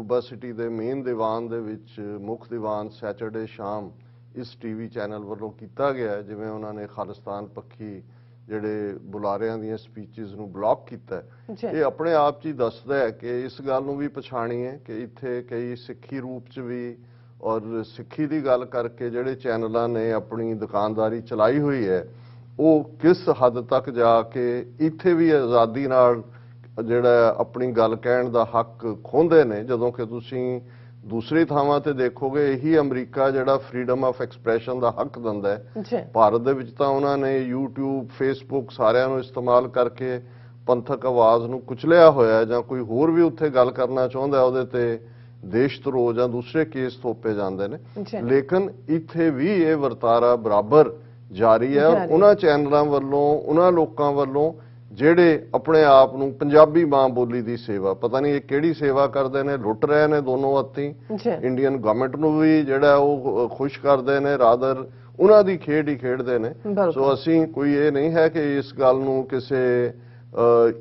ਡੁੱਬਾ city ਦੇ main ਦੀਵਾਨ ਦੇ ਵਿੱਚ ਮੁੱਖ ਦੀਵਾਨ ਸੈਟਰਡੇ ਸ਼ਾਮ ਇਸ ਟੀਵੀ ਚੈਨਲ ਵੱਲੋਂ ਕੀਤਾ ਗਿਆ, ਜਿਵੇਂ ਉਹਨਾਂ ਨੇ ਖਾਲਿਸਤਾਨ ਪੱਖੀ ਜਿਹੜੇ ਬੁਲਾਰਿਆਂ ਦੀਆਂ ਸਪੀਚਸ ਨੂੰ ਬਲੌਕ ਕੀਤਾ, ਇਹ ਆਪਣੇ ਆਪ 'ਚ ਹੀ ਦੱਸਦਾ ਹੈ ਕਿ ਇਸ ਗੱਲ ਨੂੰ ਵੀ ਪਛਾਣੀਏ ਕਿ ਇੱਥੇ ਕਈ ਸਿੱਖੀ ਰੂਪ 'ਚ ਵੀ ਔਰ ਸਿੱਖੀ ਦੀ ਗੱਲ ਕਰਕੇ ਜਿਹੜੇ ਚੈਨਲਾਂ ਨੇ ਆਪਣੀ ਦੁਕਾਨਦਾਰੀ ਚਲਾਈ ਹੋਈ ਹੈ, ਉਹ ਕਿਸ ਹੱਦ ਤੱਕ ਜਾ ਕੇ ਇੱਥੇ ਵੀ ਆਜ਼ਾਦੀ ਨਾਲ ਜਿਹੜਾ ਆਪਣੀ ਗੱਲ ਕਹਿਣ ਦਾ ਹੱਕ ਖੋਹਦੇ ਨੇ, ਜਦੋਂ ਕਿ ਤੁਸੀਂ ਦੂਸਰੀ ਥਾਵਾਂ ਤੇ ਦੇਖੋਗੇ ਇਹੀ ਅਮਰੀਕਾ ਜਿਹੜਾ ਫਰੀडम ਆਫ ਐਕਸਪ੍ਰੈਸ਼ਨ ਦਾ ਹੱਕ ਦਿੰਦਾ ਹੈ। ਭਾਰਤ ਦੇ ਵਿੱਚ ਤਾਂ ਉਹਨਾਂ ਨੇ YouTube Facebook ਸਾਰਿਆਂ ਨੂੰ ਇਸਤੇਮਾਲ ਕਰਕੇ ਪੰਥਕ ਆਵਾਜ਼ ਨੂੰ ਕੁਚਲਿਆ ਹੋਇਆ, ਜਾਂ ਕੋਈ ਹੋਰ ਵੀ ਉੱਥੇ ਗੱਲ ਕਰਨਾ ਚਾਹੁੰਦਾ ਉਹਦੇ ਤੇ ਦੇਸ਼ ਧਰੋਹ ਜਾਂ ਦੂਸਰੇ ਕੇਸ ਥੋਪੇ ਜਾਂਦੇ ਨੇ। ਲੇਕਿਨ ਇੱਥੇ ਵੀ ਇਹ ਵਰਤਾਰਾ ਬਰਾਬਰ ਜਾਰੀ ਹੈ, ਔਰ ਉਹਨਾਂ ਚੈਨਲਾਂ ਵੱਲੋਂ ਉਹਨਾਂ ਲੋਕਾਂ ਵੱਲੋਂ ਜਿਹੜੇ ਆਪਣੇ ਆਪ ਨੂੰ ਪੰਜਾਬੀ ਮਾਂ ਬੋਲੀ ਦੀ ਸੇਵਾ, ਪਤਾ ਨਹੀਂ ਇਹ ਕਿਹੜੀ ਸੇਵਾ ਕਰਦੇ ਨੇ, ਲੁੱਟ ਰਹੇ ਨੇ ਦੋਨੋਂ ਹੱਥੀਂ। ਇੰਡੀਅਨ ਗਵਰਨਮੈਂਟ ਨੂੰ ਵੀ ਜਿਹੜਾ ਉਹ ਖੁਸ਼ ਕਰਦੇ ਨੇ, ਰਾਦਰ ਉਹਨਾਂ ਦੀ ਖੇਡ ਹੀ ਖੇਡਦੇ ਨੇ। ਸੋ ਅਸੀਂ ਕੋਈ ਇਹ ਨਹੀਂ ਹੈ ਕਿ ਇਸ ਗੱਲ ਨੂੰ ਕਿਸੇ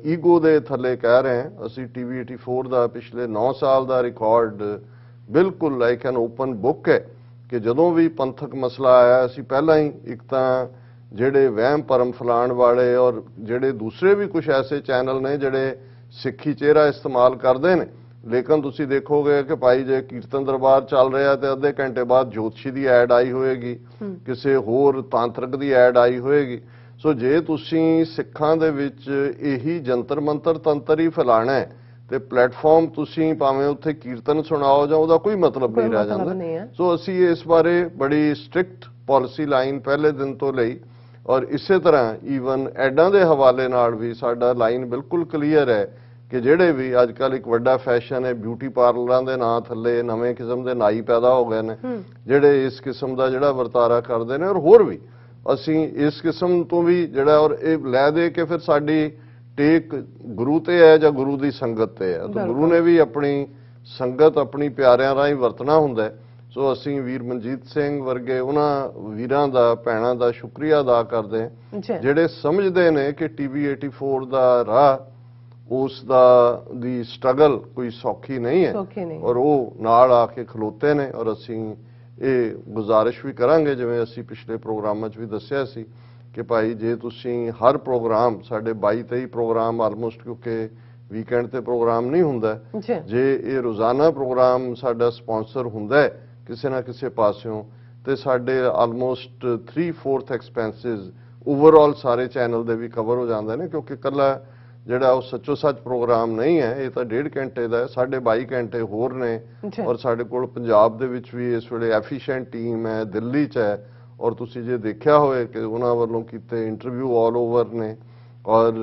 ਈਗੋ ਦੇ ਥੱਲੇ ਕਹਿ ਰਹੇ ਹਾਂ। ਅਸੀਂ TV 84 ਦਾ ਪਿਛਲੇ 9 ਸਾਲ ਦਾ ਰਿਕਾਰਡ ਬਿਲਕੁਲ ਲਾਈਕ ਐਨ ਓਪਨ ਬੁੱਕ ਹੈ ਕਿ ਜਦੋਂ ਵੀ ਪੰਥਕ ਮਸਲਾ ਆਇਆ, ਅਸੀਂ ਪਹਿਲਾਂ ਹੀ ਇੱਕ ਤਾਂ ਜਿਹੜੇ ਵਹਿਮ ਭਰਮ ਫੈਲਾਉਣ ਵਾਲੇ ਔਰ ਜਿਹੜੇ ਦੂਸਰੇ ਵੀ ਕੁਝ ਐਸੇ ਚੈਨਲ ਨੇ ਜਿਹੜੇ ਸਿੱਖੀ ਚਿਹਰਾ ਇਸਤੇਮਾਲ ਕਰਦੇ ਨੇ, ਲੇਕਿਨ ਤੁਸੀਂ ਦੇਖੋਗੇ ਕਿ ਭਾਈ ਜੇ ਕੀਰਤਨ ਦਰਬਾਰ ਚੱਲ ਰਿਹਾ ਤੇ ਅੱਧੇ ਘੰਟੇ ਬਾਅਦ ਜੋਤਸ਼ੀ ਦੀ ਐਡ ਆਈ ਹੋਏਗੀ, ਕਿਸੇ ਹੋਰ ਤਾਂਤਰਿਕ ਦੀ ਐਡ ਆਈ ਹੋਏਗੀ। ਸੋ ਜੇ ਤੁਸੀਂ ਸਿੱਖਾਂ ਦੇ ਵਿੱਚ ਇਹੀ ਜੰਤਰ ਮੰਤਰ ਤੰਤਰ ਹੀ ਫੈਲਾਣਾ ਹੈ ਤੇ ਪਲੇਟਫਾਰਮ ਤੁਸੀਂ ਭਾਵੇਂ ਉੱਥੇ ਕੀਰਤਨ ਸੁਣਾਓ ਜਾਂ ਉਹਦਾ ਕੋਈ ਮਤਲਬ ਨਹੀਂ ਰਹਿ ਜਾਂਦਾ। ਸੋ ਅਸੀਂ ਇਸ ਬਾਰੇ ਬੜੀ ਸਟ੍ਰਿਕਟ ਪਾਲਿਸੀ ਲਾਈਨ ਪਹਿਲੇ ਦਿਨ ਤੋਂ ਲਈ, ਔਰ ਇਸੇ ਤਰ੍ਹਾਂ ਈਵਨ ਐਡਾਂ ਦੇ ਹਵਾਲੇ ਨਾਲ ਵੀ ਸਾਡਾ ਲਾਈਨ ਬਿਲਕੁਲ ਕਲੀਅਰ ਹੈ ਕਿ ਜਿਹੜੇ ਵੀ ਅੱਜ ਕੱਲ੍ਹ ਇੱਕ ਵੱਡਾ ਫੈਸ਼ਨ ਹੈ, ਬਿਊਟੀ ਪਾਰਲਰਾਂ ਦੇ ਨਾਂ ਥੱਲੇ ਨਵੇਂ ਕਿਸਮ ਦੇ ਨਾਈ ਪੈਦਾ ਹੋ ਗਏ ਨੇ ਜਿਹੜੇ ਇਸ ਕਿਸਮ ਦਾ ਜਿਹੜਾ ਵਰਤਾਰਾ ਕਰਦੇ ਨੇ, ਔਰ ਹੋਰ ਵੀ ਅਸੀਂ ਇਸ ਕਿਸਮ ਤੋਂ ਵੀ ਜਿਹੜਾ ਔਰ ਇਹ ਲੈ ਦੇ ਕੇ ਫਿਰ ਸਾਡੀ ਟੇਕ ਗੁਰੂ ਤੇ ਹੈ ਜਾਂ ਗੁਰੂ ਦੀ ਸੰਗਤ ਤੇ ਹੈ। ਤਾਂ ਗੁਰੂ ਨੇ ਵੀ ਆਪਣੀ ਸੰਗਤ ਆਪਣੀ ਪਿਆਰਿਆਂ ਰਾਹੀਂ ਵਰਤਣਾ ਹੁੰਦਾ। ਸੋ ਅਸੀਂ ਵੀਰ ਮਨਜੀਤ ਸਿੰਘ ਵਰਗੇ ਉਹਨਾਂ ਵੀਰਾਂ ਦਾ ਭੈਣਾਂ ਦਾ ਸ਼ੁਕਰੀਆ ਅਦਾ ਕਰਦੇ ਹਾਂ ਜਿਹੜੇ ਸਮਝਦੇ ਨੇ ਕਿ TV 84 ਦਾ ਰਾਹ ਉਸ ਦਾ ਦੀ ਸਟਰਗਲ ਕੋਈ ਸੌਖੀ ਨਹੀਂ ਹੈ, ਔਰ ਉਹ ਨਾਲ ਆ ਕੇ ਖਲੋਤੇ ਨੇ। ਔਰ ਅਸੀਂ ਇਹ ਗੁਜ਼ਾਰਿਸ਼ ਵੀ ਕਰਾਂਗੇ, ਜਿਵੇਂ ਅਸੀਂ ਪਿਛਲੇ ਪ੍ਰੋਗਰਾਮਾਂ 'ਚ ਵੀ ਦੱਸਿਆ ਸੀ ਕਿ ਭਾਈ ਜੇ ਤੁਸੀਂ ਹਰ ਪ੍ਰੋਗਰਾਮ ਸਾਡੇ 22-23 ਪ੍ਰੋਗਰਾਮ ਆਲਮੋਸਟ, ਕਿਉਂਕਿ ਵੀਕਐਂਡ ਤੇ ਪ੍ਰੋਗਰਾਮ ਨਹੀਂ ਹੁੰਦਾ, ਜੇ ਇਹ ਰੋਜ਼ਾਨਾ ਪ੍ਰੋਗਰਾਮ ਸਾਡਾ ਸਪਾਂਸਰ ਹੁੰਦਾ ਹੈ ਕਿਸੇ ਨਾ ਕਿਸੇ ਪਾਸਿਓਂ, ਤੇ ਸਾਡੇ ਆਲਮੋਸਟ 3/4 ਐਕਸਪੈਂਸਿਸ ਓਵਰਆਲ ਸਾਰੇ ਚੈਨਲ ਦੇ ਵੀ ਕਵਰ ਹੋ ਜਾਂਦੇ ਨੇ, ਕਿਉਂਕਿ ਇਕੱਲਾ ਜਿਹੜਾ ਉਹ ਸੱਚੋ ਸੱਚ ਪ੍ਰੋਗਰਾਮ ਨਹੀਂ ਹੈ, ਇਹ ਤਾਂ 1.5 ਘੰਟੇ ਦਾ ਹੈ, 22.5 ਘੰਟੇ ਹੋਰ ਨੇ। ਔਰ ਸਾਡੇ ਕੋਲ ਪੰਜਾਬ ਦੇ ਵਿੱਚ ਵੀ ਇਸ ਵੇਲੇ ਐਫੀਸ਼ੀਐਂਟ ਟੀਮ ਹੈ, ਦਿੱਲੀ 'ਚ ਹੈ, ਔਰ ਤੁਸੀਂ ਜੇ ਦੇਖਿਆ ਹੋਵੇ ਕਿ ਉਹਨਾਂ ਵੱਲੋਂ ਕੀਤੇ ਇੰਟਰਵਿਊ ਆਲ ਓਵਰ ਨੇ, ਔਰ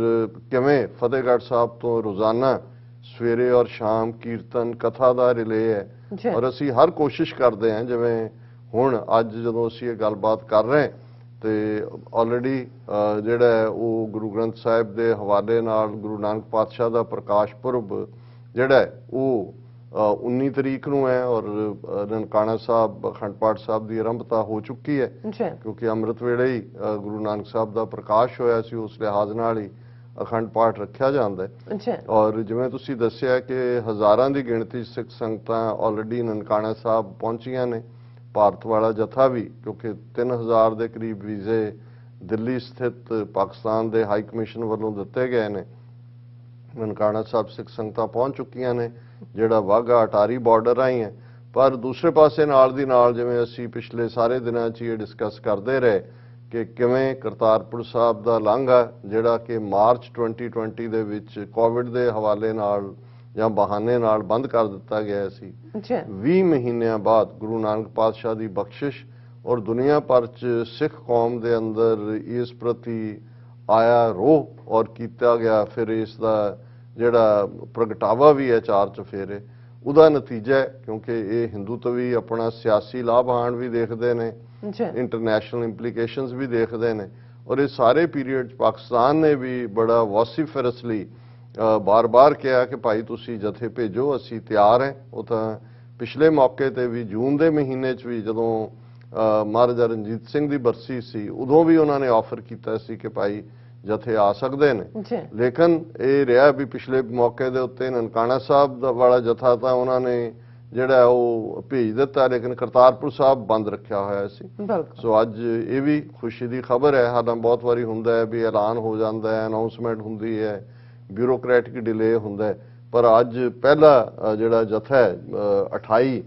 ਕਿਵੇਂ ਫਤਿਹਗੜ੍ਹ ਸਾਹਿਬ ਤੋਂ ਰੋਜ਼ਾਨਾ ਸਵੇਰੇ ਔਰ ਸ਼ਾਮ ਕੀਰਤਨ ਕਥਾ ਦਾ ਰਿਲੇ ਹੈ। ਔਰ ਅਸੀਂ ਹਰ ਕੋਸ਼ਿਸ਼ ਕਰਦੇ ਹਾਂ, ਜਿਵੇਂ ਹੁਣ ਅੱਜ ਜਦੋਂ ਅਸੀਂ ਇਹ ਗੱਲਬਾਤ ਕਰ ਰਹੇ ਤੇ ਆਲਰੇਡੀ ਜਿਹੜਾ ਉਹ ਗੁਰੂ ਗ੍ਰੰਥ ਸਾਹਿਬ ਦੇ ਹਵਾਲੇ ਨਾਲ ਗੁਰੂ ਨਾਨਕ ਪਾਤਸ਼ਾਹ ਦਾ ਪ੍ਰਕਾਸ਼ ਪੁਰਬ ਜਿਹੜਾ ਉਹ 19 ਤਰੀਕ ਨੂੰ ਹੈ, ਔਰ ਨਨਕਾਣਾ ਸਾਹਿਬ ਅਖੰਡ ਪਾਠ ਸਾਹਿਬ ਦੀ ਆਰੰਭਤਾ ਹੋ ਚੁੱਕੀ ਹੈ, ਕਿਉਂਕਿ ਅੰਮ੍ਰਿਤ ਵੇਲੇ ਹੀ ਗੁਰੂ ਨਾਨਕ ਸਾਹਿਬ ਦਾ ਪ੍ਰਕਾਸ਼ ਹੋਇਆ ਸੀ, ਉਸ ਲਿਹਾਜ਼ ਨਾਲ ਹੀ ਅਖੰਡ ਪਾਠ ਰੱਖਿਆ ਜਾਂਦਾ ਹੈ। ਔਰ ਜਿਵੇਂ ਤੁਸੀਂ ਦੱਸਿਆ ਕਿ ਹਜ਼ਾਰਾਂ ਦੀ ਗਿਣਤੀ ਸਿੱਖ ਸੰਗਤਾਂ ਆਲਰੇਡੀ ਨਨਕਾਣਾ ਸਾਹਿਬ ਪਹੁੰਚੀਆਂ ਨੇ। ਭਾਰਤ ਵਾਲਾ ਜਥਾ ਵੀ, ਕਿਉਂਕਿ 3000 ਦੇ ਕਰੀਬ ਵੀਜ਼ੇ ਦਿੱਲੀ ਸਥਿਤ ਪਾਕਿਸਤਾਨ ਦੇ ਹਾਈ ਕਮਿਸ਼ਨ ਵੱਲੋਂ ਦਿੱਤੇ ਗਏ ਨੇ, ਨਨਕਾਣਾ ਸਾਹਿਬ ਸਿੱਖ ਸੰਗਤਾਂ ਪਹੁੰਚ ਚੁੱਕੀਆਂ ਨੇ, ਜਿਹੜਾ ਵਾਹਗਾ ਅਟਾਰੀ ਬਾਰਡਰ ਰਾਹੀਂ ਹੈ। ਪਰ ਦੂਸਰੇ ਪਾਸੇ ਨਾਲ ਦੀ ਨਾਲ ਜਿਵੇਂ ਅਸੀਂ ਪਿਛਲੇ ਸਾਰੇ ਦਿਨਾਂ 'ਚ ਇਹ ਡਿਸਕਸ ਕਰਦੇ ਰਹੇ ਕਿ ਕਿਵੇਂ ਕਰਤਾਰਪੁਰ ਸਾਹਿਬ ਦਾ ਲਾਂਘਾ ਜਿਹੜਾ ਕਿ ਮਾਰਚ 2020 ਦੇ ਵਿੱਚ ਕੋਵਿਡ ਦੇ ਹਵਾਲੇ ਨਾਲ ਜਾਂ ਬਹਾਨੇ ਨਾਲ ਬੰਦ ਕਰ ਦਿੱਤਾ ਗਿਆ ਸੀ, 20 ਮਹੀਨਿਆਂ ਬਾਅਦ ਗੁਰੂ ਨਾਨਕ ਪਾਤਸ਼ਾਹ ਦੀ ਬਖਸ਼ਿਸ਼ ਔਰ ਦੁਨੀਆ ਭਰ 'ਚ ਸਿੱਖ ਕੌਮ ਦੇ ਅੰਦਰ ਇਸ ਪ੍ਰਤੀ ਆਇਆ ਰੋਹ ਔਰ ਕੀਤਾ ਗਿਆ ਫਿਰ ਇਸ ਦਾ ਜਿਹੜਾ ਪ੍ਰਗਟਾਵਾ ਵੀ ਹੈ 4 ਚੁਫੇਰੇ, ਉਹਦਾ ਨਤੀਜਾ ਹੈ। ਕਿਉਂਕਿ ਇਹ ਹਿੰਦੂਤਵੀ ਆਪਣਾ ਸਿਆਸੀ ਲਾਭਾਨ ਵੀ ਦੇਖਦੇ ਨੇ, ਇੰਟਰਨੈਸ਼ਨਲ ਇੰਪਲੀਕੇਸ਼ਨਸ ਵੀ ਦੇਖਦੇ ਨੇ, ਔਰ ਇਹ ਸਾਰੇ ਪੀਰੀਅਡ 'ਚ ਪਾਕਿਸਤਾਨ ਨੇ ਵੀ ਬੜਾ ਵੌਸੀਫਰਸਲੀ ਬਾਰ-ਬਾਰ ਕਿਹਾ ਕਿ ਭਾਈ ਤੁਸੀਂ ਜਥੇ ਭੇਜੋ, ਅਸੀਂ ਤਿਆਰ ਹਾਂ। ਉਹ ਤਾਂ ਪਿਛਲੇ ਮੌਕੇ ਤੇ ਵੀ ਜੂਨ ਦੇ ਮਹੀਨੇ 'ਚ ਵੀ ਜਦੋਂ ਮਹਾਰਾਜਾ ਰਣਜੀਤ ਸਿੰਘ ਦੀ ਬਰਸੀ ਸੀ, ਉਦੋਂ ਵੀ ਉਹਨਾਂ ਨੇ ਆਫਰ ਕੀਤਾ ਸੀ ਕਿ ਭਾਈ ਜਥੇ ਆ ਸਕਦੇ ਨੇ। ਜੀ ਲੇਕਿਨ ਇਹ ਰਿਹਾ ਵੀ ਪਿਛਲੇ ਮੌਕੇ ਦੇ ਉੱਤੇ ਨਨਕਾਣਾ ਸਾਹਿਬ ਦਾ ਵਾਲਾ ਜਥਾ ਤਾਂ ਉਹਨਾਂ ਨੇ ਜਿਹੜਾ ਉਹ ਭੇਜ ਦਿੱਤਾ, ਲੇਕਿਨ ਕਰਤਾਰਪੁਰ ਸਾਹਿਬ ਬੰਦ ਰੱਖਿਆ ਹੋਇਆ ਸੀ। ਬਿਲਕੁਲ ਸੋ ਅੱਜ ਇਹ ਵੀ ਖੁਸ਼ੀ ਦੀ ਖਬਰ ਹੈ। ਸਾਡਾ ਬਹੁਤ ਵਾਰੀ ਹੁੰਦਾ ਹੈ ਵੀ ਐਲਾਨ ਹੋ ਜਾਂਦਾ ਹੈ, ਅਨਾਉਂਸਮੈਂਟ ਹੁੰਦੀ ਹੈ, ਬਿਊਰੋਕ੍ਰੈਟਿਕ ਡਿਲੇ ਹੁੰਦਾ ਹੈ, ਪਰ ਅੱਜ ਪਹਿਲਾ ਜਿਹੜਾ ਜਥਾ ਹੈ 28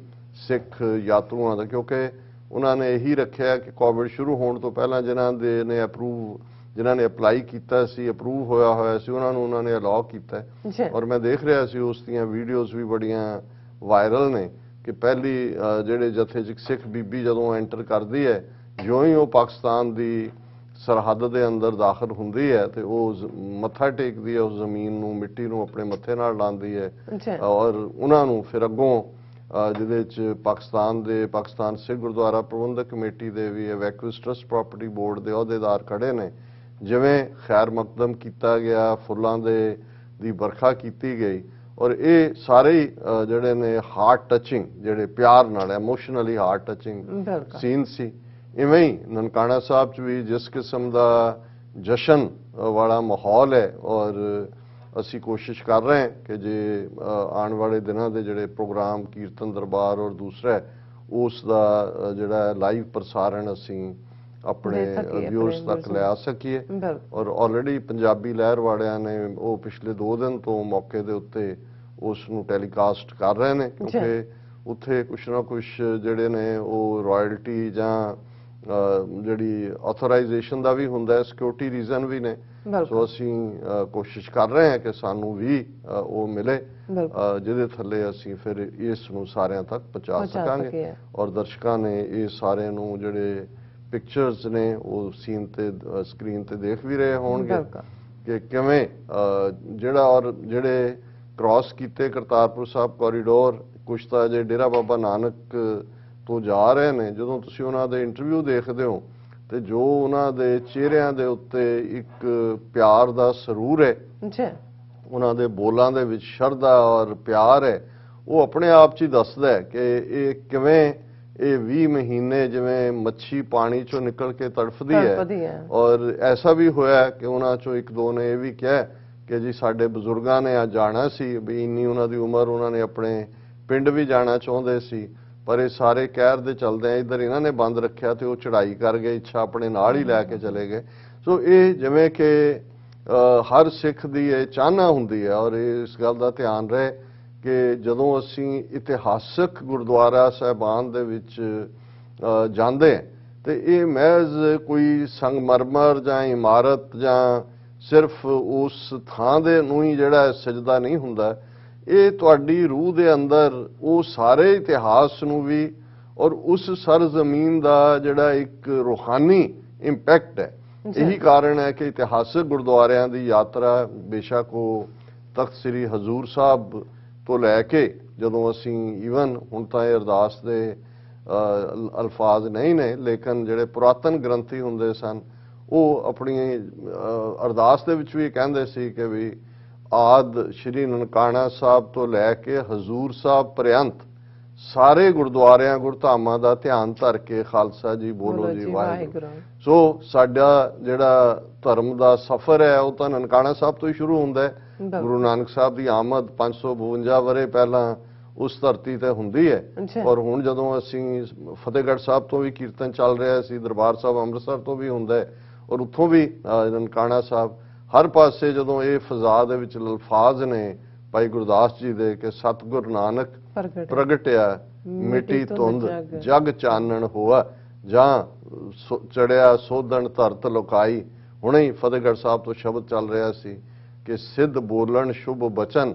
ਸਿੱਖ ਯਾਤਰੂਆਂ ਦਾ, ਕਿਉਂਕਿ ਉਹਨਾਂ ਨੇ ਇਹੀ ਰੱਖਿਆ ਕਿ ਕੋਵਿਡ ਸ਼ੁਰੂ ਹੋਣ ਤੋਂ ਪਹਿਲਾਂ ਜਿਨ੍ਹਾਂ ਨੇ ਅਪਲਾਈ ਕੀਤਾ ਸੀ, ਅਪਰੂਵ ਹੋਇਆ ਸੀ, ਉਹਨਾਂ ਨੇ ਅਲਾਉ ਕੀਤਾ। ਜੀ ਔਰ ਮੈਂ ਦੇਖ ਰਿਹਾ ਸੀ ਉਸ ਦੀਆਂ ਵੀਡੀਓਜ਼ ਵੀ ਬੜੀਆਂ ਵਾਇਰਲ ਨੇ ਕਿ ਪਹਿਲੀ ਜਿਹੜੇ ਜਥੇ 'ਚ ਸਿੱਖ ਬੀਬੀ ਜਦੋਂ ਐਂਟਰ ਕਰਦੀ ਹੈ, ਜਿਉਂ ਹੀ ਉਹ ਪਾਕਿਸਤਾਨ ਦੀ ਸਰਹੱਦ ਦੇ ਅੰਦਰ ਦਾਖਲ ਹੁੰਦੀ ਹੈ ਤੇ ਉਹ ਮੱਥਾ ਟੇਕਦੀ ਹੈ, ਉਸ ਜ਼ਮੀਨ ਨੂੰ, ਮਿੱਟੀ ਨੂੰ ਆਪਣੇ ਮੱਥੇ ਨਾਲ ਲਾਉਂਦੀ ਹੈ। ਜੀ ਔਰ ਉਹਨਾਂ ਨੂੰ ਫਿਰ ਅੱਗੋਂ ਜਿਹਦੇ 'ਚ ਪਾਕਿਸਤਾਨ ਸਿੱਖ ਗੁਰਦੁਆਰਾ ਪ੍ਰਬੰਧਕ ਕਮੇਟੀ ਦੇ ਵੀ ਵੈਕੂਸ ਟਰਸਟ ਪ੍ਰਾਪਰਟੀ ਬੋਰਡ ਦੇ ਅਹੁਦੇਦਾਰ ਖੜੇ ਨੇ। ਜਿਵੇਂ ਖੈਰ ਮਕਦਮ ਕੀਤਾ ਗਿਆ, ਫੁੱਲਾਂ ਦੀ ਵਰਖਾ ਕੀਤੀ ਗਈ, ਔਰ ਇਹ ਸਾਰੇ ਹੀ ਜਿਹੜੇ ਨੇ ਹਾਰਟ ਟੱਚਿੰਗ, ਜਿਹੜੇ ਪਿਆਰ ਨਾਲ ਇਮੋਸ਼ਨਲੀ ਹਾਰਟ ਟੱਚਿੰਗ ਸੀਨ ਸੀ। ਇਵੇਂ ਹੀ ਨਨਕਾਣਾ ਸਾਹਿਬ 'ਚ ਵੀ ਜਿਸ ਕਿਸਮ ਦਾ ਜਸ਼ਨ ਵਾਲਾ ਮਾਹੌਲ ਹੈ, ਔਰ ਅਸੀਂ ਕੋਸ਼ਿਸ਼ ਕਰ ਰਹੇ ਹਾਂ ਕਿ ਜੇ ਆਉਣ ਵਾਲੇ ਦਿਨਾਂ ਦੇ ਜਿਹੜੇ ਪ੍ਰੋਗਰਾਮ ਕੀਰਤਨ ਦਰਬਾਰ ਔਰ ਦੂਸਰਾ ਉਸ ਦਾ ਜਿਹੜਾ ਲਾਈਵ ਪ੍ਰਸਾਰਣ ਅਸੀਂ ਆਪਣੇ ਵਿਊਅਰਸ ਤੱਕ ਲਿਆ ਸਕੀਏ। ਔਰ ਆਲਰੇਡੀ ਪੰਜਾਬੀ ਲਹਿਰ ਵਾਲਿਆਂ ਨੇ ਉਹ ਪਿਛਲੇ 2 ਦਿਨ ਤੋਂ ਮੌਕੇ ਦੇ ਉੱਤੇ ਉਸ ਨੂੰ ਟੈਲੀਕਾਸਟ ਕਰ ਰਹੇ ਨੇ, ਕਿਉਂਕਿ ਉੱਥੇ ਕੁਛ ਨਾ ਕੁਛ ਜਿਹੜੇ ਨੇ ਉਹ ਰਾਇਲਟੀ ਜਾਂ ਜਿਹੜੀ ਆਥੋਰਾਈਜੇਸ਼ਨ ਦਾ ਵੀ ਹੁੰਦਾ, ਸਿਕਿਉਰਿਟੀ ਰੀਜ਼ਨ ਵੀ ਨੇ। ਸੋ ਅਸੀਂ ਕੋਸ਼ਿਸ਼ ਕਰ ਰਹੇ ਹਾਂ ਕਿ ਸਾਨੂੰ ਵੀ ਉਹ ਮਿਲੇ, ਜਿਹਦੇ ਥੱਲੇ ਅਸੀਂ ਫਿਰ ਇਸ ਨੂੰ ਸਾਰਿਆਂ ਤੱਕ ਪਹੁੰਚਾ ਸਕਾਂਗੇ। ਔਰ ਦਰਸ਼ਕਾਂ ਨੇ ਇਹ ਸਾਰਿਆਂ ਨੂੰ ਜਿਹੜੇ ਪਿਕਚਰਸ ਨੇ ਉਹ ਸਕਰੀਨ ਤੇ ਦੇਖ ਵੀ ਰਹੇ ਹੋਣਗੇ ਕਿ ਕਿਵੇਂ ਜਿਹੜੇ ਕ੍ਰਾਸ ਕੀਤੇ ਕਰਤਾਰਪੁਰ ਸਾਹਿਬ ਕੋਰੀਡੋਰ, ਕੁਛ ਤਾਂ ਜੇ ਡੇਰਾ ਬਾਬਾ ਨਾਨਕ ਤੋਂ ਜਾ ਰਹੇ ਨੇ, ਜਦੋਂ ਤੁਸੀਂ ਉਹਨਾਂ ਦੇ ਇੰਟਰਵਿਊ ਦੇਖਦੇ ਹੋ ਤੇ ਜੋ ਉਹਨਾਂ ਦੇ ਚਿਹਰਿਆਂ ਦੇ ਉੱਤੇ ਇੱਕ ਪਿਆਰ ਦਾ ਸਰੂਰ ਹੈ, ਉਹਨਾਂ ਦੇ ਬੋਲਾਂ ਦੇ ਵਿੱਚ ਸ਼ਰਧਾ ਔਰ ਪਿਆਰ ਹੈ, ਉਹ ਆਪਣੇ ਆਪ 'ਚ ਹੀ ਦੱਸਦਾ ਹੈ ਕਿ ਇਹ ਕਿਵੇਂ ਇਹ 20 ਮਹੀਨੇ ਜਿਵੇਂ ਮੱਛੀ ਪਾਣੀ ਚੋਂ ਨਿਕਲ ਕੇ ਤੜਫਦੀ ਹੈ। ਔਰ ਐਸਾ ਵੀ ਹੋਇਆ ਕਿ ਉਹਨਾਂ ਚੋਂ ਇੱਕ ਦੋ ਨੇ ਇਹ ਵੀ ਕਿਹਾ ਕਿ ਜੀ ਸਾਡੇ ਬਜ਼ੁਰਗਾਂ ਨੇ ਅੱਜ ਜਾਣਾ ਸੀ, ਵੀ ਇੰਨੀ ਉਹਨਾਂ ਦੀ ਉਮਰ, ਉਹਨਾਂ ਨੇ ਆਪਣੇ ਪਿੰਡ ਵੀ ਜਾਣਾ ਚਾਹੁੰਦੇ ਸੀ, ਪਰ ਇਹ ਸਾਰੇ ਕਹਿਰ ਦੇ ਚਲਦੇ ਆ ਇੱਧਰ ਇਹਨਾਂ ਨੇ ਬੰਦ ਰੱਖਿਆ ਤੇ ਉਹ ਚੜ੍ਹਾਈ ਕਰ ਗਏ, ਇੱਛਾ ਆਪਣੇ ਨਾਲ ਹੀ ਲੈ ਕੇ ਚਲੇ ਗਏ। ਸੋ ਇਹ ਜਿਵੇਂ ਕਿ ਹਰ ਸਿੱਖ ਦੀ ਇਹ ਚਾਹਨਾ ਹੁੰਦੀ ਹੈ, ਔਰ ਇਸ ਗੱਲ ਦਾ ਧਿਆਨ ਰਹੇ ਕਿ ਜਦੋਂ ਅਸੀਂ ਇਤਿਹਾਸਕ ਗੁਰਦੁਆਰਾ ਸਾਹਿਬਾਨ ਦੇ ਵਿੱਚ ਜਾਂਦੇ ਤੇ ਇਹ ਮਹਿਜ਼ ਕੋਈ ਸੰਗਮਰਮਰ ਜਾਂ ਇਮਾਰਤ ਜਾਂ ਸਿਰਫ ਉਸ ਥਾਂ ਦੇ ਨੂੰ ਹੀ ਜਿਹੜਾ ਸਜਦਾ ਨਹੀਂ ਹੁੰਦਾ, ਇਹ ਤੁਹਾਡੀ ਰੂਹ ਦੇ ਅੰਦਰ ਉਹ ਸਾਰੇ ਇਤਿਹਾਸ ਨੂੰ ਵੀ ਔਰ ਉਸ ਸਰਜ਼ਮੀਨ ਦਾ ਜਿਹੜਾ ਇੱਕ ਰੂਹਾਨੀ ਇੰਪੈਕਟ ਹੈ। ਇਹੀ ਕਾਰਨ ਹੈ ਕਿ ਇਤਿਹਾਸਕ ਗੁਰਦੁਆਰਿਆਂ ਦੀ ਯਾਤਰਾ ਬੇਸ਼ੱਕ ਉਹ ਤਖਤ ਸ੍ਰੀ ਹਜ਼ੂਰ ਸਾਹਿਬ ਤੋਂ ਲੈ ਕੇ, ਜਦੋਂ ਅਸੀਂ ਈਵਨ ਹੁਣ ਤਾਂ ਇਹ ਅਰਦਾਸ ਦੇ ਅਲਫਾਜ਼ ਨਹੀਂ ਨੇ, ਲੇਕਿਨ ਜਿਹੜੇ ਪੁਰਾਤਨ ਗ੍ਰੰਥੀ ਹੁੰਦੇ ਸਨ ਉਹ ਆਪਣੀ ਅਰਦਾਸ ਦੇ ਵਿੱਚ ਵੀ ਕਹਿੰਦੇ ਸੀ ਕਿ ਵੀ ਆਦ ਸ਼੍ਰੀ ਨਨਕਾਣਾ ਸਾਹਿਬ ਤੋਂ ਲੈ ਕੇ ਹਜ਼ੂਰ ਸਾਹਿਬ ਪਰਯੰਤ ਸਾਰੇ ਗੁਰਦੁਆਰਿਆਂ ਗੁਰਧਾਮਾਂ ਦਾ ਧਿਆਨ ਧਰ ਕੇ ਖਾਲਸਾ ਜੀ ਬੋਲੋ ਜੀ ਵਾਹਿਗੁਰੂ। ਸੋ ਸਾਡਾ ਜਿਹੜਾ ਧਰਮ ਦਾ ਸਫ਼ਰ ਹੈ ਉਹ ਤਾਂ ਨਨਕਾਣਾ ਸਾਹਿਬ ਤੋਂ ਹੀ ਸ਼ੁਰੂ ਹੁੰਦਾ ਹੈ। ਗੁਰੂ ਨਾਨਕ ਸਾਹਿਬ ਦੀ ਆਮਦ 552 ਵਰੇ ਪਹਿਲਾਂ ਉਸ ਧਰਤੀ ਤੇ ਹੁੰਦੀ ਹੈ, ਔਰ ਹੁਣ ਜਦੋਂ ਅਸੀਂ ਫਤਿਹਗੜ੍ਹ ਸਾਹਿਬ ਤੋਂ ਵੀ ਕੀਰਤਨ ਚੱਲ ਰਿਹਾ ਸੀ, ਦਰਬਾਰ ਸਾਹਿਬ ਅੰਮ੍ਰਿਤਸਰ ਤੋਂ ਵੀ ਹੁੰਦਾ ਹੈ, ਔਰ ਉੱਥੋਂ ਵੀ ਨਨਕਾਣਾ ਸਾਹਿਬ, ਹਰ ਪਾਸੇ ਜਦੋਂ ਇਹ ਫਜ਼ਾ ਦੇ ਵਿੱਚ ਅਲਫਾਜ਼ ਨੇ ਭਾਈ ਗੁਰਦਾਸ ਜੀ ਦੇ ਕਿ ਸਤਿਗੁਰ ਨਾਨਕ ਪ੍ਰਗਟਿਆ ਮਿੱਟੀ ਧੁੰਦ ਜਗ ਚਾਨਣ ਹੋਆ, ਜਾਂ ਚੜਿਆ ਸੋਧਣ ਧਰਤ ਲੁਕਾਈ। ਹੁਣੇ ਹੀ ਫਤਿਹਗੜ੍ਹ ਸਾਹਿਬ ਤੋਂ ਸ਼ਬਦ ਚੱਲ ਰਿਹਾ ਸੀ ਕਿ ਸਿੱਧ ਬੋਲਣ ਸ਼ੁਭ ਬਚਨ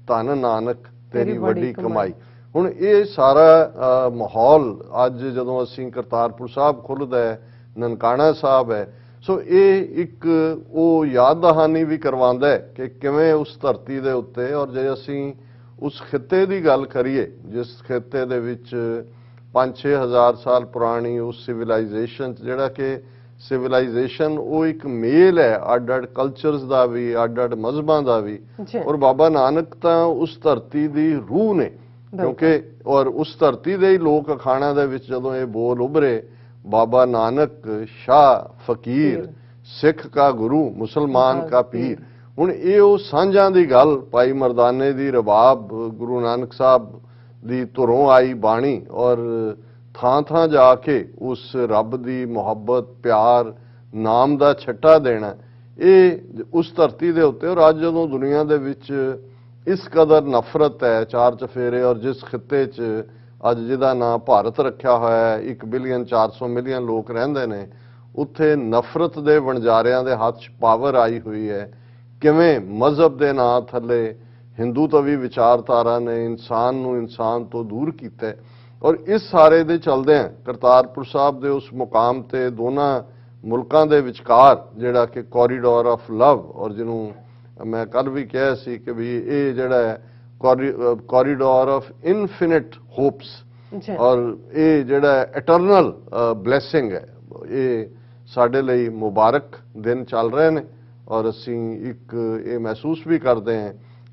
ਧਨ ਨਾਨਕ ਤੇਰੀ ਵੱਡੀ ਕਮਾਈ। ਹੁਣ ਇਹ ਸਾਰਾ ਮਾਹੌਲ ਅੱਜ ਜਦੋਂ ਅਸੀਂ ਕਰਤਾਰਪੁਰ ਸਾਹਿਬ ਖੁੱਲ੍ਹਦਾ ਹੈ, ਨਨਕਾਣਾ ਸਾਹਿਬ ਹੈ, ਸੋ ਇਹ ਇੱਕ ਉਹ ਯਾਦ ਦਹਾਨੀ ਵੀ ਕਰਵਾਉਂਦਾ ਹੈ ਕਿ ਕਿਵੇਂ ਉਸ ਧਰਤੀ ਦੇ ਉੱਤੇ, ਔਰ ਜੇ ਅਸੀਂ ਉਸ ਖਿੱਤੇ ਦੀ ਗੱਲ ਕਰੀਏ ਜਿਸ ਖਿੱਤੇ ਦੇ ਵਿੱਚ 5-6 ਹਜ਼ਾਰ ਸਾਲ ਪੁਰਾਣੀ ਉਸ ਸਿਵਲਾਈਜੇਸ਼ਨ, ਜਿਹੜਾ ਕਿ ਸਿਵਲਾਈਜੇਸ਼ਨ ਉਹ ਇੱਕ ਮੇਲ ਹੈ ਅੱਡ-ਅੱਡ ਕਲਚਰਸ ਦਾ ਵੀ, ਅੱਡ-ਅੱਡ ਮਜ਼ਹਬਾਂ ਦਾ ਵੀ, ਔਰ ਬਾਬਾ ਨਾਨਕ ਤਾਂ ਉਸ ਧਰਤੀ ਦੀ ਰੂਹ ਨੇ, ਕਿਉਂਕਿ ਔਰ ਉਸ ਧਰਤੀ ਦੇ ਹੀ ਲੋਕ ਅਖਾਣਾਂ ਦੇ ਵਿੱਚ ਜਦੋਂ ਇਹ ਬੋਲ ਉਭਰੇ, ਬਾਬਾ ਨਾਨਕ ਸ਼ਾਹ ਫਕੀਰ सिख का गुरु मुसलमान का पीर। हुण ये ਉਹ ਸਾਂਝਾਂ ਦੀ ਗੱਲ ਭਾਈ ਮਰਦਾਨੇ ਦੀ ਰਬਾਬ ਗੁਰੂ ਨਾਨਕ ਸਾਹਿਬ ਦੀ ਧੁਰੋਂ ਆਈ ਬਾਣੀ ਔਰ ਥਾਂ ਥਾਂ ਜਾ ਕੇ ਉਸ ਰੱਬ ਦੀ ਮੁਹੱਬਤ ਪਿਆਰ ਨਾਮ ਦਾ ਛੱਟਾ ਦੇਣਾ ਇਹ ਉਸ ਧਰਤੀ ਦੇ ਉੱਤੇ। ਔਰ ਅੱਜ ਜਦੋਂ ਦੁਨੀਆ ਦੇ ਵਿੱਚ ਇਸ ਕਦਰ ਨਫ਼ਰਤ ਹੈ ਚਾਰ ਚਫੇਰੇ ਔਰ ਜਿਸ ਖਿੱਤੇ 'ਚ ਅੱਜ ਜਿਹਦਾ ਨਾਂ ਭਾਰਤ ਰੱਖਿਆ ਹੋਇਆ ਹੈ 1 ਬਿਲੀਅਨ 400 ਮਿਲੀਅਨ ਲੋਕ ਰਹਿੰਦੇ ਨੇ ਉੱਥੇ ਨਫ਼ਰਤ ਦੇ ਵਣਜਾਰਿਆਂ ਦੇ ਹੱਥ 'ਚ ਪਾਵਰ ਆਈ ਹੋਈ ਹੈ। ਕਿਵੇਂ ਮਜ਼ਹਬ ਦੇ ਨਾਂ ਥੱਲੇ ਹਿੰਦੂ ਤਵੀ ਵਿਚਾਰਧਾਰਾ ਨੇ ਇਨਸਾਨ ਨੂੰ ਇਨਸਾਨ ਤੋਂ ਦੂਰ ਕੀਤਾ ਔਰ ਇਸ ਸਾਰੇ ਦੇ ਚਲਦਿਆਂ ਕਰਤਾਰਪੁਰ ਸਾਹਿਬ ਦੇ ਉਸ ਮੁਕਾਮ ਤੇ ਦੋਨਾਂ ਮੁਲਕਾਂ ਦੇ ਵਿਚਕਾਰ ਜਿਹੜਾ ਕਿ ਕੋਰੀਡੋਰ ਆਫ ਲਵ ਔਰ ਜਿਹਨੂੰ ਮੈਂ ਕੱਲ ਵੀ ਕਿਹਾ ਸੀ ਕਿ ਵੀ ਇਹ ਜਿਹੜਾ ਹੈ ਕੋਰੀਡੋਰ ਆਫ ਇਨਫਿਨਿਟ ਹੋਪਸ ਔਰ ਇਹ ਜਿਹੜਾ ਇਟਰਨਲ ਬਲੇਸਿੰਗ ਹੈ ਇਹ ਸਾਡੇ ਲਈ ਮੁਬਾਰਕ ਦਿਨ ਚੱਲ ਰਹੇ ਨੇ। ਔਰ ਅਸੀਂ ਇੱਕ ਇਹ ਮਹਿਸੂਸ ਵੀ ਕਰਦੇ ਹਾਂ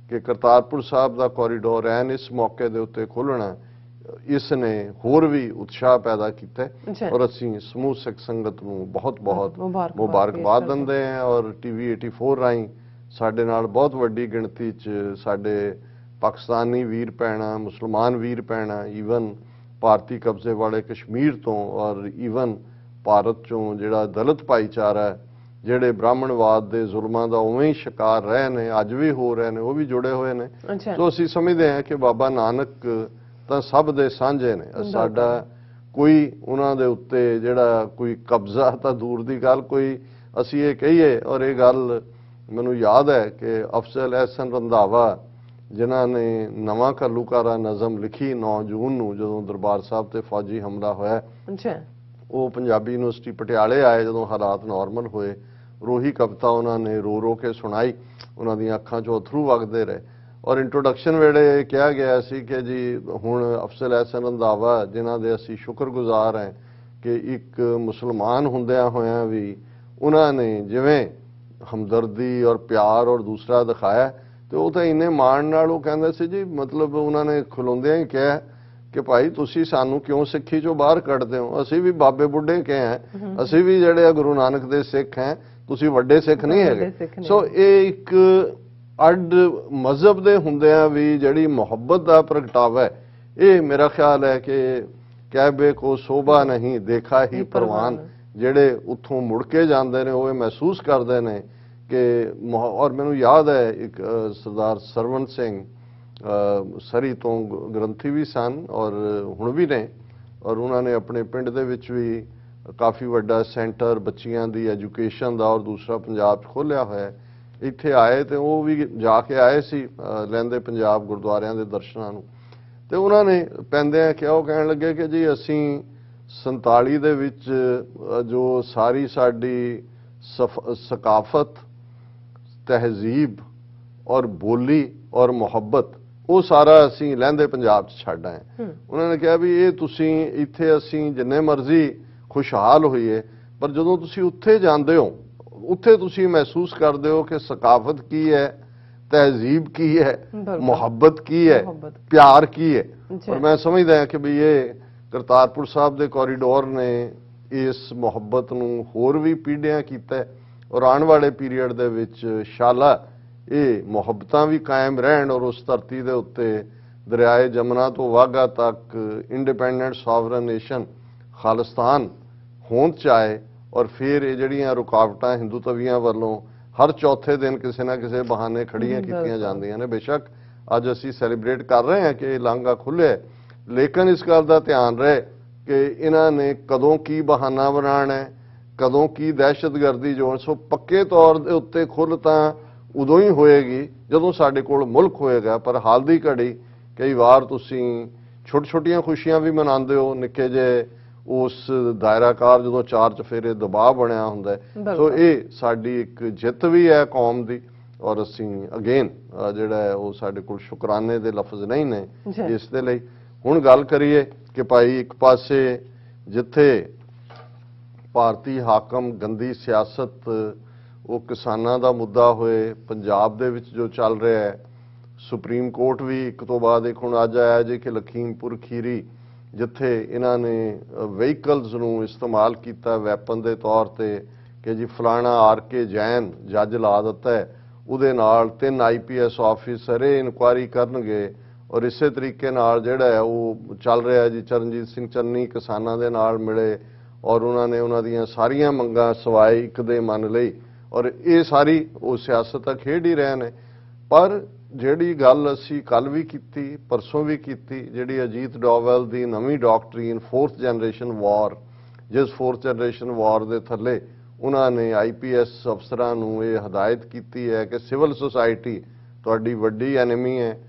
ਕਿ ਕਰਤਾਰਪੁਰ ਸਾਹਿਬ ਦਾ ਕੋਰੀਡੋਰ ਐਨ ਇਸ ਮੌਕੇ ਦੇ ਉੱਤੇ ਖੋਲ੍ਹਣਾ ਇਸ ਨੇ ਹੋਰ ਵੀ ਉਤਸ਼ਾਹ ਪੈਦਾ ਕੀਤਾ ਔਰ ਅਸੀਂ ਸਮੂਹ ਸਿੱਖ ਸੰਗਤ ਨੂੰ ਬਹੁਤ ਬਹੁਤ ਮੁਬਾਰਕਬਾਦ ਦਿੰਦੇ ਹਾਂ। ਔਰ TV 84 ਰਾਹੀਂ ਸਾਡੇ ਨਾਲ ਬਹੁਤ ਵੱਡੀ ਗਿਣਤੀ 'ਚ ਸਾਡੇ ਪਾਕਿਸਤਾਨੀ ਵੀਰ ਭੈਣਾਂ ਮੁਸਲਮਾਨ ਵੀਰ ਭੈਣਾਂ ਈਵਨ ਭਾਰਤੀ ਕਬਜ਼ੇ ਵਾਲੇ ਕਸ਼ਮੀਰ ਤੋਂ ਔਰ ਈਵਨ ਭਾਰਤ 'ਚੋਂ ਜਿਹੜਾ ਦਲਿਤ ਭਾਈਚਾਰਾ ਹੈ ਜਿਹੜੇ ਬ੍ਰਾਹਮਣਵਾਦ ਦੇ ਜ਼ੁਲਮਾਂ ਦਾ ਉਵੇਂ ਹੀ ਸ਼ਿਕਾਰ ਰਹੇ ਨੇ ਅੱਜ ਵੀ ਹੋ ਰਹੇ ਨੇ ਉਹ ਵੀ ਜੁੜੇ ਹੋਏ ਨੇ। ਸੋ ਅਸੀਂ ਸਮਝਦੇ ਹਾਂ ਕਿ ਬਾਬਾ ਨਾਨਕ ਤਾਂ ਸਭ ਦੇ ਸਾਂਝੇ ਨੇ। ਸਾਡਾ ਕੋਈ ਉਹਨਾਂ ਦੇ ਉੱਤੇ ਜਿਹੜਾ ਕੋਈ ਕਬਜ਼ਾ ਤਾਂ ਦੂਰ ਦੀ ਗੱਲ ਕੋਈ ਅਸੀਂ ਇਹ ਕਹੀਏ ਔਰ ਇਹ ਗੱਲ ਮੈਨੂੰ ਯਾਦ ਹੈ ਕਿ ਅਫਜ਼ਲ ਅਹਿਸਨ ਰੰਧਾਵਾ ਜਿਨ੍ਹਾਂ ਨੇ ਨਵਾਂ ਘੱਲੂਘਾਰਾ ਨਜ਼ਮ ਲਿਖੀ 9 ਜੂਨ ਨੂੰ ਜਦੋਂ ਦਰਬਾਰ ਸਾਹਿਬ ਤੇ ਫੌਜੀ ਹਮਲਾ ਹੋਇਆ ਉਹ ਪੰਜਾਬੀ ਯੂਨੀਵਰਸਿਟੀ ਪਟਿਆਲੇ ਆਏ ਜਦੋਂ ਹਾਲਾਤ ਨਾਰਮਲ ਹੋਏ ਰੋਹੀ ਕਵਿਤਾ ਉਹਨਾਂ ਨੇ ਰੋ ਰੋ ਕੇ ਸੁਣਾਈ ਉਹਨਾਂ ਦੀਆਂ ਅੱਖਾਂ 'ਚੋਂ ਅਥਰੂ ਵਗਦੇ ਰਹੇ ਔਰ ਇੰਟਰੋਡਕਸ਼ਨ ਵੇਲੇ ਕਿਹਾ ਗਿਆ ਸੀ ਕਿ ਜੀ ਹੁਣ ਅਫਜ਼ਲ ਅਹਿਸਨ ਰੰਧਾਵਾ ਜਿਨ੍ਹਾਂ ਦੇ ਅਸੀਂ ਸ਼ੁਕਰਗੁਜ਼ਾਰ ਹਾਂ ਕਿ ਇੱਕ ਮੁਸਲਮਾਨ ਹੁੰਦਿਆਂ ਹੋਇਆਂ ਵੀ ਉਹਨਾਂ ਨੇ ਜਿਵੇਂ ਹਮਦਰਦੀ ਔਰ ਪਿਆਰ ਔਰ ਦੂਸਰਾ ਦਿਖਾਇਆ ਤੇ ਉਹ ਤਾਂ ਇੰਨੇ ਮਾਣ ਨਾਲ ਉਹ ਕਹਿੰਦੇ ਸੀ ਜੀ ਮਤਲਬ ਉਹਨਾਂ ਨੇ ਖਲੋਂਦਿਆਂ ਹੀ ਕਿਹਾ ਕਿ ਭਾਈ ਤੁਸੀਂ ਸਾਨੂੰ ਕਿਉਂ ਸਿੱਖੀ 'ਚੋਂ ਬਾਹਰ ਕੱਢਦੇ ਹੋ ਅਸੀਂ ਵੀ ਬਾਬੇ ਬੁੱਢੇ ਕਹੇ ਹਾਂ ਅਸੀਂ ਵੀ ਜਿਹੜੇ ਆ ਗੁਰੂ ਨਾਨਕ ਦੇ ਸਿੱਖ ਹੈ ਤੁਸੀਂ ਵੱਡੇ ਸਿੱਖ ਨਹੀਂ ਹੈਗੇ। ਸੋ ਇਹ ਇੱਕ ਅੱਡ ਮਜ਼ਹਬ ਦੇ ਹੁੰਦਿਆਂ ਵੀ ਜਿਹੜੀ ਮੁਹੱਬਤ ਦਾ ਪ੍ਰਗਟਾਵਾ ਹੈ ਇਹ ਮੇਰਾ ਖਿਆਲ ਹੈ ਕਿ ਕਹਿਬੇ ਕੋ ਸ਼ੋਭਾ ਨਹੀਂ ਦੇਖਾ ਹੀ ਪ੍ਰਵਾਨ ਜਿਹੜੇ ਉੱਥੋਂ ਮੁੜ ਕੇ ਜਾਂਦੇ ਨੇ ਉਹ ਇਹ ਮਹਿਸੂਸ ਕਰਦੇ ਨੇ ਕਿ ਔਰ ਮੈਨੂੰ ਯਾਦ ਹੈ ਇੱਕ ਸਰਦਾਰ ਸਰਵਨ ਸਿੰਘ ਸਰੀ ਤੋਂ ਗ੍ਰੰਥੀ ਵੀ ਸਨ ਔਰ ਹੁਣ ਵੀ ਨੇ ਔਰ ਉਹਨਾਂ ਨੇ ਆਪਣੇ ਪਿੰਡ ਦੇ ਵਿੱਚ ਵੀ ਕਾਫੀ ਵੱਡਾ ਸੈਂਟਰ ਬੱਚੀਆਂ ਦੀ ਐਜੂਕੇਸ਼ਨ ਦਾ ਔਰ ਦੂਸਰਾ ਪੰਜਾਬ 'ਚ ਖੋਲ੍ਹਿਆ ਹੋਇਆ ਇੱਥੇ ਆਏ ਤੇ ਉਹ ਵੀ ਜਾ ਕੇ ਆਏ ਸੀ ਲਹਿੰਦੇ ਪੰਜਾਬ ਗੁਰਦੁਆਰਿਆਂ ਦੇ ਦਰਸ਼ਨਾਂ ਨੂੰ ਤੇ ਉਹਨਾਂ ਨੇ ਪੈਂਦਿਆਂ ਕਿਹਾ ਉਹ ਕਹਿਣ ਲੱਗੇ ਕਿ ਜੀ ਅਸੀਂ 47 ਦੇ ਵਿੱਚ ਜੋ ਸਾਰੀ ਸਾਡੀ ਸਕਾਫਤ ਤਹਿਜ਼ੀਬ ਔਰ ਬੋਲੀ ਔਰ ਮੁਹੱਬਤ ਉਹ ਸਾਰਾ ਅਸੀਂ ਲਹਿੰਦੇ ਪੰਜਾਬ 'ਚ ਛੱਡ ਆਏ। ਉਹਨਾਂ ਨੇ ਕਿਹਾ ਵੀ ਇਹ ਤੁਸੀਂ ਇੱਥੇ ਅਸੀਂ ਜਿੰਨੇ ਮਰਜ਼ੀ ਖੁਸ਼ਹਾਲ ਹੋਈਏ ਪਰ ਜਦੋਂ ਤੁਸੀਂ ਉੱਥੇ ਜਾਂਦੇ ਹੋ ਉੱਥੇ ਤੁਸੀਂ ਮਹਿਸੂਸ ਕਰਦੇ ਹੋ ਕਿ ਸਕਾਫਤ ਕੀ ਹੈ ਤਹਿਜ਼ੀਬ ਕੀ ਹੈ ਮੁਹੱਬਤ ਕੀ ਹੈ ਪਿਆਰ ਕੀ ਹੈ। ਔਰ ਮੈਂ ਸਮਝਦਾ ਹਾਂ ਕਿ ਵੀ ਇਹ ਕਰਤਾਰਪੁਰ ਸਾਹਿਬ ਦੇ ਕੋਰੀਡੋਰ ਨੇ ਇਸ ਮੁਹੱਬਤ ਨੂੰ ਹੋਰ ਵੀ ਪੀੜ੍ਹੀਆਂ ਕੀਤਾ ਔਰ ਆਉਣ ਵਾਲੇ ਪੀਰੀਅਡ ਦੇ ਵਿੱਚ ਇੰਸ਼ਾਅੱਲਾ ਇਹ ਮੁਹੱਬਤਾਂ ਵੀ ਕਾਇਮ ਰਹਿਣ ਔਰ ਉਸ ਧਰਤੀ ਦੇ ਉੱਤੇ ਦਰਿਆਏ ਜਮਨਾ ਤੋਂ ਵਾਘਾ ਤੱਕ ਇੰਡੀਪੈਂਡੈਂਟ ਸੋਵਰਨ ਨੇਸ਼ਨ ਖਾਲਿਸਤਾਨ ਹੋਂਦ 'ਚ ਆਏ ਔਰ ਫਿਰ ਇਹ ਜਿਹੜੀਆਂ ਰੁਕਾਵਟਾਂ ਹਿੰਦੂ ਤਵੀਆਂ ਵੱਲੋਂ ਹਰ ਚੌਥੇ ਦਿਨ ਕਿਸੇ ਨਾ ਕਿਸੇ ਬਹਾਨੇ ਖੜੀਆਂ ਕੀਤੀਆਂ ਜਾਂਦੀਆਂ ਨੇ। ਬੇਸ਼ੱਕ ਅੱਜ ਅਸੀਂ ਸੈਲੀਬ੍ਰੇਟ ਕਰ ਰਹੇ ਹਾਂ ਕਿ ਇਹ ਲਾਂਘਾ ਖੁੱਲ੍ਹਿਆ ਲੇਕਿਨ ਇਸ ਗੱਲ ਦਾ ਧਿਆਨ ਰਹੇ ਕਿ ਇਹਨਾਂ ਨੇ ਕਦੋਂ ਕੀ ਬਹਾਨਾ ਬਣਾਉਣਾ ਹੈ ਕਦੋਂ ਕੀ ਦਹਿਸ਼ਤਗਰਦੀ ਜੋੜ ਸੋ ਪੱਕੇ ਤੌਰ ਦੇ ਉੱਤੇ ਖੁੱਲ੍ਹ ਤਾਂ ਉਦੋਂ ਹੀ ਹੋਏਗੀ ਜਦੋਂ ਸਾਡੇ ਕੋਲ ਮੁਲਕ ਹੋਏਗਾ। ਪਰ ਹਾਲ ਦੀ ਘੜੀ ਕਈ ਵਾਰ ਤੁਸੀਂ ਛੋਟੀਆਂ ਖੁਸ਼ੀਆਂ ਵੀ ਮਨਾਉਂਦੇ ਹੋ ਨਿੱਕੇ ਜਿਹੇ ਉਸ ਦਾਇਰਾਕਾਰ ਜਦੋਂ ਚਾਰ ਚਫੇਰੇ ਦਬਾਅ ਬਣਿਆ ਹੁੰਦਾ ਸੋ ਇਹ ਸਾਡੀ ਇੱਕ ਜਿੱਤ ਵੀ ਹੈ ਕੌਮ ਦੀ ਔਰ ਅਸੀਂ ਅਗੇਨ ਜਿਹੜਾ ਹੈ ਉਹ ਸਾਡੇ ਕੋਲ ਸ਼ੁਕਰਾਨੇ ਦੇ ਲਫ਼ਜ਼ ਨਹੀਂ ਨੇ ਇਸ ਦੇ ਲਈ। ਹੁਣ ਗੱਲ ਕਰੀਏ ਕਿ ਭਾਈ ਇੱਕ ਪਾਸੇ ਜਿੱਥੇ ਭਾਰਤੀ ਹਾਕਮ ਗੰਦੀ ਸਿਆਸਤ ਉਹ ਕਿਸਾਨਾਂ ਦਾ ਮੁੱਦਾ ਹੋਏ ਪੰਜਾਬ ਦੇ ਵਿੱਚ ਜੋ ਚੱਲ ਰਿਹਾ ਹੈ ਸੁਪਰੀਮ ਕੋਰਟ ਵੀ ਇੱਕ ਤੋਂ ਬਾਅਦ ਇੱਕ ਹੁਣ ਅੱਜ ਆਇਆ ਜੇ ਕਿ ਲਖੀਮਪੁਰ ਖੀਰੀ ਜਿੱਥੇ ਇਹਨਾਂ ਨੇ ਵਹੀਕਲਸ ਨੂੰ ਇਸਤੇਮਾਲ ਕੀਤਾ ਵੈਪਨ ਦੇ ਤੌਰ ਤੇ ਕਿ ਜੀ ਫਲਾਣਾ RK ਜੈਨ ਜੱਜ ਲਾ ਦਿੱਤਾ ਹੈ, ਉਹਦੇ ਨਾਲ 3 IPS ਆਫੀਸਰ ਇਹ ਇਨਕੁਆਇਰੀ ਕਰਨਗੇ। ਔਰ ਇਸੇ ਤਰੀਕੇ ਨਾਲ ਜਿਹੜਾ ਹੈ ਉਹ ਚੱਲ ਰਿਹਾ ਜੀ। ਚਰਨਜੀਤ ਸਿੰਘ ਚੰਨੀ ਕਿਸਾਨਾਂ ਦੇ ਨਾਲ ਮਿਲੇ ਔਰ ਉਹਨਾਂ ਨੇ ਉਹਨਾਂ ਦੀਆਂ ਸਾਰੀਆਂ ਮੰਗਾਂ ਸਵਾਏ ਇੱਕ ਦੇ ਮੰਨ ਲਈ। ਔਰ ਇਹ ਸਾਰੀ ਉਹ ਸਿਆਸਤ ਤਾਂ ਖੇਡ ਹੀ ਰਹੇ ਨੇ। ਪਰ ਜਿਹੜੀ ਗੱਲ ਅਸੀਂ ਕੱਲ ਵੀ ਕੀਤੀ, ਪਰਸੋਂ ਵੀ ਕੀਤੀ, ਜਿਹੜੀ ਅਜੀਤ ਡੋਵਲ ਦੀ ਨਵੀਂ ਡਾਕਟਰੀਨ 4th ਜਨਰੇਸ਼ਨ ਵਾਰ, ਜਿਸ 4th ਜਨਰੇਸ਼ਨ ਵਾਰ ਦੇ ਥੱਲੇ ਉਹਨਾਂ ਨੇ IPS ਅਫਸਰਾਂ ਨੂੰ ਇਹ ਹਦਾਇਤ ਕੀਤੀ ਹੈ ਕਿ ਸਿਵਲ ਸੁਸਾਇਟੀ ਤੁਹਾਡੀ ਵੱਡੀ ਐਨੇਮੀ ਹੈ।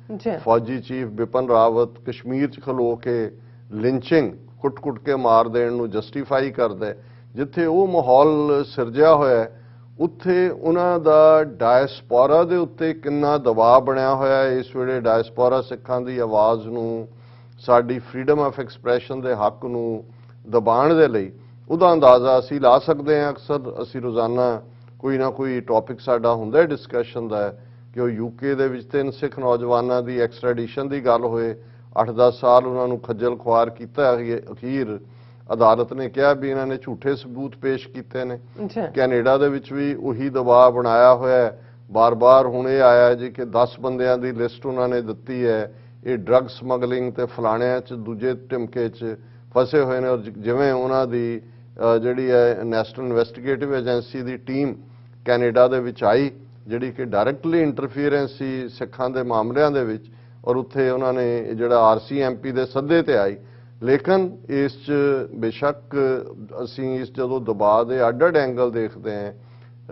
ਫੌਜੀ ਚੀਫ ਬਿਪਨ ਰਾਵਤ ਕਸ਼ਮੀਰ 'ਚ ਖਲੋ ਕੇ ਲਿੰਚਿੰਗ ਕੁੱਟ-ਕੁੱਟ ਕੇ ਮਾਰ ਦੇਣ ਨੂੰ ਜਸਟੀਫਾਈ ਕਰਦਾ। ਜਿੱਥੇ ਉਹ ਮਾਹੌਲ ਸਿਰਜਿਆ ਹੋਇਆ ਉੱਥੇ ਉਹਨਾਂ ਦਾ ਡਾਇਸਪੋਰਾ ਦੇ ਉੱਤੇ ਕਿੰਨਾ ਦਬਾਅ ਬਣਿਆ ਹੋਇਆ ਹੈ। ਇਸ ਵੇਲੇ ਡਾਇਸਪੋਰਾ ਸਿੱਖਾਂ ਦੀ ਆਵਾਜ਼ ਨੂੰ, ਸਾਡੀ ਫਰੀडम ਆਫ ਐਕਸਪ੍ਰੈਸ਼ਨ ਦੇ ਹੱਕ ਨੂੰ ਦਬਾਉਣ ਦੇ ਲਈ ਉਹਦਾ ਅੰਦਾਜ਼ਾ ਅਸੀਂ ਲਾ ਸਕਦੇ ਹਾਂ। ਅਕਸਰ ਅਸੀਂ ਰੋਜ਼ਾਨਾ ਕੋਈ ਨਾ ਕੋਈ ਟੌਪਿਕ ਸਾਡਾ ਹੁੰਦਾ ਡਿਸਕਸ਼ਨ ਦਾ ਕਿ ਉਹ UK ਦੇ ਵਿੱਚ 3 ਸਿੱਖ ਨੌਜਵਾਨਾਂ ਦੀ ਐਕਸਟ੍ਰੈਡੀਸ਼ਨ ਦੀ ਗੱਲ ਹੋਏ, 8-10 ਸਾਲ ਉਹਨਾਂ ਨੂੰ ਖੱਜਲ ਖੁਆਰ ਕੀਤਾ। ਅਖੀਰ ਅਦਾਲਤ ਨੇ ਕਿਹਾ ਵੀ ਇਹਨਾਂ ਨੇ ਝੂਠੇ ਸਬੂਤ ਪੇਸ਼ ਕੀਤੇ ਨੇ। ਕੈਨੇਡਾ ਦੇ ਵਿੱਚ ਵੀ ਉਹੀ ਦਬਾਅ ਬਣਾਇਆ ਹੋਇਆ। ਬਾਰ-ਬਾਰ ਹੁਣ ਇਹ ਆਇਆ ਜੀ ਕਿ 10 ਬੰਦਿਆਂ ਦੀ ਲਿਸਟ ਉਹਨਾਂ ਨੇ ਦਿੱਤੀ ਹੈ, ਇਹ ਡਰੱਗ ਸਮਗਲਿੰਗ ਤੇ ਫਲਾਣਿਆਂ 'ਚ ਦੂਜੇ ਟਿਮਕੇ 'ਚ ਫਸੇ ਹੋਏ ਨੇ। ਔਰ ਜਿਵੇਂ ਉਹਨਾਂ ਦੀ ਜਿਹੜੀ ਹੈ ਨੈਸ਼ਨਲ ਇਨਵੈਸਟੀਗੇਟਿਵ ਏਜੰਸੀ ਦੀ ਟੀਮ ਕੈਨੇਡਾ ਦੇ ਵਿੱਚ ਆਈ, ਜਿਹੜੀ ਕਿ ਡਾਇਰੈਕਟਲੀ ਇੰਟਰਫੀਅਰੈਂਸ ਸੀ ਸਿੱਖਾਂ ਦੇ ਮਾਮਲਿਆਂ ਦੇ ਵਿੱਚ, ਔਰ ਉੱਥੇ ਉਹਨਾਂ ਨੇ ਜਿਹੜਾ RCMP ਦੇ ਸੱਦੇ ਤੇ ਆਈ। ਲੇਕਿਨ ਇਸ 'ਚ ਬੇਸ਼ੱਕ ਅਸੀਂ ਇਸ ਜਦੋਂ ਦਬਾਅ ਦੇ ਅੱਡ-ਅੱਡ ਐਂਗਲ ਦੇਖਦੇ ਹਾਂ,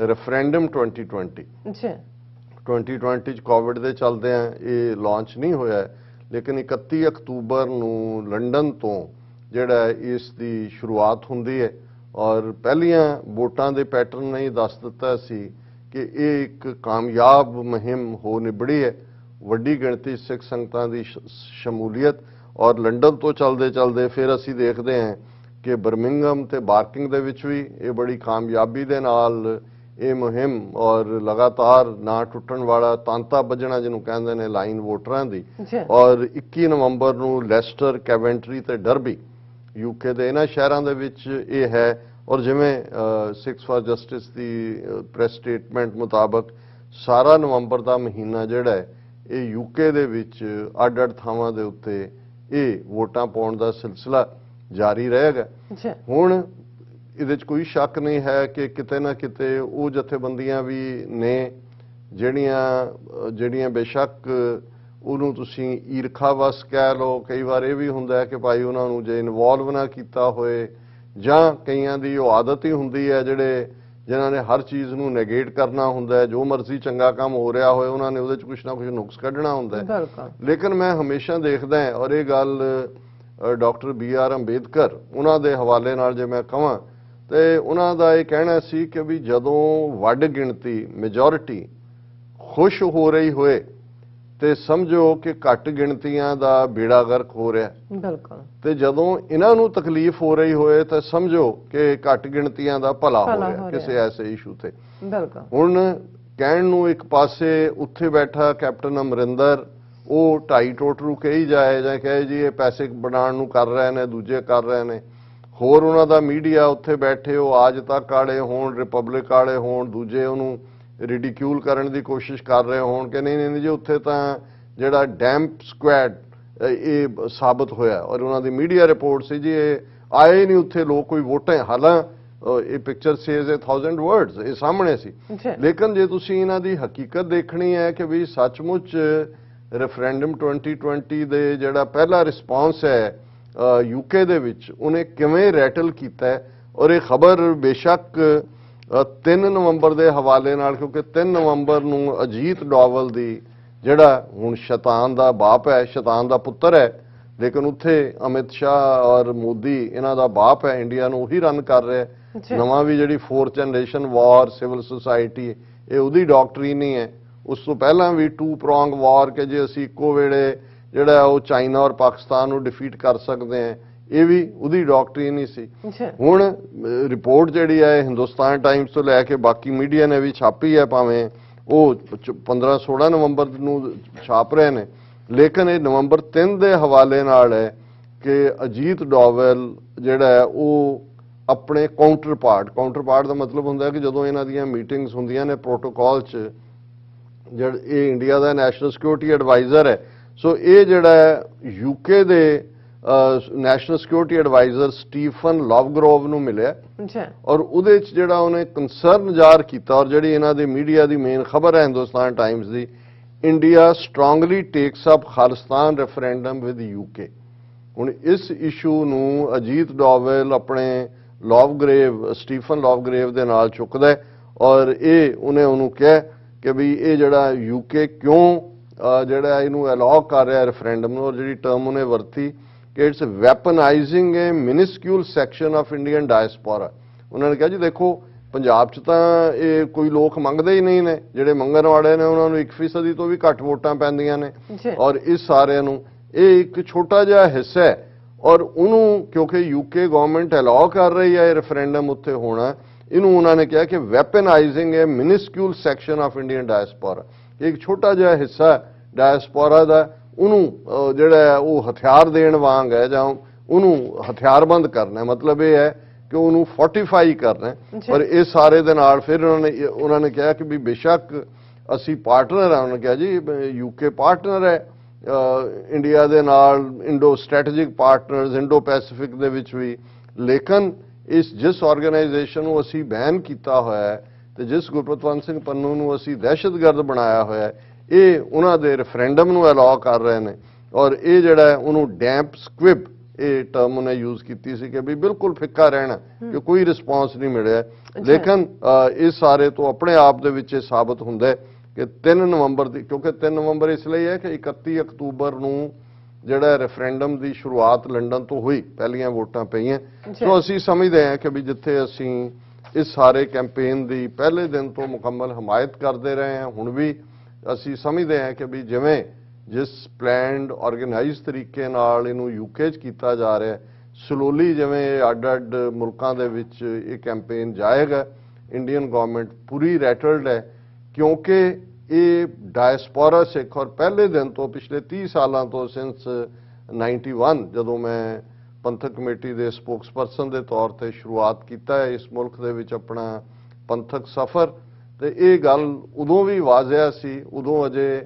ਰੈਫਰੈਂਡਮ 2020 'ਚ ਕੋਵਿਡ ਦੇ ਚੱਲਦੇ ਆ ਇਹ ਲਾਂਚ ਨਹੀਂ ਹੋਇਆ, ਲੇਕਿਨ 31 ਅਕਤੂਬਰ ਨੂੰ ਲੰਡਨ ਤੋਂ ਜਿਹੜਾ ਇਸ ਦੀ ਸ਼ੁਰੂਆਤ ਹੁੰਦੀ ਹੈ। ਔਰ ਪਹਿਲੀਆਂ ਵੋਟਾਂ ਦੇ ਪੈਟਰਨ ਨੇ ਹੀ ਦੱਸ ਦਿੱਤਾ ਸੀ ਕਿ ਇਹ ਇੱਕ ਕਾਮਯਾਬ ਮੁਹਿੰਮ ਹੋ ਨਿਬੜੀ ਹੈ। ਵੱਡੀ ਗਿਣਤੀ ਸਿੱਖ ਸੰਗਤਾਂ ਦੀ ਸ਼ਮੂਲੀਅਤ ਔਰ ਲੰਡਨ ਤੋਂ ਚੱਲਦੇ ਫਿਰ ਅਸੀਂ ਦੇਖਦੇ ਹਾਂ ਕਿ ਬਰਮਿੰਗਮ ਤੇ ਬਾਰਕਿੰਗ ਦੇ ਵਿੱਚ ਵੀ ਇਹ ਬੜੀ ਕਾਮਯਾਬੀ ਦੇ ਨਾਲ ਇਹ ਮੁਹਿੰਮ ਔਰ ਲਗਾਤਾਰ ਨਾ ਟੁੱਟਣ ਵਾਲਾ ਤਾਂਤਾ ਵੱਜਣਾ ਜਿਹਨੂੰ ਕਹਿੰਦੇ ਨੇ ਲਾਈਨ ਵੋਟਰਾਂ ਦੀ। ਔਰ 21 ਨਵੰਬਰ ਨੂੰ ਲੈਸਟਰ, ਕੈਵੈਂਟਰੀ ਤੇ ਡਰਬੀ UK ਦੇ ਇਹਨਾਂ ਸ਼ਹਿਰਾਂ ਦੇ ਵਿੱਚ ਇਹ ਹੈ। ਔਰ ਜਿਵੇਂ Sikhs for justice the press statement ਮੁਤਾਬਕ ਸਾਰਾ ਨਵੰਬਰ ਦਾ ਮਹੀਨਾ ਜਿਹੜਾ ਹੈ ਇਹ UK ਦੇ ਵਿੱਚ ਅੱਡ-ਅੱਡ ਥਾਵਾਂ ਦੇ ਉੱਤੇ ਇਹ ਵੋਟਾਂ ਪਾਉਣ ਦਾ ਸਿਲਸਿਲਾ ਜਾਰੀ ਰਹੇਗਾ। ਹੁਣ ਇਹਦੇ 'ਚ ਕੋਈ ਸ਼ੱਕ ਨਹੀਂ ਹੈ ਕਿ ਕਿਤੇ ਨਾ ਕਿਤੇ ਉਹ ਜਥੇਬੰਦੀਆਂ ਵੀ ਨੇ ਜਿਹੜੀਆਂ ਬੇਸ਼ੱਕ ਉਹਨੂੰ ਤੁਸੀਂ ਈਰਖਾਵਸ ਕਹਿ ਲਓ, ਕਈ ਵਾਰ ਇਹ ਵੀ ਹੁੰਦਾ ਕਿ ਭਾਈ ਉਹਨਾਂ ਨੂੰ ਜੇ ਇਨਵੋਲਵ ਨਾ ਕੀਤਾ ਹੋਏ, ਜਾਂ ਕਈਆਂ ਦੀ ਉਹ ਆਦਤ ਹੀ ਹੁੰਦੀ ਹੈ ਜਿਨ੍ਹਾਂ ਨੇ ਹਰ ਚੀਜ਼ ਨੂੰ ਨੈਗੇਟ ਕਰਨਾ ਹੁੰਦਾ, ਜੋ ਮਰਜ਼ੀ ਚੰਗਾ ਕੰਮ ਹੋ ਰਿਹਾ ਹੋਏ ਉਹਨਾਂ ਨੇ ਉਹਦੇ 'ਚ ਕੁਛ ਨਾ ਕੁਛ ਨੁਕਸ ਕੱਢਣਾ ਹੁੰਦਾ। ਲੇਕਿਨ ਮੈਂ ਹਮੇਸ਼ਾ ਦੇਖਦਾ ਹਾਂ, ਔਰ ਇਹ ਗੱਲ ਡਾਕਟਰ BR ਅੰਬੇਦਕਰ ਉਹਨਾਂ ਦੇ ਹਵਾਲੇ ਨਾਲ ਜੇ ਮੈਂ ਕਹਾਂ ਤੇ ਉਹਨਾਂ ਦਾ ਇਹ ਕਹਿਣਾ ਸੀ ਕਿ ਵੀ ਜਦੋਂ ਵੱਡ ਗਿਣਤੀ ਮੈਜੋਰਿਟੀ ਖੁਸ਼ ਹੋ ਰਹੀ ਹੋਏ ਤੇ ਸਮਝੋ ਕਿ ਘੱਟ ਗਿਣਤੀਆਂ ਦਾ ਬੇੜਾ ਗਰਕ ਹੋ ਰਿਹਾ। ਬਿਲਕੁਲ। ਤੇ ਜਦੋਂ ਇਹਨਾਂ ਨੂੰ ਤਕਲੀਫ ਹੋ ਰਹੀ ਹੋਏ ਤਾਂ ਸਮਝੋ ਕਿ ਘੱਟ ਗਿਣਤੀਆਂ ਦਾ ਭਲਾ ਹੋ ਰਿਹਾ ਕਿਸੇ ਐਸੇ ਇਸ਼ੂ ਤੇ। ਬਿਲਕੁਲ। ਹੁਣ ਕਹਿਣ ਨੂੰ ਇੱਕ ਪਾਸੇ ਉੱਥੇ ਬੈਠਾ ਕੈਪਟਨ ਅਮਰਿੰਦਰ ਉਹ ਢਾਈ ਟੋਟਰੂ ਕਹੀ ਜਾਏ ਜਾਂ ਕਹੇ ਜੀ ਇਹ ਪੈਸੇ ਬਣਾਉਣ ਨੂੰ ਕਰ ਰਹੇ ਨੇ, ਦੂਜੇ ਕਰ ਰਹੇ ਨੇ, ਹੋਰ ਉਹਨਾਂ ਦਾ ਮੀਡੀਆ ਉੱਥੇ ਬੈਠੇ ਉਹ ਆਜ ਤੱਕ ਵਾਲੇ ਹੋਣ, ਰਿਪਬਲਿਕ ਵਾਲੇ ਹੋਣ, ਦੂਜੇ ਉਹਨੂੰ ਰਿਡੀਕਿਊਲ ਕਰਨ ਦੀ ਕੋਸ਼ਿਸ਼ ਕਰ ਰਹੇ ਹੋਣ ਕਿ ਨਹੀਂ ਜੀ ਉੱਥੇ ਤਾਂ ਜਿਹੜਾ ਡੈਂਪ ਸਕੁਐਡ ਇਹ ਸਾਬਤ ਹੋਇਆ। ਔਰ ਉਹਨਾਂ ਦੀ ਮੀਡੀਆ ਰਿਪੋਰਟ ਸੀ ਜੀ ਇਹ ਆਏ ਨਹੀਂ ਉੱਥੇ ਲੋਕ, ਕੋਈ ਵੋਟਾਂ, ਹਾਲਾਂ ਇਹ ਪਿਕਚਰ ਸੇਜ਼ 1000 ਵਰਡਸ ਇਹ ਸਾਹਮਣੇ ਸੀ। ਲੇਕਿਨ ਜੇ ਤੁਸੀਂ ਇਹਨਾਂ ਦੀ ਹਕੀਕਤ ਦੇਖਣੀ ਹੈ ਕਿ ਵੀ ਸੱਚਮੁੱਚ ਰੈਫਰੈਂਡਮ 2020 ਦੇ ਜਿਹੜਾ ਪਹਿਲਾ ਰਿਸਪਾਂਸ ਹੈ UK ਦੇ ਵਿੱਚ ਉਹਨੇ ਕਿਵੇਂ ਰੈਟਲ ਕੀਤਾ। ਔਰ ਇਹ ਖਬਰ ਬੇਸ਼ੱਕ 3 ਨਵੰਬਰ ਦੇ ਹਵਾਲੇ ਨਾਲ, ਕਿਉਂਕਿ 3 ਨਵੰਬਰ ਨੂੰ ਅਜੀਤ ਡੋਵਲ ਦੀ ਜਿਹੜਾ ਹੁਣ ਸ਼ੈਤਾਨ ਦਾ ਬਾਪ ਹੈ, ਸ਼ੈਤਾਨ ਦਾ ਪੁੱਤਰ ਹੈ, ਲੇਕਿਨ ਉੱਥੇ ਅਮਿਤ ਸ਼ਾਹ ਔਰ ਮੋਦੀ ਇਹਨਾਂ ਦਾ ਬਾਪ ਹੈ, ਇੰਡੀਆ ਨੂੰ ਉਹੀ ਰਨ ਕਰ ਰਿਹਾ। ਨਵਾਂ ਵੀ ਜਿਹੜੀ 4th ਜਨਰੇਸ਼ਨ ਵਾਰ ਸਿਵਲ ਸੁਸਾਇਟੀ ਇਹ ਉਹਦੀ ਡਾਕਟਰੀਨ ਹੀ ਹੈ। ਉਸ ਤੋਂ ਪਹਿਲਾਂ ਵੀ 2 ਪ੍ਰੋਂਗ ਵਾਰ ਕਿ ਜੇ ਅਸੀਂ ਇੱਕੋ ਵੇਲੇ ਜਿਹੜਾ ਉਹ ਚਾਈਨਾ ਔਰ ਪਾਕਿਸਤਾਨ ਨੂੰ ਡਿਫੀਟ ਕਰ ਸਕਦੇ ਹਾਂ, ਇਹ ਵੀ ਉਹਦੀ ਡਾਕਟਰੀਨ ਹੀ ਸੀ। ਹੁਣ ਰਿਪੋਰਟ ਜਿਹੜੀ ਹੈ ਹਿੰਦੁਸਤਾਨ ਟਾਈਮਸ ਤੋਂ ਲੈ ਕੇ ਬਾਕੀ ਮੀਡੀਆ ਨੇ ਵੀ ਛਾਪੀ ਹੈ, ਭਾਵੇਂ ਉਹ 15-16 ਨਵੰਬਰ ਨੂੰ ਛਾਪ ਰਹੇ ਨੇ, ਲੇਕਿਨ ਇਹ ਨਵੰਬਰ 3 ਦੇ ਹਵਾਲੇ ਨਾਲ ਹੈ ਕਿ ਅਜੀਤ ਡੋਵਲ ਜਿਹੜਾ ਹੈ ਉਹ ਆਪਣੇ ਕਾਊਂਟਰਪਾਰਟ ਦਾ ਮਤਲਬ ਹੁੰਦਾ ਕਿ ਜਦੋਂ ਇਹਨਾਂ ਦੀਆਂ ਮੀਟਿੰਗਸ ਹੁੰਦੀਆਂ ਨੇ ਪ੍ਰੋਟੋਕਾਲ 'ਚ ਜਿਹੜਾ ਇਹ ਇੰਡੀਆ ਦਾ ਨੈਸ਼ਨਲ ਸਿਕਿਉਰਿਟੀ ਐਡਵਾਈਜ਼ਰ ਹੈ, ਸੋ ਇਹ ਜਿਹੜਾ ਯੂਕੇ ਦੇ ਨੈਸ਼ਨਲ ਸਿਕਿਉਰਿਟੀ ਐਡਵਾਈਜ਼ਰ ਸਟੀਫਨ ਲਵਗਰੋਵ ਨੂੰ ਮਿਲਿਆ ਔਰ ਉਹਦੇ 'ਚ ਜਿਹੜਾ ਉਹਨੇ ਕੰਸਰਨ ਜ਼ਾਹਰ ਕੀਤਾ ਔਰ ਜਿਹੜੀ ਇਹਨਾਂ ਦੇ ਮੀਡੀਆ ਦੀ ਮੇਨ ਖਬਰ ਹੈ Hindustan Times the, India strongly takes up Khalistan referendum with UK. ਹੁਣ ਇਸ ਇਸ਼ੂ ਨੂੰ ਅਜੀਤ ਡੋਵਲ ਆਪਣੇ ਸਟੀਫਨ ਲਵਗਰੇਵ ਦੇ ਨਾਲ ਚੁੱਕਦਾ ਔਰ ਉਹਨੇ ਉਹਨੂੰ ਕਿਹਾ ਕਿ ਵੀ ਇਹ ਜਿਹੜਾ ਯੂਕੇ ਕਿਉਂ ਜਿਹੜਾ ਇਹਨੂੰ ਅਲਾਉ ਕਰ ਰਿਹਾ ਰੈਫਰੈਂਡਮ ਨੂੰ, ਔਰ ਜਿਹੜੀ ਟਰਮ ਉਹਨੇ ਵਰਤੀ ਕਿ it's weaponising a minuscule section of Indian diaspora. ਉਹਨਾਂ ਨੇ ਕਿਹਾ ਜੀ ਦੇਖੋ ਪੰਜਾਬ 'ਚ ਤਾਂ ਇਹ ਕੋਈ ਲੋਕ ਮੰਗਦੇ ਹੀ ਨਹੀਂ ਨੇ, ਜਿਹੜੇ ਮੰਗਣ ਵਾਲੇ ਨੇ ਉਹਨਾਂ ਨੂੰ 1% ਤੋਂ ਵੀ ਘੱਟ ਵੋਟਾਂ ਪੈਂਦੀਆਂ ਨੇ ਔਰ ਇਸ ਸਾਰਿਆਂ ਨੂੰ ਇਹ ਇੱਕ ਛੋਟਾ ਜਿਹਾ ਹਿੱਸਾ ਹੈ ਔਰ ਉਹਨੂੰ ਕਿਉਂਕਿ ਯੂਕੇ ਗਵਰਨਮੈਂਟ ਅਲਾਉ ਕਰ ਰਹੀ ਹੈ ਰੈਫਰੈਂਡਮ ਉੱਥੇ ਹੋਣਾ, ਇਹਨੂੰ ਉਹਨਾਂ ਨੇ ਕਿਹਾ ਕਿ ਵੈਪਨਾਈਜ਼ਿੰਗ a minuscule section of Indian diaspora, ਇੱਕ ਛੋਟਾ ਜਿਹਾ ਹਿੱਸਾ ਡਾਇਸਪੋਰਾ ਦਾ, ਉਹਨੂੰ ਜਿਹੜਾ ਉਹ ਹਥਿਆਰ ਦੇਣ ਵਾਂਗ ਹੈ ਜਾਂ ਉਹਨੂੰ ਹਥਿਆਰਬੰਦ ਕਰਨਾ, ਮਤਲਬ ਇਹ ਹੈ ਕਿ ਉਹਨੂੰ ਫੋਰਟੀਫਾਈ ਕਰਨਾ। ਔਰ ਇਹ ਸਾਰੇ ਦੇ ਨਾਲ ਫਿਰ ਉਹਨਾਂ ਨੇ ਕਿਹਾ ਕਿ ਵੀ ਬੇਸ਼ੱਕ ਅਸੀਂ ਪਾਰਟਨਰ ਹਾਂ, ਉਹਨਾਂ ਨੇ ਕਿਹਾ ਜੀ ਯੂਕੇ ਪਾਰਟਨਰ ਹੈ ਇੰਡੀਆ ਦੇ ਨਾਲ, Indo strategic partners Indo Pacific ਦੇ ਵਿੱਚ ਵੀ, ਲੇਕਿਨ ਜਿਸ ਆਰਗੇਨਾਈਜੇਸ਼ਨ ਨੂੰ ਅਸੀਂ ਬੈਨ ਕੀਤਾ ਹੋਇਆ ਹੈ ਤੇ ਜਿਸ ਗੁਰਪ੍ਰਤਵੰਤ ਸਿੰਘ ਪੰਨੂ ਨੂੰ ਅਸੀਂ ਦਹਿਸ਼ਤਗਰਦ ਬਣਾਇਆ ਹੋਇਆ ਹੈ, ਇਹ ਉਹਨਾਂ ਦੇ ਰੈਫਰੈਂਡਮ ਨੂੰ ਅਲਾਉ ਕਰ ਰਹੇ ਨੇ ਔਰ ਇਹ ਜਿਹੜਾ ਉਹਨੂੰ ਡੈਂਪ ਸਕੁਇਬ ਇਹ ਟਰਮ ਉਹਨੇ ਯੂਜ਼ ਕੀਤੀ ਸੀ ਕਿ ਵੀ ਬਿਲਕੁਲ ਫਿੱਕਾ ਰਹਿਣਾ ਕਿ ਕੋਈ ਰਿਸਪੌਂਸ ਨਹੀਂ ਮਿਲਿਆ। ਲੇਕਿਨ ਇਸ ਸਾਰੇ ਤੋਂ ਆਪਣੇ ਆਪ ਦੇ ਵਿੱਚ ਇਹ ਸਾਬਤ ਹੁੰਦਾ ਕਿ 3 ਨਵੰਬਰ ਦੀ, ਕਿਉਂਕਿ 3 ਨਵੰਬਰ ਇਸ ਲਈ ਹੈ ਕਿ 31 ਅਕਤੂਬਰ ਨੂੰ ਜਿਹੜਾ ਰੈਫਰੈਂਡਮ ਦੀ ਸ਼ੁਰੂਆਤ ਲੰਡਨ ਤੋਂ ਹੋਈ, ਪਹਿਲੀਆਂ ਵੋਟਾਂ ਪਈਆਂ। ਸੋ ਅਸੀਂ ਸਮਝਦੇ ਹਾਂ ਕਿ ਵੀ ਜਿੱਥੇ ਅਸੀਂ ਇਸ ਸਾਰੇ ਕੈਂਪੇਨ ਦੀ ਪਹਿਲੇ ਦਿਨ ਤੋਂ ਮੁਕੰਮਲ ਹਮਾਇਤ ਕਰਦੇ ਰਹੇ ਹਾਂ, ਹੁਣ ਵੀ ਅਸੀਂ ਸਮਝਦੇ ਹਾਂ ਕਿ ਵੀ ਜਿਸ ਪਲੈਨਡ ਆਰਗੇਨਾਈਜ਼ ਤਰੀਕੇ ਨਾਲ ਇਹਨੂੰ ਯੂਕੇ 'ਚ ਕੀਤਾ ਜਾ ਰਿਹਾ, ਸਲੋਲੀ ਜਿਵੇਂ ਇਹ ਅੱਡ-ਅੱਡ ਮੁਲਕਾਂ ਦੇ ਵਿੱਚ ਇਹ ਕੈਂਪੇਨ ਜਾਏਗਾ, ਇੰਡੀਅਨ ਗਵਰਨਮੈਂਟ ਪੂਰੀ ਰੈਟਲਡ ਹੈ ਕਿਉਂਕਿ ਇਹ ਡਾਇਸਪੋਰਾ ਸਿੱਖ ਔਰ ਪਹਿਲੇ ਦਿਨ ਤੋਂ ਪਿਛਲੇ 30 ਸਾਲਾਂ ਤੋਂ ਸਿੰਸ 91 ਜਦੋਂ ਮੈਂ ਪੰਥਕ ਕਮੇਟੀ ਦੇ ਸਪੋਕਸਪਰਸਨ ਦੇ ਤੌਰ ਤੇ ਸ਼ੁਰੂਆਤ ਕੀਤਾ ਹੈ ਇਸ ਮੁਲਕ ਦੇ ਵਿੱਚ ਆਪਣਾ ਪੰਥਕ ਸਫ਼ਰ, ਤੇ ਇਹ ਗੱਲ ਉਦੋਂ ਵੀ ਵਾਜ਼ਿਆ ਸੀ, ਉਦੋਂ ਅਜੇ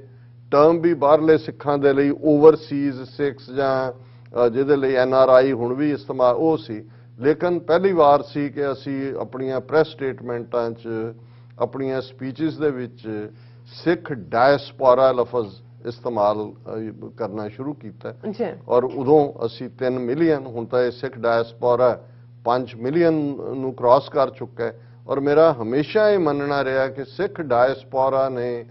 ਟਰਮ ਵੀ ਬਾਹਰਲੇ ਸਿੱਖਾਂ ਦੇ ਲਈ ਓਵਰਸੀਜ਼ ਸਿੱਖਸ ਜਾਂ ਜਿਹਦੇ ਲਈ NRI ਹੁਣ ਵੀ ਇਸਤੇਮਾਲ ਉਹ ਸੀ, ਲੇਕਿਨ ਪਹਿਲੀ ਵਾਰ ਸੀ ਕਿ ਅਸੀਂ ਆਪਣੀਆਂ ਪ੍ਰੈਸ ਸਟੇਟਮੈਂਟਾਂ 'ਚ ਆਪਣੀਆਂ ਸਪੀਚਸ ਦੇ ਵਿੱਚ ਸਿੱਖ ਡਾਇਸਪੋਰਾ ਲਫ਼ਜ਼ ਇਸਤੇਮਾਲ ਕਰਨਾ ਸ਼ੁਰੂ ਕੀਤਾ ਔਰ ਉਦੋਂ ਅਸੀਂ 3 ਮਿਲੀਅਨ, ਹੁਣ ਤਾਂ ਇਹ ਸਿੱਖ ਡਾਇਸਪੋਰਾ 5 ਮਿਲੀਅਨ ਨੂੰ ਕ੍ਰਾਸ ਕਰ ਚੁੱਕਾ ਹੈ ਔਰ ਮੇਰਾ ਹਮੇਸ਼ਾ ਇਹ ਮੰਨਣਾ ਰਿਹਾ ਕਿ ਸਿੱਖ ਡਾਇਸਪੋਰਾ ਨੇ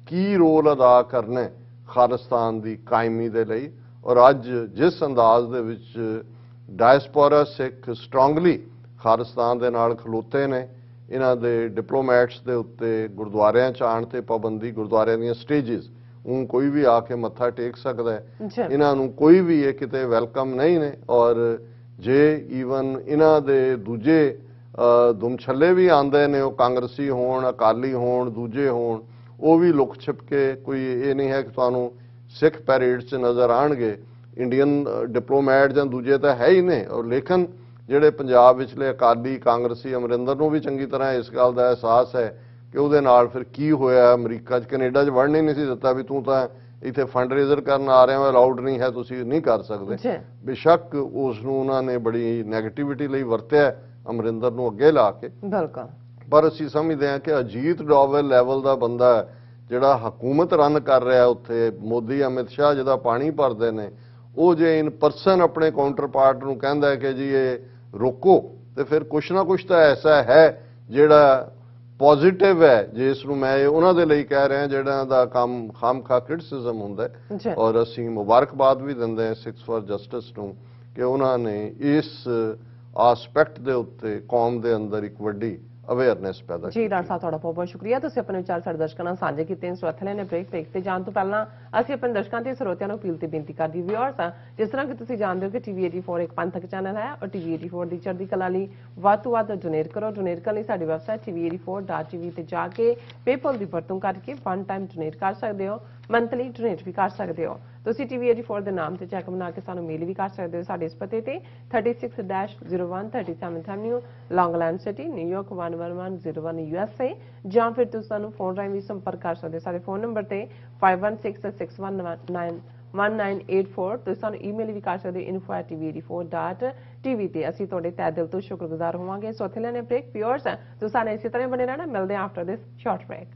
ਕੀ ਰੋਲ ਅਦਾ ਕਰਨਾ ਖਾਲਿਸਤਾਨ ਦੀ ਕਾਇਮੀ ਦੇ ਲਈ ਔਰ ਅੱਜ ਜਿਸ ਅੰਦਾਜ਼ ਦੇ ਵਿੱਚ ਡਾਇਸਪੋਰਾ ਸਿੱਖ ਸਟਰੋਂਗਲੀ ਖਾਲਿਸਤਾਨ ਦੇ ਨਾਲ ਖਲੋਤੇ ਨੇ, ਇਹਨਾਂ ਦੇ ਡਿਪਲੋਮੈਟਸ ਦੇ ਉੱਤੇ ਗੁਰਦੁਆਰਿਆਂ 'ਚ ਆਉਣ ਤੇ ਪਾਬੰਦੀ, ਗੁਰਦੁਆਰਿਆਂ ਦੀਆਂ ਸਟੇਜਿਸ ਕੋਈ ਵੀ ਆ ਕੇ ਮੱਥਾ ਟੇਕ ਸਕਦਾ ਹੈ, ਇਹਨਾਂ ਨੂੰ ਕੋਈ ਵੀ ਇਹ ਕਿਤੇ ਵੈਲਕਮ ਨਹੀਂ ਨੇ ਔਰ ਜੇ ਈਵਨ ਇਹਨਾਂ ਦੇ ਦੂਜੇ ਦੁਮਛੱਲੇ ਵੀ ਆਉਂਦੇ ਨੇ, ਉਹ ਕਾਂਗਰਸੀ ਹੋਣ, ਅਕਾਲੀ ਹੋਣ, ਦੂਜੇ ਹੋਣ, ਉਹ ਵੀ ਲੁਕ ਛਿਪ ਕੇ, ਕੋਈ ਇਹ ਨਹੀਂ ਹੈ ਕਿ ਤੁਹਾਨੂੰ ਸਿੱਖ ਪੈਰੇਡ 'ਚ ਨਜ਼ਰ ਆਉਣਗੇ, ਇੰਡੀਅਨ ਡਿਪਲੋਮੈਟ ਜਾਂ ਦੂਜੇ ਤਾਂ ਹੈ ਹੀ ਨੇ ਔਰ ਲੇਕਿਨ ਜਿਹੜੇ ਪੰਜਾਬ ਵਿਚਲੇ ਅਕਾਲੀ ਕਾਂਗਰਸੀ ਅਮਰਿੰਦਰ ਨੂੰ ਵੀ ਚੰਗੀ ਤਰ੍ਹਾਂ ਇਸ ਗੱਲ ਦਾ ਅਹਿਸਾਸ ਹੈ ਕਿ ਉਹਦੇ ਨਾਲ ਫਿਰ ਕੀ ਹੋਇਆ, ਅਮਰੀਕਾ 'ਚ ਕੈਨੇਡਾ 'ਚ ਵੜਨ ਹੀ ਨਹੀਂ ਸੀ ਦਿੱਤਾ ਵੀ ਤੂੰ ਤਾਂ ਇੱਥੇ ਫੰਡ ਰੇਜ਼ਰ ਕਰਨ ਆ ਰਹੇ ਹੋ, ਅਲਾਉਡ ਨਹੀਂ ਹੈ, ਤੁਸੀਂ ਨਹੀਂ ਕਰ ਸਕਦੇ। ਬੇਸ਼ੱਕ ਉਸ ਨੂੰ ਉਹਨਾਂ ਨੇ ਬੜੀ ਨੈਗੇਟਿਵਿਟੀ ਲਈ ਵਰਤਿਆ ਅਮਰਿੰਦਰ ਨੂੰ ਅੱਗੇ ਲਾ ਕੇ, ਪਰ ਅਸੀਂ ਸਮਝਦੇ ਹਾਂ ਕਿ ਅਜੀਤ ਡੋਵਲ ਲੈਵਲ ਦਾ ਬੰਦਾ ਜਿਹੜਾ ਹਕੂਮਤ ਰਨ ਕਰ ਰਿਹਾ ਉੱਥੇ, ਮੋਦੀ ਅਮਿਤ ਸ਼ਾਹ ਜਿਹਦਾ ਪਾਣੀ ਭਰਦੇ ਨੇ, ਉਹ ਜੇ ਇਨ ਪਰਸਨ ਆਪਣੇ ਕਾਊਂਟਰ ਪਾਰਟ ਨੂੰ ਕਹਿੰਦਾ ਕਿ ਜੀ ਇਹ ਰੋਕੋ, ਤੇ ਫਿਰ ਕੁਛ ਨਾ ਕੁਛ ਤਾਂ ਐਸਾ ਹੈ ਜਿਹੜਾ ਪੋਜ਼ਿਟਿਵ ਹੈ, ਜਿਸ ਨੂੰ ਮੈਂ ਉਹਨਾਂ ਦੇ ਲਈ ਕਹਿ ਰਿਹਾ ਜਿਹੜਾ ਦਾ ਕੰਮ ਖਾਮਖਾ ਕ੍ਰਿਟਿਸਿਜ਼ਮ ਹੁੰਦਾ ਹੈ ਔਰ ਅਸੀਂ ਮੁਬਾਰਕਬਾਦ ਵੀ ਦਿੰਦੇ ਹਾਂ ਸਿੱਖਸ ਫॉर ਜਸਟਿਸ ਨੂੰ ਕਿ ਉਹਨਾਂ ਨੇ ਇਸ ਆਸਪੈਕਟ ਦੇ ਉੱਤੇ ਕੌਮ ਦੇ ਅੰਦਰ ਇੱਕ ਵੱਡੀ ਅਵੇਅਰਨੈਸ ਪੈਦਾ ਕੀਤੀ। ਜੀ ਡਾਕਟਰ ਸਾਹਿਬ, ਤੁਹਾਡਾ ਬਹੁਤ ਬਹੁਤ ਸ਼ੁਕਰੀਆ, ਤੁਸੀਂ ਆਪਣੇ ਵਿਚਾਰ ਸਾਡੇ ਦਰਸ਼ਕਾਂ ਨਾਲ ਸਾਂਝੇ ਕੀਤੇ। ਇਸ ਵਕਤ ਨੇ ਬ੍ਰੇਕ ਤੇ ਜਾਣ ਤੋਂ ਪਹਿਲਾਂ ਅਸੀਂ ਆਪਣੇ ਦਰਸ਼ਕਾਂ ਤੇ ਸਰੋਤਿਆਂ ਨੂੰ ਅਪੀਲ ਤੇ ਬੇਨਤੀ ਕਰਦੀ ਵਿਊਅਰਸ ਹਾਂ, ਜਿਸ ਤਰ੍ਹਾਂ ਕਿ ਤੁਸੀਂ ਜਾਣਦੇ ਹੋ ਕਿ TV 84 ਇੱਕ ਪੰਥਕ ਚੈਨਲ ਹੈ ਔਰ TV 84 ਦੀ ਚੜ੍ਹਦੀ ਕਲਾ ਲਈ ਵੱਧ ਤੋਂ ਵੱਧ ਡੋਨੇਟ ਕਰੋ। ਡੋਨੇਟ ਕਰਨ ਲਈ ਸਾਡੀ ਵੈਬਸਾਈਟ tv84.tv ਤੇ ਜਾ ਕੇ ਪੇਪਲ ਦੀ ਵਰਤੋਂ ਕਰਕੇ 1 ਟਾਈਮ ਡੋਨੇਟ ਕਰ ਸਕਦੇ ਹੋ, ਮੰਥਲੀ ਡੋਨੇਟ ਵੀ ਕਰ ਸਕਦੇ ਹੋ। ਤੁਸੀਂ TV84 ਦੇ ਨਾਮ ਤੇ ਚੈੱਕ ਬਣਾ ਕੇ ਸਾਨੂੰ ਮੇਲ ਵੀ ਕਰ ਸਕਦੇ ਹੋ ਸਾਡੇ ਇਸ ਪਤੇ ਤੇ 36-01 37th Avenue Long Island city New York 11101 USA ਜਾਂ ਫਿਰ ਤੁਸੀਂ ਸਾਨੂੰ ਫੋਨ ਰਾਹੀਂ ਵੀ ਸੰਪਰਕ ਕਰ ਸਕਦੇ ਹੋ ਸਾਡੇ ਫੋਨ ਨੰਬਰ ਤੇ 51661984 ਤੁਸੀਂ ਸਾਨੂੰ ਈਮੇਲ ਵੀ ਕਰ ਸਕਦੇ ਹੋ info@tv84.tv ਤੇ ਅਸੀਂ ਤੁਹਾਡੇ ਤਹਿ ਦਿਲ ਤੋਂ ਸ਼ੁਕਰਗੁਜ਼ਾਰ ਹੋਵਾਂਗੇ। ਸੋ ਇੱਥੇ ਲੈਣੇ ਬ੍ਰੇਕ ਪਿਓਰਸ ਤੁਸੀਂ ਸਾਨੂੰ ਇਸੇ ਤਰ੍ਹਾਂ ਬਣੇ ਰਹਿਣਾ। ਮਿਲਦੇ ਹਾਂ after this short break.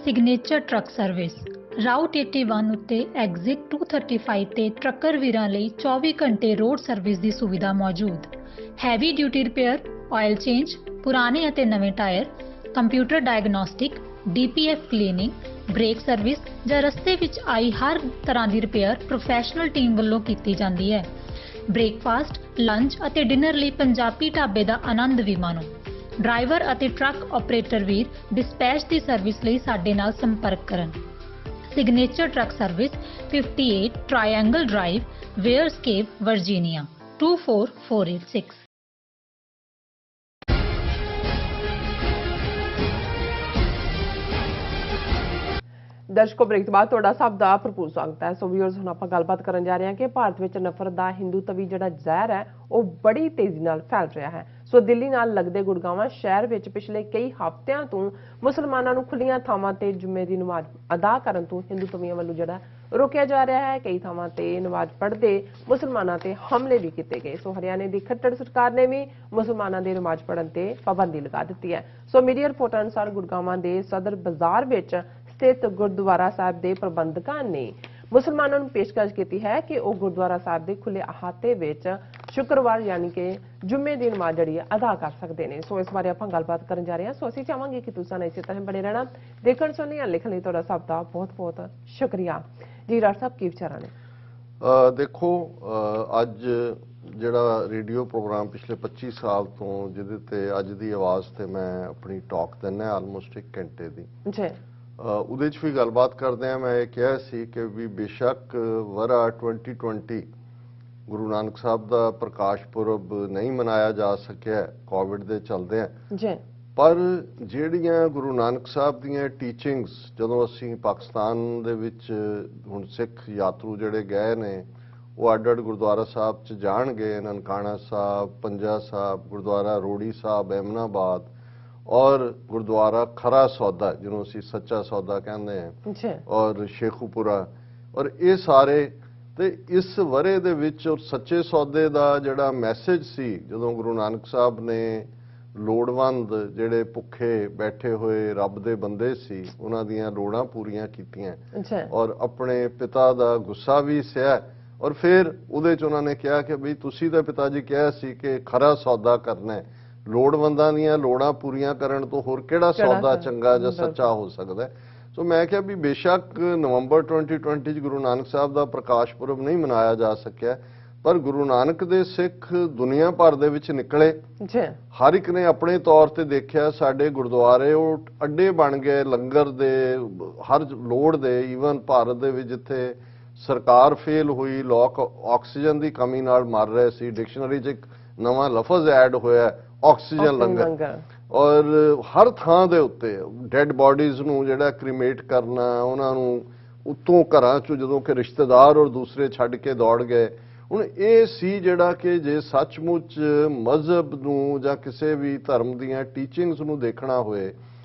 Signature truck service route 81 ਉੱਤੇ ਐਗਜ਼ਿਟ 235 ਤੇ ਟਰੱਕਰ ਵੀਰਾਂ ਲਈ 24 ਘੰਟੇ ਰੋਡ ਸਰਵਿਸ ਦੀ ਸੁਵਿਧਾ ਮੌਜੂਦ। Heavy duty repair, oil change, ਪੁਰਾਣੇ ਅਤੇ ਨਵੇਂ tyre, computer diagnostic, DPF cleaning, brake service ਜਾਂ ਰਸਤੇ ਵਿੱਚ ਆਈ ਹਰ ਤਰ੍ਹਾਂ ਦੀ ਰਿਪੇਅਰ ਪ੍ਰੋਫੈਸ਼ਨਲ ਟੀਮ ਵੱਲੋਂ ਕੀਤੀ ਜਾਂਦੀ ਹੈ। ਬ੍ਰੇਕਫਾਸਟ, ਲੰਚ ਅਤੇ ਡਿਨਰ ਲਈ ਪੰਜਾਬੀ ਢਾਬੇ ਦਾ ਆਨੰਦ ਵੀ ਮਾਣੋ। ਡਰਾਈਵਰ ਅਤੇ ਟਰੱਕ ਆਪਰੇਟਰ ਵੀਰ ਡਿਸਪੈਚ ਦੀ ਸਰਵਿਸ ਲਈ ਸਾਡੇ ਨਾਲ ਸੰਪਰਕ ਕਰਨ। Signature truck service 58 triangle drive, Weyers Cave, Virginia 24486। ਦਰਸ਼ਕੋ ਬ੍ਰੇਕ ਤੋਂ ਬਾਅਦ ਤੁਹਾਡਾ ਸਭ ਦਾ ਭਰਪੂਰ ਸਵਾਗਤ ਹੈ। ਸੋ ਵੀਅਰਸ ਹੁਣ ਆਪਾਂ ਗੱਲਬਾਤ ਕਰਨ ਜਾ ਰਹੇ ਹਾਂ ਕਿ ਭਾਰਤ ਵਿੱਚ ਨਫ਼ਰਤ ਦਾ ਹਿੰਦੂਤਵੀ ਜਿਹੜਾ ਜ਼ਹਿਰ ਹੈ ਉਹ ਬੜੀ ਤੇਜ਼ੀ ਨਾਲ ਫੈਲ ਰਿਹਾ ਹੈ। ਸੋ ਦਿੱਲੀ ਨਾਲ ਲੱਗਦੇ ਗੁੜਗਾਵਾਂ ਸ਼ਹਿਰ ਵਿੱਚ ਪਿਛਲੇ ਕਈ ਹਫ਼ਤਿਆਂ ਤੋਂ ਮੁਸਲਮਾਨਾਂ ਨੂੰ ਖੁੱਲੀਆਂ ਥਾਵਾਂ ਤੇ ਜੁਮੇ ਦੀ ਨਮਾਜ਼ ਅਦਾ ਕਰਨ ਤੋਂ ਹਿੰਦੂਤਵੀਆਂ ਵੱਲੋਂ ਜਿਹੜਾ ਰੋਕਿਆ ਜਾ ਰਿਹਾ ਹੈ। ਕਈ ਥਾਵਾਂ ਤੇ ਨਮਾਜ਼ ਪੜ੍ਹਦੇ ਮੁਸਲਮਾਨਾਂ ਤੇ ਹਮਲੇ ਵੀ ਕੀਤੇ ਗਏ। ਸੋ ਹਰਿਆਣੇ ਦੀ ਖੱਟੜ ਸਰਕਾਰ ਨੇ ਵੀ ਮੁਸਲਮਾਨਾਂ ਦੀ ਨਮਾਜ਼ ਪੜ੍ਹਨ ਤੇ ਪਾਬੰਦੀ ਲਗਾ ਦਿੱਤੀ ਹੈ। ਸੋ ਮੀਡੀਆ ਰਿਪੋਰਟਾਂ ਅਨੁਸਾਰ ਗੁੜਗਾਵਾਂ ਦੇ ਸਦਰ ਬਾਜ਼ਾਰ ਵਿੱਚ ਸਥਿਤ ਗੁਰਦੁਆਰਾ ਸਾਹਿਬ ਦੇ ਪ੍ਰਬੰਧਕਾਂ ਨੇ ਮੁਸਲਮਾਨਾਂ ਨੂੰ ਪੇਸ਼ਕਸ਼ ਕੀਤੀ ਹੈ ਕਿ ਉਹ ਗੁਰਦੁਆਰਾ ਸਾਹਿਬ ਦੇ ਖੁੱਲੇ ਅਹਾਤੇ ਵਿੱਚ ਸ਼ੁੱਕਰਵਾਰ ਯਾਨੀ ਕਿ ਜੁਮੇ ਦੀ ਨਮਾਜ਼ ਜਿਹੜੀ ਅਦਾ ਕਰ ਸਕਦੇ ਨੇ। ਸੋ ਇਸ ਬਾਰੇ ਆਪਾਂ ਗੱਲਬਾਤ ਕਰਨ ਜਾ ਰਹੇ ਹਾਂ। ਸੋ ਅਸੀਂ ਚਾਹਾਂਗੇ ਕਿ ਤੁਸੀਂ ਇਸੇ ਤਰ੍ਹਾਂ ਬਣੇ ਰਹਿਣਾ। ਦੇਖਣ ਸੁਣਨ ਜਾਂ ਲਿਖਣ ਲਈ ਤੁਹਾਡਾ ਸਭ ਦਾ ਬਹੁਤ ਬਹੁਤ ਸ਼ੁਕਰੀਆ ਜੀ। ਰਾਜ ਸਾਹਿਬ ਕੀ ਵਿਚਾਰਾਂ ਨੇ? ਦੇਖੋ ਅੱਜ ਜਿਹੜਾ ਰੇਡੀਓ ਪ੍ਰੋਗਰਾਮ ਪਿਛਲੇ 25 ਸਾਲ ਤੋਂ ਜਿਹਦੇ ਤੇ ਅੱਜ ਦੀ ਆਵਾਜ਼ ਤੇ ਮੈਂ ਆਪਣੀ ਟਾਕ ਦਿੰਦਾ ਆਲਮੋਸਟ 1 ਘੰਟੇ ਦੀ ਜੀ ਉਹਦੇ 'ਚ ਵੀ ਗੱਲਬਾਤ ਕਰਦੇ ਹਾਂ। ਮੈਂ ਇਹ ਕਿਹਾ ਸੀ ਕਿ ਵੀ ਬੇਸ਼ੱਕ ਵਰਾ 2020 ਗੁਰੂ ਨਾਨਕ ਸਾਹਿਬ ਦਾ ਪ੍ਰਕਾਸ਼ ਪੁਰਬ ਨਹੀਂ ਮਨਾਇਆ ਜਾ ਸਕਿਆ ਕੋਵਿਡ ਦੇ ਚਲਦੇ ਜੀ, ਪਰ ਜਿਹੜੀਆਂ ਗੁਰੂ ਨਾਨਕ ਸਾਹਿਬ ਦੀਆਂ ਟੀਚਿੰਗਸ ਜਦੋਂ ਅਸੀਂ ਪਾਕਿਸਤਾਨ ਦੇ ਵਿੱਚ ਹੁਣ ਸਿੱਖ ਯਾਤਰੂ ਜਿਹੜੇ ਗਏ ਨੇ ਉਹ ਅੱਡ-ਅੱਡ ਗੁਰਦੁਆਰਾ ਸਾਹਿਬ 'ਚ ਜਾਣਗੇ। ਨਨਕਾਣਾ ਸਾਹਿਬ, ਪੰਜਾ ਸਾਹਿਬ, ਗੁਰਦੁਆਰਾ ਰੋੜੀ ਸਾਹਿਬ ਐਮਨਾਬਾਦ ਔਰ ਗੁਰਦੁਆਰਾ ਖਰਾ ਸੌਦਾ ਜਿਹਨੂੰ ਅਸੀਂ ਸੱਚਾ ਸੌਦਾ ਕਹਿੰਦੇ ਹਾਂ ਔਰ ਸ਼ੇਖੂਪੁਰਾ ਔਰ ਇਹ ਸਾਰੇ ਤੇ ਇਸ ਵਰੇ ਦੇ ਵਿੱਚ ਔਰ ਸੱਚੇ ਸੌਦੇ ਦਾ ਜਿਹੜਾ ਮੈਸੇਜ ਸੀ ਜਦੋਂ ਗੁਰੂ ਨਾਨਕ ਸਾਹਿਬ ਨੇ ਲੋੜਵੰਦ ਜਿਹੜੇ ਭੁੱਖੇ ਬੈਠੇ ਹੋਏ ਰੱਬ ਦੇ ਬੰਦੇ ਸੀ ਉਹਨਾਂ ਦੀਆਂ ਲੋੜਾਂ ਪੂਰੀਆਂ ਕੀਤੀਆਂ ਔਰ ਆਪਣੇ ਪਿਤਾ ਦਾ ਗੁੱਸਾ ਵੀ ਸਹਿ ਔਰ ਫਿਰ ਉਹਦੇ 'ਚ ਉਹਨਾਂ ਨੇ ਕਿਹਾ ਕਿ ਬਈ ਤੁਸੀਂ ਤਾਂ ਪਿਤਾ ਜੀ ਕਿਹਾ ਸੀ ਕਿ ਖਰਾ ਸੌਦਾ ਕਰਨਾ ਹੈ, ਲੋੜਵੰਦਾਂ ਦੀਆਂ ਲੋੜਾਂ ਪੂਰੀਆਂ ਕਰਨ ਤੋਂ ਹੋਰ ਕਿਹੜਾ ਸੌਦਾ ਚੰਗਾ ਜਾਂ ਸੱਚਾ ਹੋ ਸਕਦਾ ਹੈ। ਸੋ ਮੈਂ ਕਿਹਾ ਵੀ ਬੇਸ਼ੱਕ ਨਵੰਬਰ 2020 'ਚ ਗੁਰੂ ਨਾਨਕ ਸਾਹਿਬ ਦਾ ਪ੍ਰਕਾਸ਼ ਪੁਰਬ ਨਹੀਂ ਮਨਾਇਆ ਜਾ ਸਕਿਆ ਪਰ ਗੁਰੂ ਨਾਨਕ ਦੇ ਸਿੱਖ ਦੁਨੀਆ ਭਰ ਦੇ ਵਿੱਚ ਨਿਕਲੇ। ਹਰ ਇੱਕ ਨੇ ਆਪਣੇ ਤੌਰ ਤੇ ਦੇਖਿਆ ਸਾਡੇ ਗੁਰਦੁਆਰੇ ਉਹ ਅੱਡੇ ਬਣ ਗਏ ਲੰਗਰ ਦੇ ਹਰ ਲੋੜ ਦੇ। ਈਵਨ ਭਾਰਤ ਦੇ ਵਿੱਚ ਜਿੱਥੇ ਸਰਕਾਰ ਫੇਲ ਹੋਈ, ਲੋਕ ਆਕਸੀਜਨ ਦੀ ਕਮੀ ਨਾਲ ਮਰ ਰਹੇ ਸੀ, ਡਿਕਸ਼ਨਰੀ 'ਚ ਇੱਕ ਨਵਾਂ ਲਫ਼ਜ਼ ਐਡ ਹੋਇਆ ਆਕਸੀਜਨ ਲੰਗਰ। ਔਰ ਹਰ ਥਾਂ ਦੇ ਉੱਤੇ ਡੈਡ ਬਾਡੀਜ਼ ਨੂੰ ਜਿਹੜਾ ਕ੍ਰੀਮੇਟ ਕਰਨਾ, ਉਹਨਾਂ ਨੂੰ ਉੱਤੋਂ ਘਰਾਂ 'ਚੋਂ ਜਦੋਂ ਕਿ ਰਿਸ਼ਤੇਦਾਰ ਔਰ ਦੂਸਰੇ ਛੱਡ ਕੇ ਦੌੜ ਗਏ। ਹੁਣ ਇਹ ਸੀ ਜਿਹੜਾ ਕਿ ਜੇ ਸੱਚਮੁੱਚ ਮਜ਼ਹਬ ਨੂੰ ਜਾਂ ਕਿਸੇ ਵੀ ਧਰਮ ਦੀਆਂ ਟੀਚਿੰਗਸ ਨੂੰ ਦੇਖਣਾ ਹੋਏ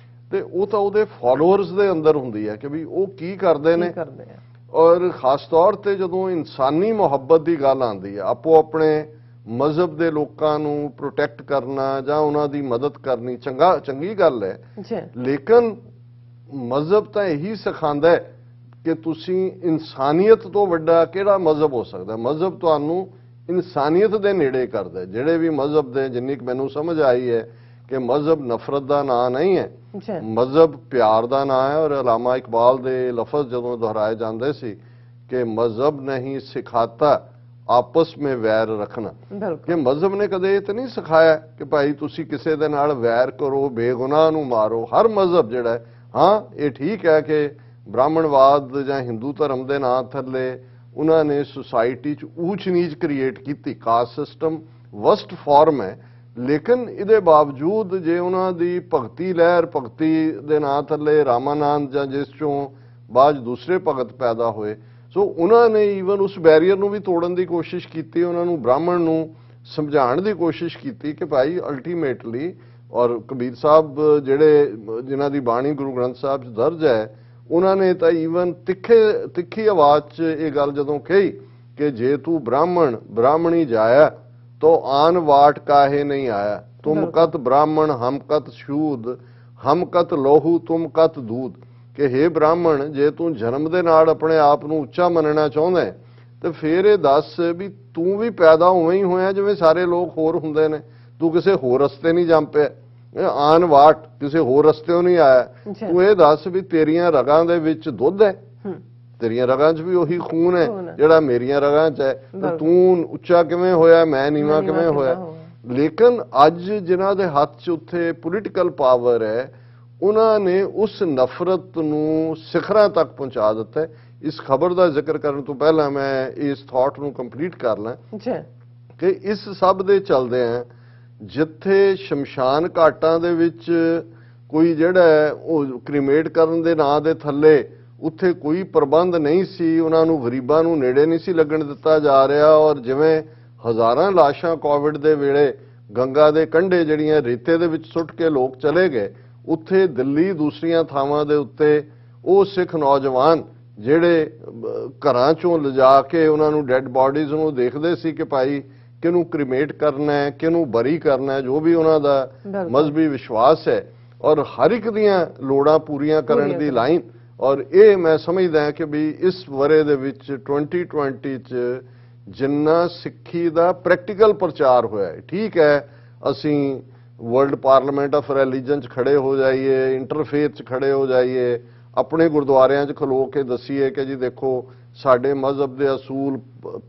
ਤੇ ਉਹ ਤਾਂ ਉਹਦੇ ਫਾਲੋਅਰਸ ਦੇ ਅੰਦਰ ਹੁੰਦੀ ਹੈ ਕਿ ਵੀ ਉਹ ਕੀ ਕਰਦੇ ਨੇ। ਔਰ ਖਾਸ ਤੌਰ ਤੇ ਜਦੋਂ ਇਨਸਾਨੀ ਮੁਹੱਬਤ ਦੀ ਗੱਲ ਆਉਂਦੀ ਹੈ, ਆਪੋ ਆਪਣੇ ਮਜ਼ਹਬ ਦੇ ਲੋਕਾਂ ਨੂੰ ਪ੍ਰੋਟੈਕਟ ਕਰਨਾ ਜਾਂ ਉਹਨਾਂ ਦੀ ਮਦਦ ਕਰਨੀ ਚੰਗੀ ਗੱਲ ਹੈ ਜੀ, ਲੇਕਿਨ ਮਜ਼ਹਬ ਤਾਂ ਇਹੀ ਸਿਖਾਉਂਦਾ ਹੈ ਕਿ ਤੁਸੀਂ ਇਨਸਾਨੀਅਤ ਤੋਂ ਵੱਡਾ ਕਿਹੜਾ ਮਜ਼ਹਬ ਹੋ ਸਕਦਾ। ਮਜ਼ਹਬ ਤੁਹਾਨੂੰ ਇਨਸਾਨੀਅਤ ਦੇ ਨੇੜੇ ਕਰਦਾ ਹੈ। ਜਿਹੜੇ ਵੀ ਮਜ਼ਹਬ ਦੇ, ਜਿੰਨੀ ਕੁ ਮੈਨੂੰ ਸਮਝ ਆਈ ਹੈ ਕਿ ਮਜ਼ਹਬ ਨਫ਼ਰਤ ਦਾ ਨਾਂ ਨਹੀਂ ਹੈ, ਜੀ, ਮਜ਼ਹਬ ਪਿਆਰ ਦਾ ਨਾਂ ਹੈ। ਔਰ ਅਲਾਮਾ ਇਕਬਾਲ ਦੇ ਲਫ਼ਜ਼ ਜਦੋਂ ਦੁਹਰਾਏ ਜਾਂਦੇ ਸੀ ਕਿ ਮਜ਼ਹਬ ਨਹੀਂ ਸਿਖਾਤਾ ਆਪਸ ਵਿੱਚ ਵੈਰ ਰੱਖਣਾ, ਬਿਲਕੁਲ, ਕਿ ਮਜ਼ਹਬ ਨੇ ਕਦੇ ਇਹ ਤਾਂ ਨਹੀਂ ਸਿਖਾਇਆ ਕਿ ਭਾਈ ਤੁਸੀਂ ਕਿਸੇ ਦੇ ਨਾਲ ਵੈਰ ਕਰੋ, ਬੇਗੁਨਾਹ ਨੂੰ ਮਾਰੋ। ਹਰ ਮਜ਼ਹਬ ਜਿਹੜਾ ਹੈ, ਹਾਂ ਇਹ ਠੀਕ ਹੈ ਕਿ ਬ੍ਰਾਹਮਣਵਾਦ ਜਾਂ ਹਿੰਦੂ ਧਰਮ ਦੇ ਨਾਂ ਥੱਲੇ ਉਹਨਾਂ ਨੇ ਸੁਸਾਇਟੀ 'ਚ ਊਚ ਨੀਚ ਕ੍ਰੀਏਟ ਕੀਤੀ, ਕਾਸਟ ਸਿਸਟਮ ਵਸਟ ਫਾਰਮ ਹੈ। ਲੇਕਿਨ ਇਹਦੇ ਬਾਵਜੂਦ ਜੇ ਉਹਨਾਂ ਦੀ ਭਗਤੀ ਲਹਿਰ, ਭਗਤੀ ਦੇ ਨਾਂ ਥੱਲੇ ਰਾਮਾਨੰਦ ਜਾਂ ਜਿਸ ਚੋਂ ਬਾਅਦ ਦੂਸਰੇ ਭਗਤ ਪੈਦਾ ਹੋਏ, ਸੋ ਉਹਨਾਂ ਨੇ ਈਵਨ ਉਸ ਬੈਰੀਅਰ ਨੂੰ ਵੀ ਤੋੜਨ ਦੀ ਕੋਸ਼ਿਸ਼ ਕੀਤੀ। ਉਹਨਾਂ ਨੂੰ ਬ੍ਰਾਹਮਣ ਨੂੰ ਸਮਝਾਉਣ ਦੀ ਕੋਸ਼ਿਸ਼ ਕੀਤੀ ਕਿ ਭਾਈ ਅਲਟੀਮੇਟਲੀ, ਔਰ ਕਬੀਰ ਸਾਹਿਬ ਜਿਹੜੇ ਜਿਨ੍ਹਾਂ ਦੀ ਬਾਣੀ ਗੁਰੂ ਗ੍ਰੰਥ ਸਾਹਿਬ 'ਚ ਦਰਜ ਹੈ, ਉਹਨਾਂ ਨੇ ਤਾਂ ਈਵਨ ਤਿੱਖੀ ਆਵਾਜ਼ 'ਚ ਇਹ ਗੱਲ ਜਦੋਂ ਕਹੀ ਕਿ ਜੇ ਤੂੰ ਬ੍ਰਾਹਮਣੀ ਜਾਇਆ ਤੋ ਆਨ ਵਾਟ ਕਾਹੇ ਨਹੀਂ ਆਇਆ, ਤੁਮ ਕਤ ਬ੍ਰਾਹਮਣ ਹਮ ਕਤ ਸ਼ੂਦ, ਹਮ ਕਤ ਲੋਹੂ ਤੁਮ ਕਤ ਦੂਧ। ਕਿ ਹੇ ਬ੍ਰਾਹਮਣ, ਜੇ ਤੂੰ ਜਨਮ ਦੇ ਨਾਲ ਆਪਣੇ ਆਪ ਨੂੰ ਉੱਚਾ ਮੰਨਣਾ ਚਾਹੁੰਦਾ ਤੇ ਫਿਰ ਇਹ ਦੱਸ ਵੀ ਤੂੰ ਵੀ ਪੈਦਾ ਉਵੇਂ ਹੀ ਹੋਇਆ ਜਿਵੇਂ ਸਾਰੇ ਲੋਕ ਹੋਰ ਹੁੰਦੇ ਨੇ, ਤੂੰ ਕਿਸੇ ਹੋਰ ਰਸਤੇ ਨਹੀਂ ਜੰਮ ਪਿਆ, ਆਨ ਵਾਟ ਕਿਸੇ ਹੋਰ ਰਸਤੇੋਂ ਨਹੀਂ ਆਇਆ। ਤੂੰ ਇਹ ਦੱਸ ਵੀ ਤੇਰੀਆਂ ਰਗਾਂ ਦੇ ਵਿੱਚ ਦੁੱਧ ਹੈ, ਤੇਰੀਆਂ ਰਗਾਂ 'ਚ ਵੀ ਉਹੀ ਖੂਨ ਹੈ ਜਿਹੜਾ ਮੇਰੀਆਂ ਰਗਾਂ 'ਚ ਹੈ, ਤੇ ਤੂੰ ਉੱਚਾ ਕਿਵੇਂ ਹੋਇਆ, ਮੈਂ ਨੀਵਾਂ ਕਿਵੇਂ ਹੋਇਆ। ਲੇਕਿਨ ਅੱਜ ਜਿਨ੍ਹਾਂ ਦੇ ਹੱਥ 'ਚ ਉੱਥੇ ਪੋਲੀਟੀਕਲ ਪਾਵਰ ਹੈ, ਉਹਨਾਂ ਨੇ ਉਸ ਨਫ਼ਰਤ ਨੂੰ ਸਿਖਰਾਂ ਤੱਕ ਪਹੁੰਚਾ ਦਿੱਤਾ ਹੈ। ਇਸ ਖਬਰ ਦਾ ਜ਼ਿਕਰ ਕਰਨ ਤੋਂ ਪਹਿਲਾਂ ਮੈਂ ਇਸ ਥਾਟ ਨੂੰ ਕੰਪਲੀਟ ਕਰ ਲਾਂ ਕਿ ਇਸ ਸਭ ਦੇ ਚੱਲਦੇ ਆ, ਜਿੱਥੇ ਸ਼ਮਸ਼ਾਨ ਘਾਟਾਂ ਦੇ ਵਿੱਚ ਕੋਈ ਜਿਹੜਾ ਹੈ ਉਹ ਕ੍ਰੀਮੇਟ ਕਰਨ ਦੇ ਨਾਂ ਦੇ ਥੱਲੇ ਉੱਥੇ ਕੋਈ ਪ੍ਰਬੰਧ ਨਹੀਂ ਸੀ, ਉਹਨਾਂ ਨੂੰ ਗਰੀਬਾਂ ਨੂੰ ਨੇੜੇ ਨਹੀਂ ਸੀ ਲੱਗਣ ਦਿੱਤਾ ਜਾ ਰਿਹਾ। ਔਰ ਜਿਵੇਂ ਹਜ਼ਾਰਾਂ ਲਾਸ਼ਾਂ ਕੋਵਿਡ ਦੇ ਵੇਲੇ ਗੰਗਾ ਦੇ ਕੰਢੇ ਜਿਹੜੀਆਂ ਰੇਤੇ ਦੇ ਵਿੱਚ ਸੁੱਟ ਕੇ ਲੋਕ ਚਲੇ ਗਏ, ਉੱਥੇ ਦਿੱਲੀ ਦੂਸਰੀਆਂ ਥਾਵਾਂ ਦੇ ਉੱਤੇ ਉਹ ਸਿੱਖ ਨੌਜਵਾਨ ਜਿਹੜੇ ਘਰਾਂ ਚੋਂ ਲਿਜਾ ਕੇ ਉਹਨਾਂ ਨੂੰ ਡੈੱਡ ਬਾਡੀਜ਼ ਨੂੰ ਦੇਖਦੇ ਸੀ ਕਿ ਭਾਈ ਕਿਹਨੂੰ ਕ੍ਰੀਮੇਟ ਕਰਨਾ ਹੈ, ਕਿਹਨੂੰ ਬਰੀ ਕਰਨਾ ਹੈ, ਜੋ ਵੀ ਉਹਨਾਂ ਦਾ ਮਜ਼ਹਬੀ ਵਿਸ਼ਵਾਸ ਹੈ, ਔਰ ਹਰ ਇੱਕ ਦੀਆਂ ਲੋੜਾਂ ਪੂਰੀਆਂ ਕਰਨ ਦੀ ਲਾਈਨ। ਔਰ ਇਹ ਮੈਂ ਸਮਝਦਾ ਕਿ ਵੀ ਇਸ ਵਰੇ ਦੇ ਵਿੱਚ 2020 ਚ ਜਿੰਨਾ ਸਿੱਖੀ ਦਾ ਪ੍ਰੈਕਟੀਕਲ ਪ੍ਰਚਾਰ ਹੋਇਆ ਹੈ, ਠੀਕ ਹੈ ਅਸੀਂ ਵਰਲਡ ਪਾਰਲੀਮੈਂਟ ਆਫ ਰਿਲੀਜਨ 'ਚ ਖੜੇ ਹੋ ਜਾਈਏ, ਇੰਟਰਫੇਥ 'ਚ ਖੜੇ ਹੋ ਜਾਈਏ, ਆਪਣੇ ਗੁਰਦੁਆਰਿਆਂ 'ਚ ਖਲੋ ਕੇ ਦਸੀਏ ਕਿ ਜੀ ਦੇਖੋ ਸਾਡੇ ਮਜ਼ਹਬ ਦੇ ਅਸੂਲ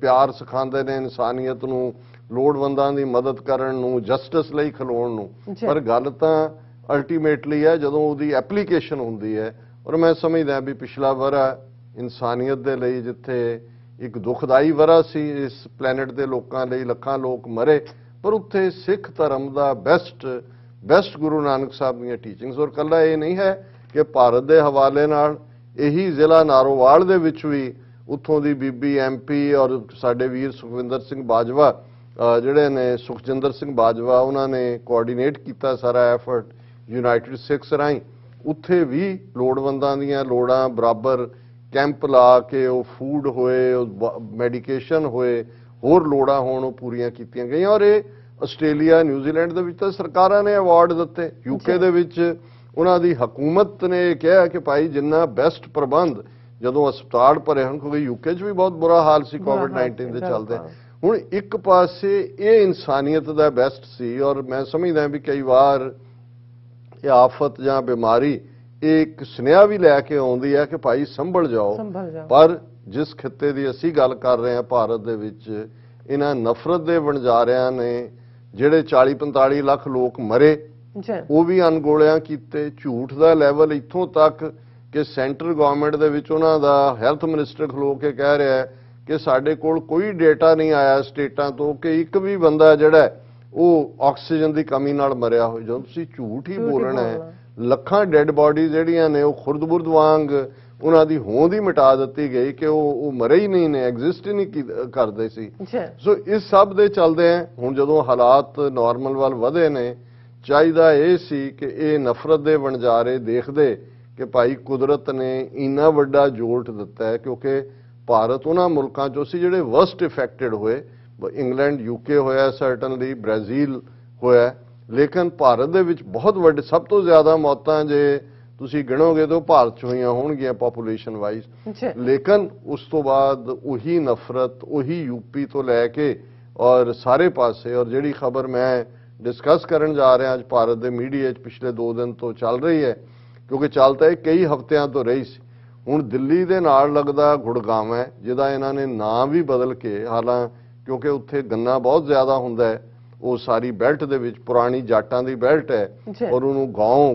ਪਿਆਰ ਸਿਖਾਉਂਦੇ ਨੇ, ਇਨਸਾਨੀਅਤ ਨੂੰ, ਲੋੜਵੰਦਾਂ ਦੀ ਮਦਦ ਕਰਨ ਨੂੰ, ਜਸਟਿਸ ਲਈ ਖਲੋਣ ਨੂੰ। ਪਰ ਗੱਲ ਤਾਂ ਅਲਟੀਮੇਟਲੀ ਹੈ ਜਦੋਂ ਉਹਦੀ ਐਪਲੀਕੇਸ਼ਨ ਹੁੰਦੀ ਹੈ। ਔਰ ਮੈਂ ਸਮਝਦਾ ਵੀ ਪਿਛਲਾ ਵਰਾ ਇਨਸਾਨੀਅਤ ਦੇ ਲਈ ਜਿੱਥੇ ਇੱਕ ਦੁਖਦਾਈ ਵਰਾ ਸੀ, ਇਸ ਪਲੈਨਟ ਦੇ ਲੋਕਾਂ ਲਈ ਲੱਖਾਂ ਲੋਕ ਮਰੇ, ਪਰ ਉੱਥੇ ਸਿੱਖ ਧਰਮ ਦਾ ਬੈਸਟ ਗੁਰੂ ਨਾਨਕ ਸਾਹਿਬ ਦੀਆਂ ਟੀਚਿੰਗਸ। ਔਰ ਕੱਲਾ ਇਹ ਨਹੀਂ ਹੈ ਕਿ ਭਾਰਤ ਦੇ ਹਵਾਲੇ ਨਾਲ ਇਹੀ ਜ਼ਿਲ੍ਹਾ ਨਾਰੋਵਾਲ ਦੇ ਵਿੱਚ ਵੀ ਉੱਥੋਂ ਦੀ ਬੀਬੀ MP ਔਰ ਸਾਡੇ ਵੀਰ ਸੁਖਵਿੰਦਰ ਸਿੰਘ ਬਾਜਵਾ ਜਿਹੜੇ ਨੇ, ਸੁਖਜਿੰਦਰ ਸਿੰਘ ਬਾਜਵਾ, ਉਹਨਾਂ ਨੇ ਕੋਆਰਡੀਨੇਟ ਕੀਤਾ ਸਾਰਾ ਐਫਰਟ ਯੂਨਾਈਟਿਡ ਸਿੱਖਸ ਰਾਹੀਂ। ਉੱਥੇ ਵੀ ਲੋੜਵੰਦਾਂ ਦੀਆਂ ਲੋੜਾਂ ਬਰਾਬਰ ਕੈਂਪ ਲਾ ਕੇ ਉਹ ਫੂਡ ਹੋਏ, ਉਹ ਮੈਡੀਕੇਸ਼ਨ ਹੋਏ, ਹੋਰ ਲੋੜਾਂ ਹੋਣ, ਉਹ ਪੂਰੀਆਂ ਕੀਤੀਆਂ ਗਈਆਂ। ਔਰ ਇਹ ਆਸਟ੍ਰੇਲੀਆ, ਨਿਊਜ਼ੀਲੈਂਡ ਦੇ ਵਿੱਚ ਤਾਂ ਸਰਕਾਰਾਂ ਨੇ ਅਵਾਰਡ ਦਿੱਤੇ, UK ਦੇ ਵਿੱਚ ਉਹਨਾਂ ਦੀ ਹਕੂਮਤ ਨੇ ਕਿਹਾ ਕਿ ਭਾਈ ਜਿੰਨਾ ਬੈਸਟ ਪ੍ਰਬੰਧ, ਜਦੋਂ ਹਸਪਤਾਲ ਭਰੇ ਹਨ, ਕਿਉਂਕਿ UK 'ਚ ਵੀ ਬਹੁਤ ਬੁਰਾ ਹਾਲ ਸੀ ਕੋਵਿਡ-19 ਦੇ ਚੱਲਦੇ। ਹੁਣ ਇੱਕ ਪਾਸੇ ਇਹ ਇਨਸਾਨੀਅਤ ਦਾ ਬੈਸਟ ਸੀ, ਔਰ ਮੈਂ ਸਮਝਦਾ ਵੀ ਕਈ ਵਾਰ ਇਹ ਆਫਤ ਜਾਂ ਬਿਮਾਰੀ ਇੱਕ ਸੁਨੇਹਾ ਵੀ ਲੈ ਕੇ ਆਉਂਦੀ ਹੈ ਕਿ ਭਾਈ ਸੰਭਲ ਜਾਓ। ਪਰ ਜਿਸ ਖਿੱਤੇ ਦੀ ਅਸੀਂ ਗੱਲ ਕਰ ਰਹੇ ਹਾਂ ਭਾਰਤ ਦੇ ਵਿੱਚ, ਇਹਨਾਂ ਨਫ਼ਰਤ ਦੇ ਵਣਜਾਰਿਆਂ ਨੇ ਜਿਹੜੇ 40-45 ਲੱਖ ਲੋਕ ਮਰੇ, ਉਹ ਵੀ ਅਣਗੌਲਿਆਂ ਕੀਤੇ। ਝੂਠ ਦਾ ਲੈਵਲ ਇੱਥੋਂ ਤੱਕ ਕਿ ਸੈਂਟਰ ਗਵਰਨਮੈਂਟ ਦੇ ਵਿੱਚ ਉਹਨਾਂ ਦਾ ਹੈਲਥ ਮਿਨਿਸਟਰ ਖਲੋ ਕੇ ਕਹਿ ਰਿਹਾ ਹੈ ਕਿ ਸਾਡੇ ਕੋਲ ਕੋਈ ਡੇਟਾ ਨਹੀਂ ਆਇਆ ਸਟੇਟਾਂ ਤੋਂ ਕਿ ਇੱਕ ਵੀ ਬੰਦਾ ਜਿਹੜਾ ਉਹ ਆਕਸੀਜਨ ਦੀ ਕਮੀ ਨਾਲ ਮਰਿਆ ਹੋਵੇ। ਜਦੋਂ ਤੁਸੀਂ ਝੂਠ ਹੀ ਬੋਲਣਾ ਹੈ, ਲੱਖਾਂ ਡੈੱਡ ਬਾਡੀ ਜਿਹੜੀਆਂ ਨੇ ਉਹ ਖੁਰਦ-ਬੁਰਦ ਵਾਂਗ ਉਹਨਾਂ ਦੀ ਹੋਂਦ ਹੀ ਮਿਟਾ ਦਿੱਤੀ ਗਈ ਕਿ ਉਹ ਮਰੇ ਹੀ ਨਹੀਂ ਨੇ, ਐਗਜ਼ਿਸਟ ਹੀ ਨਹੀਂ ਕਰਦੇ ਸੀ। ਸੋ ਇਸ ਸਭ ਦੇ ਚੱਲਦੇ ਆ ਹੁਣ ਜਦੋਂ ਹਾਲਾਤ ਨਾਰਮਲ ਵੱਲ ਵਧੇ ਨੇ, ਚਾਹੀਦਾ ਇਹ ਸੀ ਕਿ ਇਹ ਨਫ਼ਰਤ ਦੇ ਵਣਜਾਰੇ ਦੇਖਦੇ ਕਿ ਭਾਈ ਕੁਦਰਤ ਨੇ ਇੰਨਾ ਵੱਡਾ ਜੋਲਟ ਦਿੱਤਾ ਹੈ, ਕਿਉਂਕਿ ਭਾਰਤ ਉਹਨਾਂ ਮੁਲਕਾਂ 'ਚੋਂ ਸੀ ਜਿਹੜੇ ਵਰਸਟ ਇਫੈਕਟਡ ਹੋਏ। ਇੰਗਲੈਂਡ ਯੂਕੇ ਹੋਇਆ ਸਰਟਨਲੀ, ਬ੍ਰਾਜ਼ੀਲ ਹੋਇਆ, ਲੇਕਿਨ ਭਾਰਤ ਦੇ ਵਿੱਚ ਬਹੁਤ ਵੱਡੇ ਸਭ ਤੋਂ ਜ਼ਿਆਦਾ ਮੌਤਾਂ ਜੇ ਤੁਸੀਂ ਗਿਣੋਗੇ ਤਾਂ ਭਾਰਤ 'ਚ ਹੋਈਆਂ ਹੋਣਗੀਆਂ ਪੋਪੂਲੇਸ਼ਨ ਵਾਈਜ਼। ਲੇਕਿਨ ਉਸ ਤੋਂ ਬਾਅਦ ਉਹੀ ਨਫ਼ਰਤ ਉਹੀ ਯੂਪੀ ਤੋਂ ਲੈ ਕੇ ਔਰ ਸਾਰੇ ਪਾਸੇ, ਔਰ ਜਿਹੜੀ ਖਬਰ ਮੈਂ ਡਿਸਕਸ ਕਰਨ ਜਾ ਰਿਹਾ ਅੱਜ ਭਾਰਤ ਦੇ ਮੀਡੀਆ 'ਚ ਪਿਛਲੇ 2 ਦਿਨ ਤੋਂ ਚੱਲ ਰਹੀ ਹੈ, ਕਿਉਂਕਿ ਚੱਲ ਤਾਂ ਇਹ ਕਈ ਹਫ਼ਤਿਆਂ ਤੋਂ ਰਹੀ ਸੀ। ਹੁਣ ਦਿੱਲੀ ਦੇ ਨਾਲ ਲੱਗਦਾ ਗੁੜਗਾਂਵ ਹੈ, ਜਿਹਦਾ ਇਹਨਾਂ ਨੇ ਨਾਂ ਵੀ ਬਦਲ ਕੇ, ਹਾਲਾਂ ਕਿਉਂਕਿ ਉੱਥੇ ਗੰਨਾ ਬਹੁਤ ਜ਼ਿਆਦਾ ਹੁੰਦਾ ਹੈ, ਉਹ ਸਾਰੀ ਬੈਲਟ ਦੇ ਵਿੱਚ ਪੁਰਾਣੀ ਜਾਟਾਂ ਦੀ ਬੈਲਟ ਹੈ, ਔਰ ਉਹਨੂੰ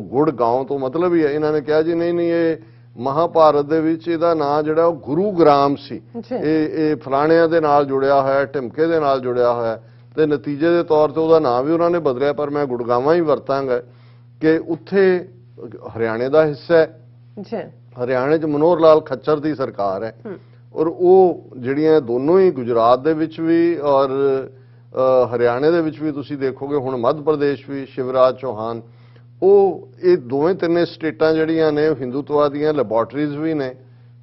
ਗੁੜਗਾਂਵ ਤੋਂ ਮਤਲਬ ਹੀ ਹੈ। ਇਹਨਾਂ ਨੇ ਕਿਹਾ ਜੀ ਨਹੀਂ ਇਹ ਮਹਾਭਾਰਤ ਦੇ ਵਿੱਚ ਇਹਦਾ ਨਾਂ ਜਿਹੜਾ ਉਹ ਗੁਰੂਗ੍ਰਾਮ ਸੀ, ਇਹ ਫਲਾਣਿਆਂ ਦੇ ਨਾਲ ਜੁੜਿਆ ਹੋਇਆ, ਢਿਮਕੇ ਦੇ ਨਾਲ ਜੁੜਿਆ ਹੋਇਆ, ਤੇ ਨਤੀਜੇ ਦੇ ਤੌਰ ਤੇ ਉਹਦਾ ਨਾਂ ਵੀ ਉਹਨਾਂ ਨੇ ਬਦਲਿਆ, ਪਰ ਮੈਂ ਗੁੜਗਾਵਾਂ ਹੀ ਵਰਤਾਂਗਾ ਕਿ ਉੱਥੇ ਹਰਿਆਣੇ ਦਾ ਹਿੱਸਾ ਹੈ। ਹਰਿਆਣੇ 'ਚ ਮਨੋਹਰ ਲਾਲ ਖੱਚਰ ਦੀ ਸਰਕਾਰ ਹੈ, ਔਰ ਉਹ ਜਿਹੜੀਆਂ ਦੋਨੋਂ ਹੀ ਗੁਜਰਾਤ ਦੇ ਵਿੱਚ ਵੀ ਔਰ ਹਰਿਆਣੇ ਦੇ ਵਿੱਚ ਵੀ ਤੁਸੀਂ ਦੇਖੋਗੇ, ਹੁਣ ਮੱਧ ਪ੍ਰਦੇਸ਼ ਵੀ ਸ਼ਿਵਰਾਜ ਚੌਹਾਨ, ਉਹ ਇਹ ਦੋਵੇਂ ਤਿੰਨੇ ਸਟੇਟਾਂ ਜਿਹੜੀਆਂ ਨੇ ਹਿੰਦੂਤਵਾਦੀਆਂ ਲੈਬੋਰਟਰੀਜ਼ ਵੀ ਨੇ,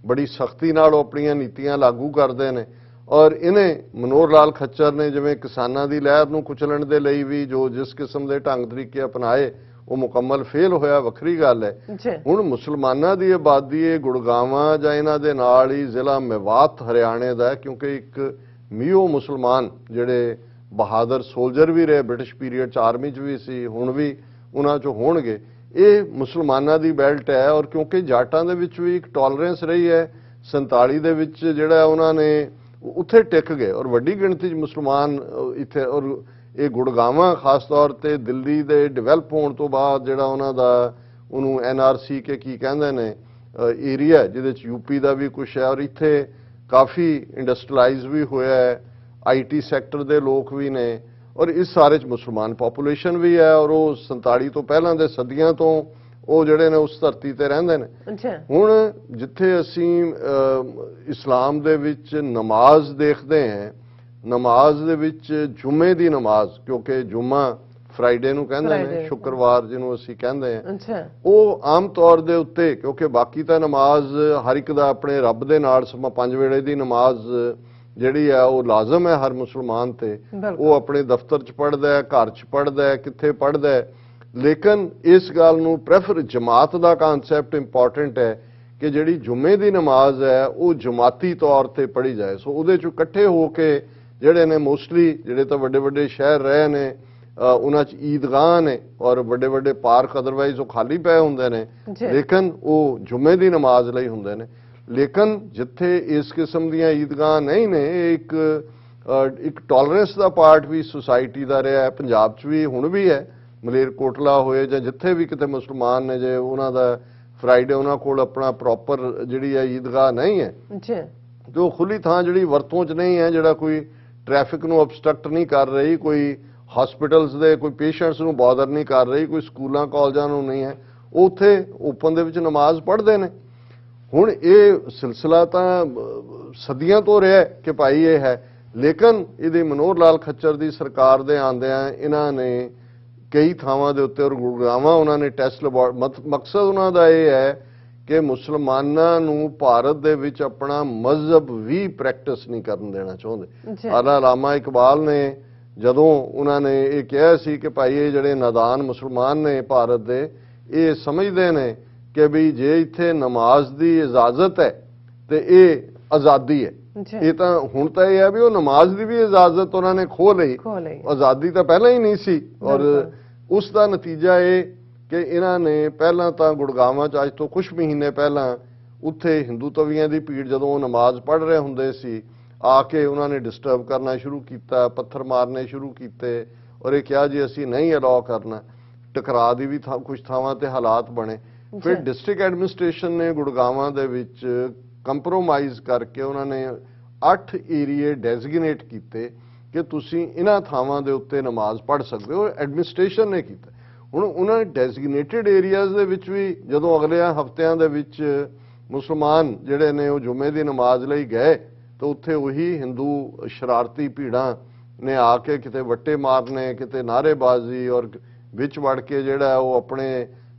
ਬੜੀ ਸਖਤੀ ਨਾਲ ਉਹ ਆਪਣੀਆਂ ਨੀਤੀਆਂ ਲਾਗੂ ਕਰਦੇ ਨੇ। ਔਰ ਇਹਨੇ ਮਨੋਹਰ ਲਾਲ ਖੱਚਰ ਨੇ ਜਿਵੇਂ ਕਿਸਾਨਾਂ ਦੀ ਲਹਿਰ ਨੂੰ ਕੁਚਲਣ ਦੇ ਲਈ ਵੀ ਜੋ ਜਿਸ ਕਿਸਮ ਦੇ ਢੰਗ ਤਰੀਕੇ ਅਪਣਾਏ, ਉਹ ਮੁਕੰਮਲ ਫੇਲ ਹੋਇਆ, ਵੱਖਰੀ ਗੱਲ ਹੈ। ਹੁਣ ਮੁਸਲਮਾਨਾਂ ਦੀ ਆਬਾਦੀ ਇਹ ਗੁੜਗਾਵਾਂ ਜਾਂ ਇਹਨਾਂ ਦੇ ਨਾਲ ਹੀ ਜ਼ਿਲ੍ਹਾ ਮੇਵਾਤ ਹਰਿਆਣੇ ਦਾ, ਕਿਉਂਕਿ ਇੱਕ ਮੀਓ ਮੁਸਲਮਾਨ ਜਿਹੜੇ ਬਹਾਦਰ ਸੋਲਜਰ ਵੀ ਰਹੇ ਬ੍ਰਿਟਿਸ਼ ਪੀਰੀਅਡ 'ਚ, ਆਰਮੀ 'ਚ ਵੀ ਸੀ, ਹੁਣ ਵੀ ਉਹਨਾਂ 'ਚੋਂ ਹੋਣਗੇ, ਇਹ ਮੁਸਲਮਾਨਾਂ ਦੀ ਬੈਲਟ ਹੈ। ਔਰ ਕਿਉਂਕਿ ਜਾਟਾਂ ਦੇ ਵਿੱਚ ਵੀ ਇੱਕ ਟੋਲਰੈਂਸ ਰਹੀ ਹੈ, 47 ਦੇ ਵਿੱਚ ਜਿਹੜਾ ਉਹਨਾਂ ਨੇ ਉੱਥੇ ਟਿਕ ਗਏ, ਔਰ ਵੱਡੀ ਗਿਣਤੀ 'ਚ ਮੁਸਲਮਾਨ ਇੱਥੇ, ਔਰ ਇਹ ਗੁੜਗਾਵਾਂ ਖਾਸ ਤੌਰ ਤੇ ਦਿੱਲੀ ਦੇ ਡਿਵੈਲਪ ਹੋਣ ਤੋਂ ਬਾਅਦ ਜਿਹੜਾ ਉਹਨਾਂ ਦਾ ਉਹਨੂੰ NRC ਕੇ ਕੀ ਕਹਿੰਦੇ ਨੇ ਏਰੀਆ, ਜਿਹਦੇ 'ਚ ਯੂਪੀ ਦਾ ਵੀ ਕੁਛ ਹੈ, ਔਰ ਇੱਥੇ ਕਾਫੀ ਇੰਡਸਟਰੀਲਾਈਜ਼ ਵੀ ਹੋਇਆ ਹੈ, IT ਸੈਕਟਰ ਦੇ ਲੋਕ ਵੀ ਨੇ, ਔਰ ਇਸ ਸਾਰੇ 'ਚ ਮੁਸਲਮਾਨ ਪੋਪੂਲੇਸ਼ਨ ਵੀ ਹੈ, ਔਰ ਉਹ 47 ਤੋਂ ਪਹਿਲਾਂ ਦੇ ਸਦੀਆਂ ਤੋਂ ਉਹ ਜਿਹੜੇ ਨੇ ਉਸ ਧਰਤੀ ਤੇ ਰਹਿੰਦੇ ਨੇ। ਹੁਣ ਜਿੱਥੇ ਅਸੀਂ ਇਸਲਾਮ ਦੇ ਵਿੱਚ ਨਮਾਜ਼ ਦੇਖਦੇ ਹਾਂ, ਨਮਾਜ਼ ਦੇ ਵਿੱਚ ਜੁਮੇ ਦੀ ਨਮਾਜ਼, ਕਿਉਂਕਿ ਜੁਮਾ ਫਰਾਈਡੇ ਨੂੰ ਕਹਿੰਦੇ ਨੇ, ਸ਼ੁੱਕਰਵਾਰ ਜਿਹਨੂੰ ਅਸੀਂ ਕਹਿੰਦੇ ਹਾਂ, ਉਹ ਆਮ ਤੌਰ ਦੇ ਉੱਤੇ, ਕਿਉਂਕਿ ਬਾਕੀ ਤਾਂ ਨਮਾਜ਼ ਹਰ ਇੱਕ ਦਾ ਆਪਣੇ ਰੱਬ ਦੇ ਨਾਲ 5 ਵੇਲੇ ਦੀ ਨਮਾਜ਼ ਜਿਹੜੀ ਹੈ ਉਹ ਲਾਜ਼ਮ ਹੈ ਹਰ ਮੁਸਲਮਾਨ ਤੇ, ਉਹ ਆਪਣੇ ਦਫ਼ਤਰ 'ਚ ਪੜ੍ਹਦਾ ਹੈ, ਘਰ 'ਚ ਪੜ੍ਹਦਾ ਹੈ, ਕਿੱਥੇ ਪੜ੍ਹਦਾ ਹੈ। ਲੇਕਿਨ ਇਸ ਗੱਲ ਨੂੰ ਪ੍ਰੈਫਰ, ਜਮਾਤ ਦਾ ਕਨਸੈਪਟ ਇੰਪੋਰਟੈਂਟ ਹੈ ਕਿ ਜਿਹੜੀ ਜੁਮੇ ਦੀ ਨਮਾਜ਼ ਹੈ ਉਹ ਜਮਾਤੀ ਤੌਰ ਤੇ ਪੜ੍ਹੀ ਜਾਏ। ਸੋ ਉਹਦੇ 'ਚ ਇਕੱਠੇ ਹੋ ਕੇ ਜਿਹੜੇ ਨੇ ਮੋਸਟਲੀ ਜਿਹੜੇ ਤਾਂ ਵੱਡੇ ਵੱਡੇ ਸ਼ਹਿਰ ਰਹੇ ਨੇ ਉਹਨਾਂ 'ਚ ਈਦਗਾਹ ਨੇ, ਔਰ ਵੱਡੇ ਵੱਡੇ ਪਾਰਕ ਅਦਰਵਾਈਜ਼ ਉਹ ਖਾਲੀ ਪਏ ਹੁੰਦੇ ਨੇ, ਲੇਕਿਨ ਉਹ ਜੁਮੇ ਦੀ ਨਮਾਜ਼ ਲਈ ਹੁੰਦੇ ਨੇ। ਲੇਕਿਨ ਜਿੱਥੇ ਇਸ ਕਿਸਮ ਦੀਆਂ ਈਦਗਾਹ ਨਹੀਂ ਨੇ, ਇੱਕ ਟੋਲਰੈਂਸ ਦਾ ਪਾਰਟ ਵੀ ਸੁਸਾਇਟੀ ਦਾ ਰਿਹਾ ਹੈ, ਪੰਜਾਬ 'ਚ ਵੀ ਹੁਣ ਵੀ ਹੈ, ਮਲੇਰਕੋਟਲਾ ਹੋਏ ਜਾਂ ਜਿੱਥੇ ਵੀ ਕਿਤੇ ਮੁਸਲਮਾਨ ਨੇ, ਜੇ ਉਹਨਾਂ ਦਾ ਫਰਾਈਡੇ ਉਹਨਾਂ ਕੋਲ ਆਪਣਾ ਪ੍ਰੋਪਰ ਜਿਹੜੀ ਹੈ ਈਦਗਾਹ ਨਹੀਂ ਹੈ, ਜੋ ਖੁੱਲੀ ਥਾਂ ਜਿਹੜੀ ਵਰਤੋਂ 'ਚ ਨਹੀਂ ਹੈ, ਜਿਹੜਾ ਕੋਈ ਟ੍ਰੈਫਿਕ ਨੂੰ ਅਬਸਟਰਕਟ ਨਹੀਂ ਕਰ ਰਹੀ, ਕੋਈ ਹਸਪੀਟਲਸ ਦੇ ਕੋਈ ਪੇਸ਼ੈਂਟਸ ਨੂੰ ਬੌਦਰ ਨਹੀਂ ਕਰ ਰਹੀ, ਕੋਈ ਸਕੂਲਾਂ ਕਾਲਜਾਂ ਨੂੰ ਨਹੀਂ ਹੈ, ਉਹ ਉੱਥੇ ਓਪਨ ਦੇ ਵਿੱਚ ਨਮਾਜ਼ ਪੜ੍ਹਦੇ ਨੇ। ਹੁਣ ਇਹ ਸਿਲਸਿਲਾ ਤਾਂ ਸਦੀਆਂ ਤੋਂ ਰਿਹਾ ਕਿ ਭਾਈ ਇਹ ਹੈ, ਲੇਕਿਨ ਇਹਦੇ ਮਨੋਹਰ ਲਾਲ ਖੱਚਰ ਦੀ ਸਰਕਾਰ ਦੇ ਆਉਂਦਿਆਂ ਇਹਨਾਂ ਨੇ ਕਈ ਥਾਵਾਂ ਦੇ ਉੱਤੇ, ਔਰ ਗੁੜਗਾਵਾਂ ਉਹਨਾਂ ਨੇ ਟੈਸਟ ਮਕਸਦ ਉਹਨਾਂ ਦਾ ਇਹ ਹੈ ਕਿ ਮੁਸਲਮਾਨਾਂ ਨੂੰ ਭਾਰਤ ਦੇ ਵਿੱਚ ਆਪਣਾ ਮਜ਼ਹਬ ਵੀ ਪ੍ਰੈਕਟਿਸ ਨਹੀਂ ਕਰਨ ਦੇਣਾ ਚਾਹੁੰਦੇ। ਅਲਾਮਾ ਇਕਬਾਲ ਨੇ ਜਦੋਂ ਉਹਨਾਂ ਨੇ ਇਹ ਕਿਹਾ ਸੀ ਕਿ ਭਾਈ ਇਹ ਜਿਹੜੇ ਨਾਦਾਨ ਮੁਸਲਮਾਨ ਨੇ ਭਾਰਤ ਦੇ, ਇਹ ਸਮਝਦੇ ਨੇ ਕਿ ਵੀ ਜੇ ਇੱਥੇ ਨਮਾਜ਼ ਦੀ ਇਜਾਜ਼ਤ ਹੈ ਤੇ ਇਹ ਆਜ਼ਾਦੀ ਹੈ। ਇਹ ਤਾਂ ਹੁਣ ਤਾਂ ਇਹ ਹੈ ਵੀ ਉਹ ਨਮਾਜ਼ ਦੀ ਵੀ ਇਜਾਜ਼ਤ ਉਹਨਾਂ ਨੇ ਖੋਹ ਲਈ, ਆਜ਼ਾਦੀ ਤਾਂ ਪਹਿਲਾਂ ਹੀ ਨਹੀਂ ਸੀ। ਔਰ ਉਸ ਦਾ ਨਤੀਜਾ ਇਹ ਕਿ ਇਹਨਾਂ ਨੇ ਪਹਿਲਾਂ ਤਾਂ ਗੁੜਗਾਵਾਂ 'ਚ ਅੱਜ ਤੋਂ ਕੁਝ ਮਹੀਨੇ ਪਹਿਲਾਂ ਉੱਥੇ ਹਿੰਦੂ ਤਵੀਆਂ ਦੀ ਭੀੜ ਜਦੋਂ ਉਹ ਨਮਾਜ਼ ਪੜ੍ਹ ਰਹੇ ਹੁੰਦੇ ਸੀ, ਆ ਕੇ ਉਹਨਾਂ ਨੇ ਡਿਸਟਰਬ ਕਰਨਾ ਸ਼ੁਰੂ ਕੀਤਾ, ਪੱਥਰ ਮਾਰਨੇ ਸ਼ੁਰੂ ਕੀਤੇ, ਔਰ ਇਹ ਕਿਹਾ ਜੀ ਅਸੀਂ ਨਹੀਂ ਅਲਾਉ ਕਰਨਾ। ਟਕਰਾਅ ਦੀ ਵੀ ਕੁਝ ਥਾਵਾਂ ਤੇ ਹਾਲਾਤ ਬਣੇ। ਫਿਰ ਡਿਸਟ੍ਰਿਕਟ ਐਡਮਿਨਿਸਟ੍ਰੇਸ਼ਨ ਨੇ ਗੁੜਗਾਵਾਂ ਦੇ ਵਿੱਚ ਕੰਪਰੋਮਾਈਜ਼ ਕਰਕੇ ਉਹਨਾਂ ਨੇ 8 ਏਰੀਏ ਡੈਜ਼ਿਗਨੇਟ ਕੀਤੇ ਕਿ ਤੁਸੀਂ ਇਹਨਾਂ ਥਾਵਾਂ ਦੇ ਉੱਤੇ ਨਮਾਜ਼ ਪੜ੍ਹ ਸਕਦੇ ਹੋ। ਐਡਮਿਨਿਸਟ੍ਰੇਸ਼ਨ ਨੇ ਕੀਤਾ। ਹੁਣ ਉਹਨਾਂ ਨੇ ਡੈਜ਼ਿਗਨੇਟਿਡ ਏਰੀਆਜ਼ ਦੇ ਵਿੱਚ ਵੀ ਜਦੋਂ ਅਗਲੇ ਹਫ਼ਤਿਆਂ ਦੇ ਵਿੱਚ ਮੁਸਲਮਾਨ ਜਿਹੜੇ ਨੇ ਉਹ ਜੁਮੇ ਦੀ ਨਮਾਜ਼ ਲਈ ਗਏ ਤਾਂ ਉੱਥੇ ਉਹੀ ਹਿੰਦੂ ਸ਼ਰਾਰਤੀ ਭੀੜਾਂ ਨੇ ਆ ਕੇ ਕਿਤੇ ਵੱਟੇ ਮਾਰਨੇ, ਕਿਤੇ ਨਾਅਰੇਬਾਜ਼ੀ, ਔਰ ਵਿੱਚ ਵੜ ਕੇ ਜਿਹੜਾ ਉਹ ਆਪਣੇ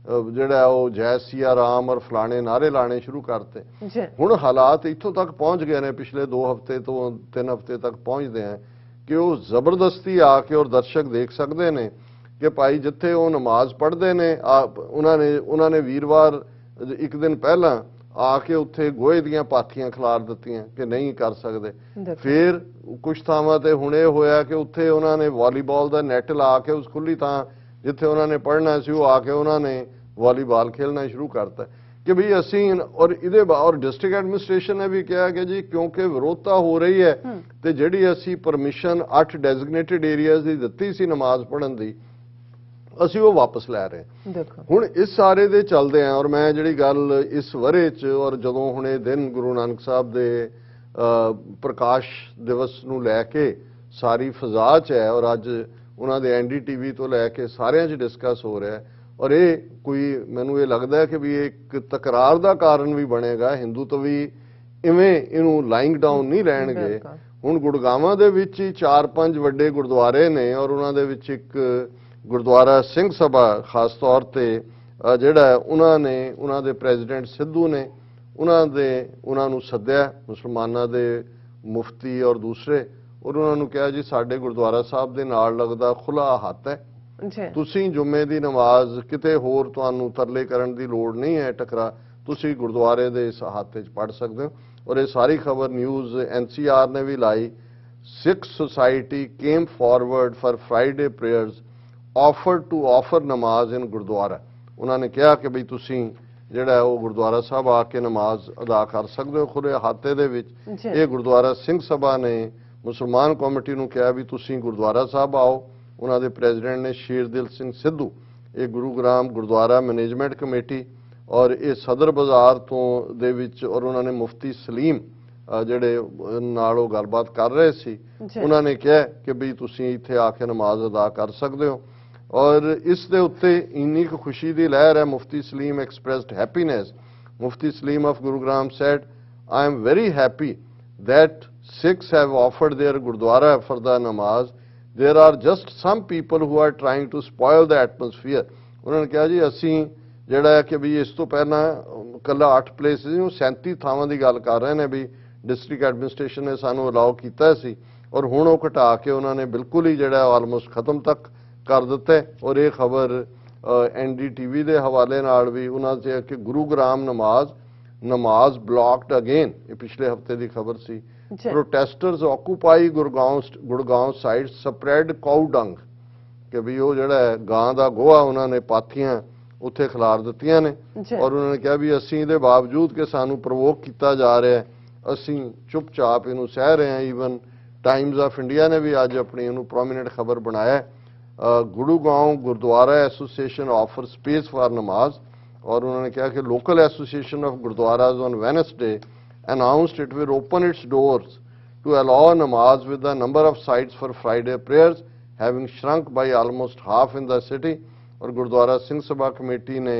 ਜਿਹੜਾ ਉਹ ਜੈ ਸਿਆ ਰਾਮ ਔਰ ਫਲਾਣੇ ਨਾਅਰੇ ਲਾਣੇ ਸ਼ੁਰੂ ਕਰਤੇ। ਹੁਣ ਹਾਲਾਤ ਇੱਥੋਂ ਤੱਕ ਪਹੁੰਚ ਗਏ ਨੇ, ਪਿਛਲੇ 2 ਹਫ਼ਤੇ ਤੋਂ 3 ਹਫ਼ਤੇ ਤੱਕ ਪਹੁੰਚਦੇ ਆ ਕਿ ਉਹ ਜ਼ਬਰਦਸਤੀ ਆ ਕੇ ਔਰ ਦਰਸ਼ਕ ਦੇਖ ਸਕਦੇ ਨੇ ਕਿ ਭਾਈ ਜਿੱਥੇ ਉਹ ਨਮਾਜ਼ ਪੜ੍ਹਦੇ ਨੇ ਉਹਨਾਂ ਨੇ ਵੀਰਵਾਰ ਇੱਕ ਦਿਨ ਪਹਿਲਾਂ ਆ ਕੇ ਉੱਥੇ ਗੋਹੇ ਦੀਆਂ ਪਾਥੀਆਂ ਖਿਲਾਰ ਦਿੱਤੀਆਂ ਕਿ ਨਹੀਂ ਕਰ ਸਕਦੇ। ਫਿਰ ਕੁਝ ਥਾਵਾਂ ਤੇ ਹੁਣ ਇਹ ਹੋਇਆ ਕਿ ਉੱਥੇ ਉਹਨਾਂ ਨੇ ਵਾਲੀਬਾਲ ਦਾ ਨੈਟ ਲਾ ਕੇ ਉਸ ਖੁੱਲੀ ਥਾਂ ਜਿੱਥੇ ਉਹਨਾਂ ਨੇ ਪੜ੍ਹਨਾ ਸੀ ਉਹ ਆ ਕੇ ਉਹਨਾਂ ਨੇ ਵਾਲੀਬਾਲ ਖੇਲਣਾ ਸ਼ੁਰੂ ਕਰਤਾ ਕਿ ਵੀ ਅਸੀਂ ਔਰ ਇਹਦੇ ਔਰ ਡਿਸਟ੍ਰਿਕਟ ਐਡਮਿਨਿਸਟ੍ਰੇਸ਼ਨ ਨੇ ਵੀ ਕਿਹਾ ਕਿ ਜੀ ਕਿਉਂਕਿ ਵਿਰੋਧਤਾ ਹੋ ਰਹੀ ਹੈ ਤੇ ਜਿਹੜੀ ਅਸੀਂ ਪਰਮਿਸ਼ਨ 8 ਡੈਜ਼ਿਗਨੇਟਿਡ ਏਰੀਆਜ਼ ਦੀ ਦਿੱਤੀ ਸੀ ਨਮਾਜ਼ ਪੜ੍ਹਨ ਦੀ ਅਸੀਂ ਉਹ ਵਾਪਸ ਲੈ ਰਹੇ। ਦੇਖੋ ਹੁਣ ਇਸ ਸਾਰੇ ਦੇ ਚੱਲਦੇ ਆ ਔਰ ਮੈਂ ਜਿਹੜੀ ਗੱਲ ਇਸ ਵਰੇ 'ਚ ਔਰ ਜਦੋਂ ਹੁਣ ਇਹ ਦਿਨ ਗੁਰੂ ਨਾਨਕ ਸਾਹਿਬ ਦੇ ਪ੍ਰਕਾਸ਼ ਦਿਵਸ ਨੂੰ ਲੈ ਕੇ ਸਾਰੀ ਫਜ਼ਾ 'ਚ ਹੈ ਔਰ ਅੱਜ ਉਹਨਾਂ ਦੇ NDTV ਤੋਂ ਲੈ ਕੇ ਸਾਰਿਆਂ 'ਚ ਡਿਸਕਸ ਹੋ ਰਿਹਾ ਔਰ ਇਹ ਕੋਈ ਮੈਨੂੰ ਇਹ ਲੱਗਦਾ ਕਿ ਵੀ ਇੱਕ ਤਕਰਾਰ ਦਾ ਕਾਰਨ ਵੀ ਬਣੇਗਾ। ਹਿੰਦੂ ਤੋਂ ਵੀ ਇਵੇਂ ਇਹਨੂੰ ਲਾਈਂਗ ਡਾਊਨ ਨਹੀਂ ਲੈਣਗੇ। ਹੁਣ ਗੁੜਗਾਵਾਂ ਦੇ ਵਿੱਚ ਹੀ 4-5 ਵੱਡੇ ਗੁਰਦੁਆਰੇ ਨੇ ਔਰ ਉਹਨਾਂ ਦੇ ਵਿੱਚ ਇੱਕ ਗੁਰਦੁਆਰਾ ਸਿੰਘ ਸਭਾ ਖਾਸ ਤੌਰ ਤੇ ਜਿਹੜਾ ਉਹਨਾਂ ਦੇ ਪ੍ਰੈਜ਼ੀਡੈਂਟ ਸਿੱਧੂ ਨੇ ਉਹਨਾਂ ਨੂੰ ਸੱਦਿਆ ਮੁਸਲਮਾਨਾਂ ਦੇ ਮੁਫਤੀ ਔਰ ਦੂਸਰੇ ਔਰ ਉਹਨਾਂ ਨੂੰ ਕਿਹਾ ਜੀ ਸਾਡੇ ਗੁਰਦੁਆਰਾ ਸਾਹਿਬ ਦੇ ਨਾਲ ਲੱਗਦਾ ਖੁੱਲਾ ਹੱਥ ਹੈ, ਤੁਸੀਂ ਜੁਮੇ ਦੀ ਨਮਾਜ਼ ਕਿਤੇ ਹੋਰ ਤੁਹਾਨੂੰ ਤਰਲੇ ਕਰਨ ਦੀ ਲੋੜ ਨਹੀਂ ਹੈ ਟਕਰਾ ਤੁਸੀਂ ਗੁਰਦੁਆਰੇ ਦੇ ਇਸ ਹੱਥ 'ਚ ਪੜ੍ਹ ਸਕਦੇ ਹੋ। ਔਰ ਇਹ ਸਾਰੀ ਖਬਰ ਨਿਊਜ਼ NCR ਨੇ ਵੀ ਲਾਈ। Sikh society came forward for Friday prayers offered to offer namaz in Gurdwara. ਉਹਨਾਂ ਨੇ ਕਿਹਾ ਕਿ ਬਈ ਤੁਸੀਂ ਜਿਹੜਾ ਉਹ ਗੁਰਦੁਆਰਾ ਸਾਹਿਬ ਆ ਕੇ ਨਮਾਜ਼ ਅਦਾ ਕਰ ਸਕਦੇ ਹੋ ਖੁੱਲੇ ਹਾਤੇ ਦੇ ਵਿੱਚ। ਇਹ ਗੁਰਦੁਆਰਾ ਸਿੰਘ ਸਭਾ ਨੇ ਮੁਸਲਮਾਨ ਕਮੇਟੀ ਨੂੰ ਕਿਹਾ ਵੀ ਤੁਸੀਂ ਗੁਰਦੁਆਰਾ ਸਾਹਿਬ ਆਓ। ਉਹਨਾਂ ਦੇ ਪ੍ਰੈਜ਼ੀਡੈਂਟ ਨੇ ਸ਼ੇਰਦਿਲ ਸਿੰਘ ਸਿੱਧੂ। ਇਹ ਗੁਰੂਗ੍ਰਾਮ ਗੁਰਦੁਆਰਾ ਮੈਨੇਜਮੈਂਟ ਕਮੇਟੀ ਔਰ ਇਹ ਸਦਰ ਬਾਜ਼ਾਰ ਤੋਂ ਦੇ ਵਿੱਚ ਔਰ ਉਹਨਾਂ ਨੇ ਮੁਫਤੀ ਸਲੀਮ ਜਿਹੜੇ ਨਾਲ ਉਹ ਗੱਲਬਾਤ ਕਰ ਰਹੇ ਸੀ ਉਹਨਾਂ ਨੇ ਕਿਹਾ ਕਿ ਵੀ ਤੁਸੀਂ ਇੱਥੇ ਆ ਕੇ ਨਮਾਜ਼ ਅਦਾ ਕਰ ਸਕਦੇ ਹੋ। ਔਰ ਇਸ ਦੇ ਉੱਤੇ ਇੰਨੀ ਕੁ ਖੁਸ਼ੀ ਦੀ ਲਹਿਰ ਹੈ। Mufti Salim expressed happiness. Mufti Salim of Gurugram said I am very happy that Sikhs have offered their Gurdwara for the namaz. There are just some people who are trying to spoil the atmosphere. ਉਹਨਾਂ ਨੇ ਕਿਹਾ ਜੀ ਅਸੀਂ ਜਿਹੜਾ ਹੈ ਕਿ ਵੀ ਇਸ ਤੋਂ ਪਹਿਲਾਂ ਕੱਲਾ 8 ਪਲੇਸਿਸ ਨੂੰ 37 ਥਾਵਾਂ ਦੀ ਗੱਲ ਕਰ ਰਹੇ ਨੇ ਵੀ ਡਿਸਟ੍ਰਿਕਟ ਐਡਮਿਨਿਸਟ੍ਰੇਸ਼ਨ ਨੇ ਸਾਨੂੰ ਅਲਾਉ ਕੀਤਾ ਸੀ ਔਰ ਹੁਣ ਉਹ ਘਟਾ ਕੇ ਉਹਨਾਂ ਨੇ ਬਿਲਕੁਲ ਹੀ ਜਿਹੜਾ ਆਲਮੋਸਟ ਖਤਮ ਤੱਕ ਕਰ ਦਿੱਤਾ। ਔਰ ਇਹ ਖਬਰ NDTV ਦੇ ਹਵਾਲੇ ਨਾਲ ਵੀ ਉਹਨਾਂ ਨੇ ਕਿ ਗੁਰੂਗ੍ਰਾਮ ਨਮਾਜ਼ ਬਲੌਕਡ ਅਗੇਨ। ਇਹ ਪਿਛਲੇ ਹਫਤੇ ਦੀ ਖਬਰ ਸੀ। Protesters occupy Gurgaon site spread cow dung ਕਿ ਵੀ ਉਹ ਜਿਹੜਾ ਗਾਂ ਦਾ ਗੋਹਾ ਉਹਨਾਂ ਨੇ ਪਾਥੀਆਂ ਉੱਥੇ ਖਿਲਾਰ ਦਿੱਤੀਆਂ ਨੇ ਔਰ ਉਹਨਾਂ ਨੇ ਕਿਹਾ ਵੀ ਅਸੀਂ ਇਹਦੇ ਬਾਵਜੂਦ ਕਿ ਸਾਨੂੰ ਪ੍ਰਵੋਕ ਕੀਤਾ ਜਾ ਰਿਹਾ ਅਸੀਂ ਚੁੱਪਚਾਪ ਇਹਨੂੰ ਸਹਿ ਰਹੇ ਹਾਂ। ਈਵਨ ਟਾਈਮਜ਼ ਆਫ ਇੰਡੀਆ ਨੇ ਵੀ ਅੱਜ ਆਪਣੀ ਇਹਨੂੰ ਪ੍ਰੋਮੀਨੈਂਟ ਖਬਰ ਬਣਾਇਆ। Gurgaon gurdwara association offer space for namaz ਔਰ ਉਹਨਾਂ ਨੇ ਕਿਹਾ ਕਿ local association of gurdwaras on Wednesday announced it will open its doors to allow namaz with the number of sites for Friday prayers having shrunk by almost half in the city। और gurdwara Singh Sabha committee ने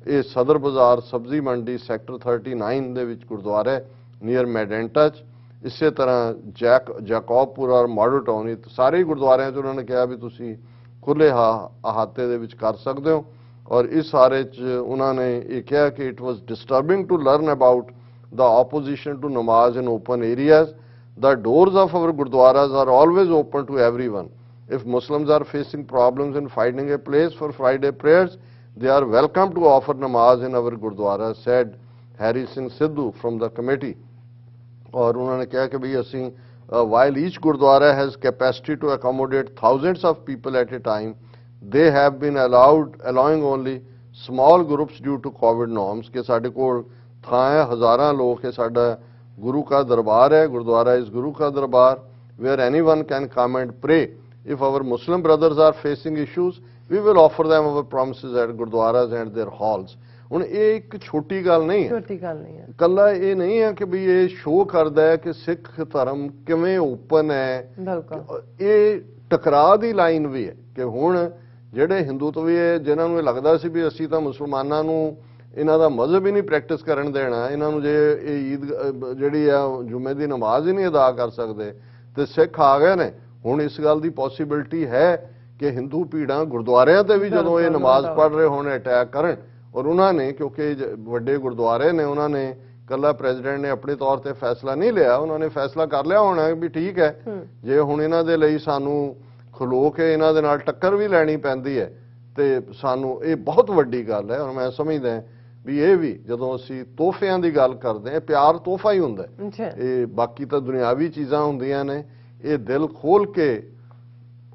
ये सदर बाजार सब्जी मंडी sector 39 ਦੇ ਵਿੱਚ Gurdwara near ਮੈਡੈਂਟਾ 'ਚ ਇਸੇ ਤਰ੍ਹਾਂ ਜੈਕੋਬਪੁਰ ਔਰ ਮਾਡਲ ਟਾਊਨ ਇਹ ਸਾਰੇ ਗੁਰਦੁਆਰਿਆਂ 'ਚ ਉਹਨਾਂ ਨੇ ਕਿਹਾ ਵੀ ਤੁਸੀਂ ਖੁੱਲੇ ਅਹਾਤੇ ਦੇ ਵਿੱਚ ਕਰ ਸਕਦੇ ਹੋ। ਔਰ ਇਸ ਸਾਰੇ 'ਚ ਉਹਨਾਂ ਨੇ ਇਹ ਕਿਹਾ ਕਿ it was disturbing to learn about the opposition to namaz in open areas. The doors of our gurdwaras are always open to everyone. If Muslims are facing problems in finding a place for Friday prayers, they are welcome to offer namaz in our gurdwara, said Hari Singh Sidhu from the committee. और उन्होंने कहा कि भाई असी while each gurdwara has capacity to accommodate thousands of people at a time, they have been allowing only small groups due to COVID norms कि साडे कोल ਥਾਂ ਹੈ ਹਜ਼ਾਰਾਂ ਲੋਕ। ਇਹ ਸਾਡਾ ਗੁਰੂ ਕਾ ਦਰਬਾਰ ਹੈ ਗੁਰਦੁਆਰਾ ਇਸ ਗੁਰੂ ਕਾ ਦਰਬਾਰ where anyone can come and pray. If our Muslim brothers are facing issues, we will offer them our promises at gurdwaras and their halls. ਹੁਣ ਇਹ ਇੱਕ ਛੋਟੀ ਗੱਲ ਨਹੀਂ ਹੈ ਕੱਲਾ ਇਹ ਨਹੀਂ ਹੈ ਕਿ ਵੀ ਇਹ ਸ਼ੋਅ ਕਰਦਾ ਹੈ ਕਿ ਸਿੱਖ ਧਰਮ ਕਿਵੇਂ ਓਪਨ ਹੈ। ਇਹ ਟਕਰਾਅ ਦੀ ਲਾਈਨ ਵੀ ਹੈ ਕਿ ਹੁਣ ਜਿਹੜੇ ਹਿੰਦੂ ਤੋਂ ਵੀ ਜਿਨ੍ਹਾਂ ਨੂੰ ਇਹ ਲੱਗਦਾ ਸੀ ਵੀ ਅਸੀਂ ਤਾਂ ਮੁਸਲਮਾਨਾਂ ਨੂੰ ਇਹਨਾਂ ਦਾ ਮਜ਼ਹਬ ਹੀ ਨਹੀਂ ਪ੍ਰੈਕਟਿਸ ਕਰਨ ਦੇਣਾ ਇਹਨਾਂ ਨੂੰ ਜੇ ਇਹ ਈਦ ਜਿਹੜੀ ਆ ਜੁਮੇ ਦੀ ਨਮਾਜ਼ ਹੀ ਨਹੀਂ ਅਦਾ ਕਰ ਸਕਦੇ ਤੇ ਸਿੱਖ ਆ ਗਏ ਨੇ। ਹੁਣ ਇਸ ਗੱਲ ਦੀ ਪੋਸੀਬਿਲਿਟੀ ਹੈ ਕਿ ਹਿੰਦੂ ਭੀੜਾਂ ਗੁਰਦੁਆਰਿਆਂ ਤੇ ਵੀ ਜਦੋਂ ਇਹ ਨਮਾਜ਼ ਪੜ੍ਹ ਰਹੇ ਹੋਣ ਅਟੈਕ ਕਰਨ। ਔਰ ਉਹਨਾਂ ਨੇ ਕਿਉਂਕਿ ਵੱਡੇ ਗੁਰਦੁਆਰੇ ਨੇ ਉਹਨਾਂ ਨੇ ਕੱਲਾ ਪ੍ਰੈਜ਼ੀਡੈਂਟ ਨੇ ਆਪਣੇ ਤੌਰ ਤੇ ਫੈਸਲਾ ਨਹੀਂ ਲਿਆ, ਉਹਨਾਂ ਨੇ ਫੈਸਲਾ ਕਰ ਲਿਆ ਹੋਣਾ ਵੀ ਠੀਕ ਹੈ, ਜੇ ਹੁਣ ਇਹਨਾਂ ਦੇ ਲਈ ਸਾਨੂੰ ਖਲੋ ਕੇ ਇਹਨਾਂ ਦੇ ਨਾਲ ਟੱਕਰ ਵੀ ਲੈਣੀ ਪੈਂਦੀ ਹੈ ਤੇ ਸਾਨੂੰ ਇਹ ਬਹੁਤ ਵੱਡੀ ਗੱਲ ਹੈ। ਔਰ ਮੈਂ ਸਮਝਦਾ ਵੀ ਇਹ ਵੀ ਜਦੋਂ ਅਸੀਂ ਤੋਹਫਿਆਂ ਦੀ ਗੱਲ ਕਰਦੇ ਹਾਂ, ਪਿਆਰ ਤੋਹਫਾ ਹੀ ਹੁੰਦਾ ਹੈ, ਇਹ ਬਾਕੀ ਤਾਂ ਦੁਨਿਆਵੀ ਚੀਜ਼ਾਂ ਹੁੰਦੀਆਂ ਨੇ। ਇਹ ਦਿਲ ਖੋਲ ਕੇ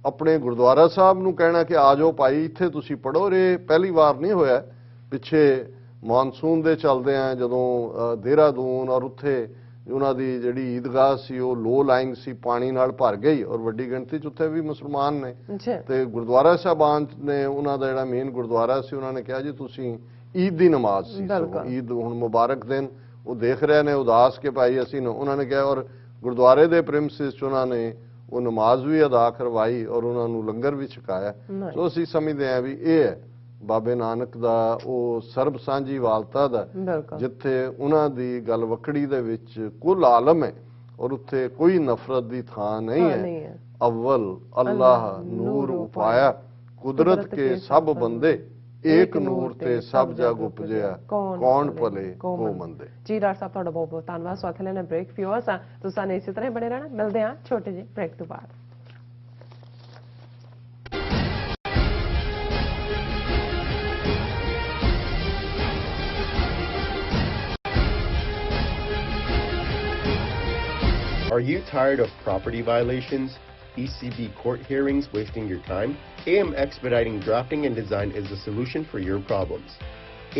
ਆਪਣੇ ਗੁਰਦੁਆਰਾ ਸਾਹਿਬ ਨੂੰ ਕਹਿਣਾ ਕਿ ਆ ਜਾਓ ਭਾਈ ਇੱਥੇ ਤੁਸੀਂ ਪੜ੍ਹੋ, ਇਹ ਪਹਿਲੀ ਵਾਰ ਨਹੀਂ ਹੋਇਆ। ਪਿੱਛੇ ਮੌਨਸੂਨ ਦੇ ਚੱਲਦੇ ਆ ਜਦੋਂ ਦੇਹਰਾਦੂਨ ਔਰ ਉੱਥੇ ਉਹਨਾਂ ਦੀ ਜਿਹੜੀ ਈਦਗਾਹ ਸੀ ਉਹ ਲੋ ਲਾਈਂਗ ਸੀ, ਪਾਣੀ ਨਾਲ ਭਰ ਗਈ ਔਰ ਵੱਡੀ ਗਿਣਤੀ 'ਚ ਉੱਥੇ ਵੀ ਮੁਸਲਮਾਨ ਨੇ ਤੇ ਗੁਰਦੁਆਰਾ ਸਾਹਿਬਾਨ ਨੇ ਉਹਨਾਂ ਦਾ ਜਿਹੜਾ ਮੇਨ ਗੁਰਦੁਆਰਾ ਸੀ ਉਹਨਾਂ ਨੇ ਕਿਹਾ ਜੀ ਤੁਸੀਂ ਈਦ ਦੀ ਨਮਾਜ਼ ਸੀ, ਈਦ ਹੁਣ ਮੁਬਾਰਕ ਦਿਨ, ਉਹ ਦੇਖ ਰਹੇ ਨੇ ਉਦਾਸ ਕਿ ਭਾਈ ਅਸੀਂ ਉਹਨਾਂ ਨੇ ਕਿਹਾ ਔਰ ਗੁਰਦੁਆਰੇ ਦੇ ਪ੍ਰਿੰਸਿਸ 'ਚ ਉਹਨਾਂ ਨੇ ਉਹ ਨਮਾਜ਼ ਵੀ ਅਦਾ ਕਰਵਾਈ ਔਰ ਉਹਨਾਂ ਨੂੰ ਲੰਗਰ ਵੀ ਛਕਾਇਆ। ਸੋ ਅਸੀਂ ਸਮਝਦੇ ਹਾਂ ਵੀ ਇਹ ਹੈ ਬਾਬੇ ਨਾਨਕ ਦਾ ਉਹ ਸਰਬ ਸਾਂਝੀ ਵਾਲਤਾ ਦਾ, ਜਿੱਥੇ ਉਹਨਾਂ ਦੀ ਗੱਲ ਵਕੜੀ ਦੇ ਵਿੱਚ ਕੁੱਲ ਆਲਮ ਹੈ ਔਰ ਉੱਥੇ ਕੋਈ ਨਫ਼ਰਤ ਦੀ ਥਾਂ ਨਹੀਂ ਹੈ। ਅਵਲ ਅੱਲਾਹ ਨੂਰ ਉਪਾਇਆ, ਕੁਦਰਤ ਕੇ ਸਭ ਬੰਦੇ, ਏਕ ਨੂਰ ਤੇ ਸਭ ਜਗ ਉਪਜਿਆ, ਕੌਣ ਭਲੇ ਕੋ ਮੰਦੇ। ਜੀ ਡਾਕਟਰ ਸਾਹਿਬ ਤੁਹਾਡਾ ਬਹੁਤ ਬਹੁਤ ਧੰਨਵਾਦ। ਸਵਾਗਤ ਲੈਣਾ ਬ੍ਰੇਕ ਫਿਊਅਰਸ ਆ, ਤੁਸੀਂ ਇਸੇ ਤਰ੍ਹਾਂ ਬਣੇ ਰਹਿਣਾ। ਮਿਲਦੇ ਹਾਂ ਛੋਟੇ ਜਿਹੇ ਬ੍ਰੇਕ ਤੋਂ ਬਾਅਦ। Are you tired of property violations, ECB court hearings wasting your time? AM Expediting Drafting and Design is the solution for your problems.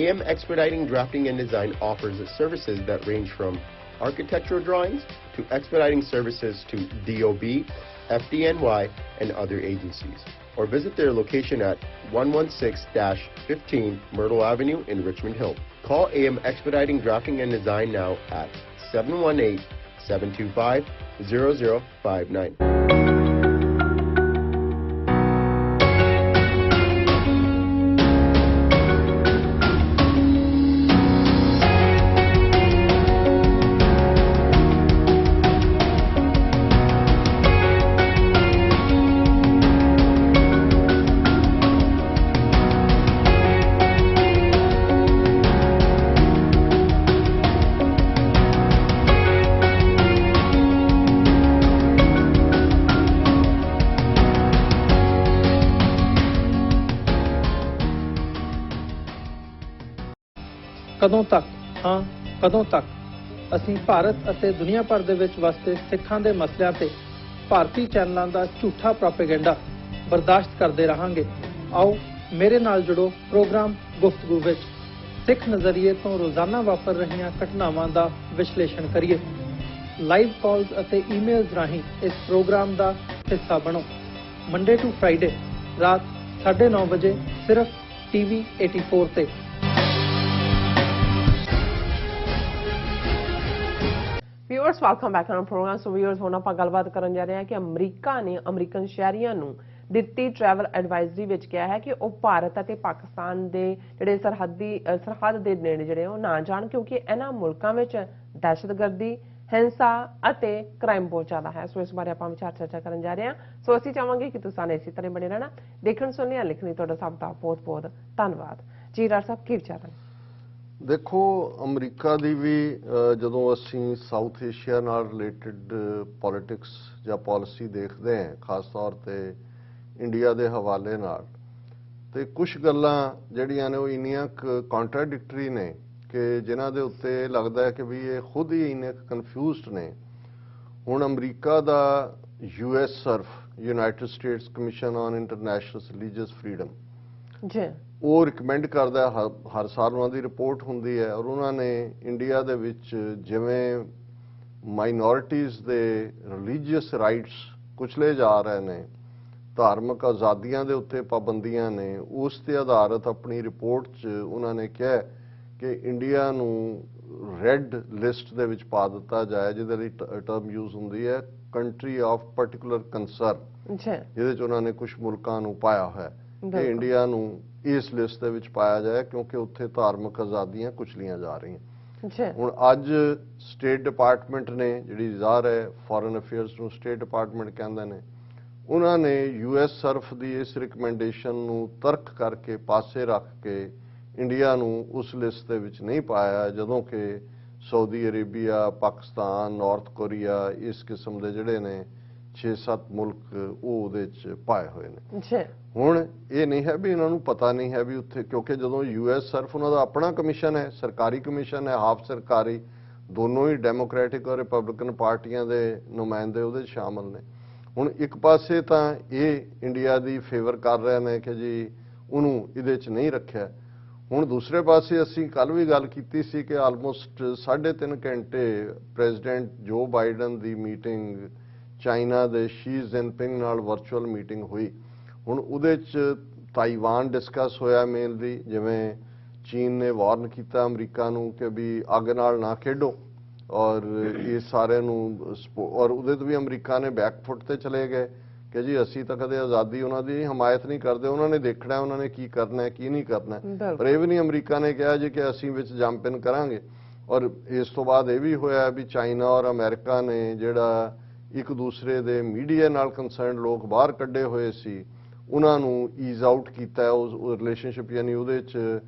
AM Expediting Drafting and Design offers services that range from architectural drawings to expediting services to DOB, FDNY, and other agencies. Or visit their location at 116-15 Myrtle Avenue in Richmond Hill. Call AM Expediting Drafting and Design now at 718-725-0059. ਕਦੋਂ ਤੱਕ ਹਾਂ ਕਦੋਂ ਤੱਕ ਅਸੀਂ ਭਾਰਤ ਅਤੇ ਦੁਨੀਆ ਭਰ ਦੇ ਵਿੱਚ ਵਸਦੇ ਸਿੱਖਾਂ ਦੇ ਮਸਲਿਆਂ ਤੇ ਭਾਰਤੀ ਚੈਨਲਾਂ ਦਾ ਝੂਠਾ ਪ੍ਰੋਪੇਗੈਂਡਾ ਬਰਦਾਸ਼ਤ ਕਰਦੇ ਰਹਾਂਗੇ। ਆਓ ਮੇਰੇ ਨਾਲ ਜੁੜੋ ਪ੍ਰੋਗਰਾਮ ਗੁਫ਼ਤਗੂ ਵਿੱਚ ਸਿੱਖ ਨਜ਼ਰੀਏ ਤੋਂ ਰੋਜ਼ਾਨਾ ਵਾਪਰ ਰਹੀਆਂ ਘਟਨਾਵਾਂ ਦਾ ਵਿਸ਼ਲੇਸ਼ਣ ਕਰੀਏ। ਲਾਈਵ ਕਾਲਸ ਅਤੇ ਈਮੇਲਸ ਰਾਹੀਂ ਇਸ ਪ੍ਰੋਗਰਾਮ ਦਾ ਹਿੱਸਾ ਬਣੋ। ਮੰਡੇ ਟੂ ਫਰਾਈਡੇ ਰਾਤ 9:30 ਵਜੇ ਸਿਰਫ TV 84 ਤੇ। Viewers welcome back on programme. So viewers ਹੁਣ ਆਪਾਂ ਗੱਲਬਾਤ ਕਰਨ ਜਾ ਰਹੇ ਹਾਂ ਕਿ ਅਮਰੀਕਾ ਨੇ ਅਮਰੀਕਨ ਸ਼ਹਿਰੀਆਂ ਨੂੰ ਦਿੱਤੀ ਟਰੈਵਲ ਐਡਵਾਈਜ਼ਰੀ ਵਿੱਚ ਕਿਹਾ ਹੈ ਕਿ ਉਹ ਭਾਰਤ ਅਤੇ ਪਾਕਿਸਤਾਨ ਦੇ ਜਿਹੜੇ ਸਰਹੱਦ ਦੇ ਨੇੜੇ ਜਿਹੜੇ ਉਹ ਨਾ ਜਾਣ, ਕਿਉਂਕਿ ਇਹਨਾਂ ਮੁਲਕਾਂ ਵਿੱਚ ਦਹਿਸ਼ਤਗਰਦੀ, ਹਿੰਸਾ ਅਤੇ ਕ੍ਰਾਈਮ ਬਹੁਤ ਜ਼ਿਆਦਾ ਹੈ। ਸੋ ਇਸ ਬਾਰੇ ਆਪਾਂ ਵਿਚਾਰ ਚਰਚਾ ਕਰਨ ਜਾ ਰਹੇ ਹਾਂ। ਸੋ ਅਸੀਂ ਚਾਹਾਂਗੇ ਕਿ ਤੁਸੀਂ ਇਸੇ ਤਰ੍ਹਾਂ ਬਣੇ ਰਹਿਣਾ। ਦੇਖਣ ਸੁਣਨ ਲਿਖਣ ਲਈ ਤੁਹਾਡਾ ਸਭ ਦਾ ਬਹੁਤ ਬਹੁਤ ਧੰਨਵਾਦ। ਜੀ ਡਾਕਟਰ ਸਾਹਿਬ ਕੀ ਵਿਚਾਰ ਹੈ? ਦੇਖੋ, ਅਮਰੀਕਾ ਦੀ ਵੀ ਜਦੋਂ ਅਸੀਂ ਸਾਊਥ ਏਸ਼ੀਆ ਨਾਲ ਰਿਲੇਟਡ ਪੋਲਿਟਿਕਸ ਜਾਂ ਪਾਲਿਸੀ ਦੇਖਦੇ ਹਾਂ, ਖਾਸ ਤੌਰ ਤੇ ਇੰਡੀਆ ਦੇ ਹਵਾਲੇ ਨਾਲ, ਤੇ ਕੁਝ ਗੱਲਾਂ ਜਿਹੜੀਆਂ ਨੇ ਉਹ ਇੰਨੀਆਂ ਕੰਟਰਾਡਿਕਟਰੀ ਨੇ ਕਿ ਜਿਨ੍ਹਾਂ ਦੇ ਉੱਤੇ ਲੱਗਦਾ ਹੈ ਕਿ ਵੀ ਇਹ ਖੁਦ ਹੀ ਇੰਨੇ ਕਨਫਿਊਜ਼ਡ ਨੇ। ਹੁਣ America the US Surf United States commission on international religious freedom ਜੀ ਉਹ ਰਿਕਮੈਂਡ ਕਰਦਾ ਹੈ, ਹਰ ਸਾਲ ਉਹਨਾਂ ਦੀ ਰਿਪੋਰਟ ਹੁੰਦੀ ਹੈ, ਔਰ ਉਹਨਾਂ ਨੇ ਇੰਡੀਆ ਦੇ ਵਿੱਚ ਜਿਵੇਂ ਮਾਈਨੋਰਿਟੀਜ਼ ਦੇ ਰਿਲੀਜੀਅਸ ਰਾਈਟਸ ਕੁਚਲੇ ਜਾ ਰਹੇ ਨੇ, ਧਾਰਮਿਕ ਆਜ਼ਾਦੀਆਂ ਦੇ ਉੱਤੇ ਪਾਬੰਦੀਆਂ ਨੇ, ਉਸ ਤੇ ਆਧਾਰਿਤ ਆਪਣੀ ਰਿਪੋਰਟ 'ਚ ਉਹਨਾਂ ਨੇ ਕਿਹਾ ਕਿ ਇੰਡੀਆ ਨੂੰ ਰੈੱਡ ਲਿਸਟ ਦੇ ਵਿੱਚ ਪਾ ਦਿੱਤਾ ਜਾਏ, ਜਿਹਦੇ ਲਈ ਟਰਮ ਯੂਜ਼ ਹੁੰਦੀ ਹੈ ਕੰਟਰੀ ਆਫ ਪਾਰਟਿਕੂਲਰ ਕੰਸਰਨ, ਜਿਹਦੇ 'ਚ ਉਹਨਾਂ ਨੇ ਕੁਝ ਮੁਲਕਾਂ ਨੂੰ ਪਾਇਆ ਹੋਇਆ ਕਿ ਇੰਡੀਆ ਨੂੰ ਇਸ ਲਿਸਟ ਦੇ ਵਿੱਚ ਪਾਇਆ ਜਾਏ ਕਿਉਂਕਿ ਉੱਥੇ ਧਾਰਮਿਕ ਆਜ਼ਾਦੀਆਂ ਕੁਚਲੀਆਂ ਜਾ ਰਹੀਆਂ। ਹੁਣ ਅੱਜ ਸਟੇਟ ਡਿਪਾਰਟਮੈਂਟ ਨੇ, ਜਿਹੜੀ ਜ਼ਾਹਰ ਹੈ ਫੋਰਨ ਅਫੇਅਰਸ ਨੂੰ ਸਟੇਟ ਡਿਪਾਰਟਮੈਂਟ ਕਹਿੰਦੇ ਨੇ, ਉਹਨਾਂ ਨੇ US ਸਰਫ ਦੀ ਇਸ ਰਿਕਮੈਂਡੇਸ਼ਨ ਨੂੰ ਤਰਕ ਕਰਕੇ ਪਾਸੇ ਰੱਖ ਕੇ ਇੰਡੀਆ ਨੂੰ ਉਸ ਲਿਸਟ ਦੇ ਵਿੱਚ ਨਹੀਂ ਪਾਇਆ, ਜਦੋਂ ਕਿ Saudi Arabia, Pakistan, north Korea, ਇਸ ਕਿਸਮ ਦੇ ਜਿਹੜੇ ਨੇ 6-7 ਮੁਲਕ ਉਹ ਉਹਦੇ 'ਚ ਪਾਏ ਹੋਏ ਨੇ। ਜੀ ਹੁਣ ਇਹ ਨਹੀਂ ਹੈ ਵੀ ਇਹਨਾਂ ਨੂੰ ਪਤਾ ਨਹੀਂ ਹੈ ਵੀ ਉੱਥੇ, ਕਿਉਂਕਿ ਜਦੋਂ US ਸਿਰਫ ਉਹਨਾਂ ਦਾ ਆਪਣਾ ਕਮਿਸ਼ਨ ਹੈ, ਸਰਕਾਰੀ ਕਮਿਸ਼ਨ ਹੈ, ਹਾਫ ਸਰਕਾਰੀ, ਦੋਨੋਂ ਹੀ ਡੈਮੋਕ੍ਰੈਟਿਕ ਔਰ ਰਿਪਬਲਿਕਨ ਪਾਰਟੀਆਂ ਦੇ ਨੁਮਾਇੰਦੇ ਉਹਦੇ 'ਚ ਸ਼ਾਮਲ ਨੇ। ਹੁਣ ਇੱਕ ਪਾਸੇ ਤਾਂ ਇਹ ਇੰਡੀਆ ਦੀ ਫੇਵਰ ਕਰ ਰਹੇ ਨੇ ਕਿ ਜੀ ਉਹਨੂੰ ਇਹਦੇ 'ਚ ਨਹੀਂ ਰੱਖਿਆ। ਹੁਣ ਦੂਸਰੇ ਪਾਸੇ ਅਸੀਂ ਕੱਲ ਵੀ ਗੱਲ ਕੀਤੀ ਸੀ ਕਿ ਆਲਮੋਸਟ 3.5 ਘੰਟੇ ਪ੍ਰੈਜ਼ੀਡੈਂਟ ਜੋ ਬਾਈਡਨ ਦੀ ਮੀਟਿੰਗ ਚਾਈਨਾ ਦੇ ਸ਼ੀ ਜਿਨਪਿੰਗ ਨਾਲ ਵਰਚੁਅਲ ਮੀਟਿੰਗ ਹੋਈ। ਹੁਣ ਉਹਦੇ 'ਚ ਤਾਈਵਾਨ ਡਿਸਕਸ ਹੋਇਆ ਮੇਨਲੀ, ਜਿਵੇਂ ਚੀਨ ਨੇ ਵਾਰਨ ਕੀਤਾ ਅਮਰੀਕਾ ਨੂੰ ਕਿ ਵੀ ਅੱਗ ਨਾਲ ਨਾ ਖੇਡੋ ਔਰ ਇਹ ਸਾਰਿਆਂ ਨੂੰ, ਔਰ ਉਹਦੇ ਤੋਂ ਵੀ ਅਮਰੀਕਾ ਨੇ ਬੈਕਫੁੱਟ ਤੇ ਚਲੇ ਗਏ ਕਿ ਜੀ ਅਸੀਂ ਤਾਂ ਕਦੇ ਆਜ਼ਾਦੀ ਉਹਨਾਂ ਦੀ ਹਮਾਇਤ ਨਹੀਂ ਕਰਦੇ, ਉਹਨਾਂ ਨੇ ਦੇਖਣਾ ਉਹਨਾਂ ਨੇ ਕੀ ਕਰਨਾ ਹੈ ਕੀ ਨਹੀਂ ਕਰਨਾ। ਪਰ ਇਹ ਵੀ ਨਹੀਂ ਅਮਰੀਕਾ ਨੇ ਕਿਹਾ ਜੀ ਕਿ ਅਸੀਂ ਵਿੱਚ ਜੰਪ ਇਨ ਕਰਾਂਗੇ। ਔਰ ਇਸ ਤੋਂ ਬਾਅਦ ਇਹ ਵੀ ਹੋਇਆ ਵੀ ਚਾਈਨਾ ਔਰ ਅਮਰੀਕਾ ਨੇ ਜਿਹੜਾ ਇੱਕ ਦੂਸਰੇ ਦੇ ਮੀਡੀਆ ਨਾਲ ਕੰਸਰਨ ਲੋਕ ਬਾਹਰ ਕੱਢੇ ਹੋਏ ਸੀ ਉਹਨਾਂ ਨੂੰ ਈਜ਼ ਆਊਟ ਕੀਤਾ ਉਸ ਰਿਲੇਸ਼ਨਸ਼ਿਪ, ਯਾਨੀ ਉਹਦੇ 'ਚ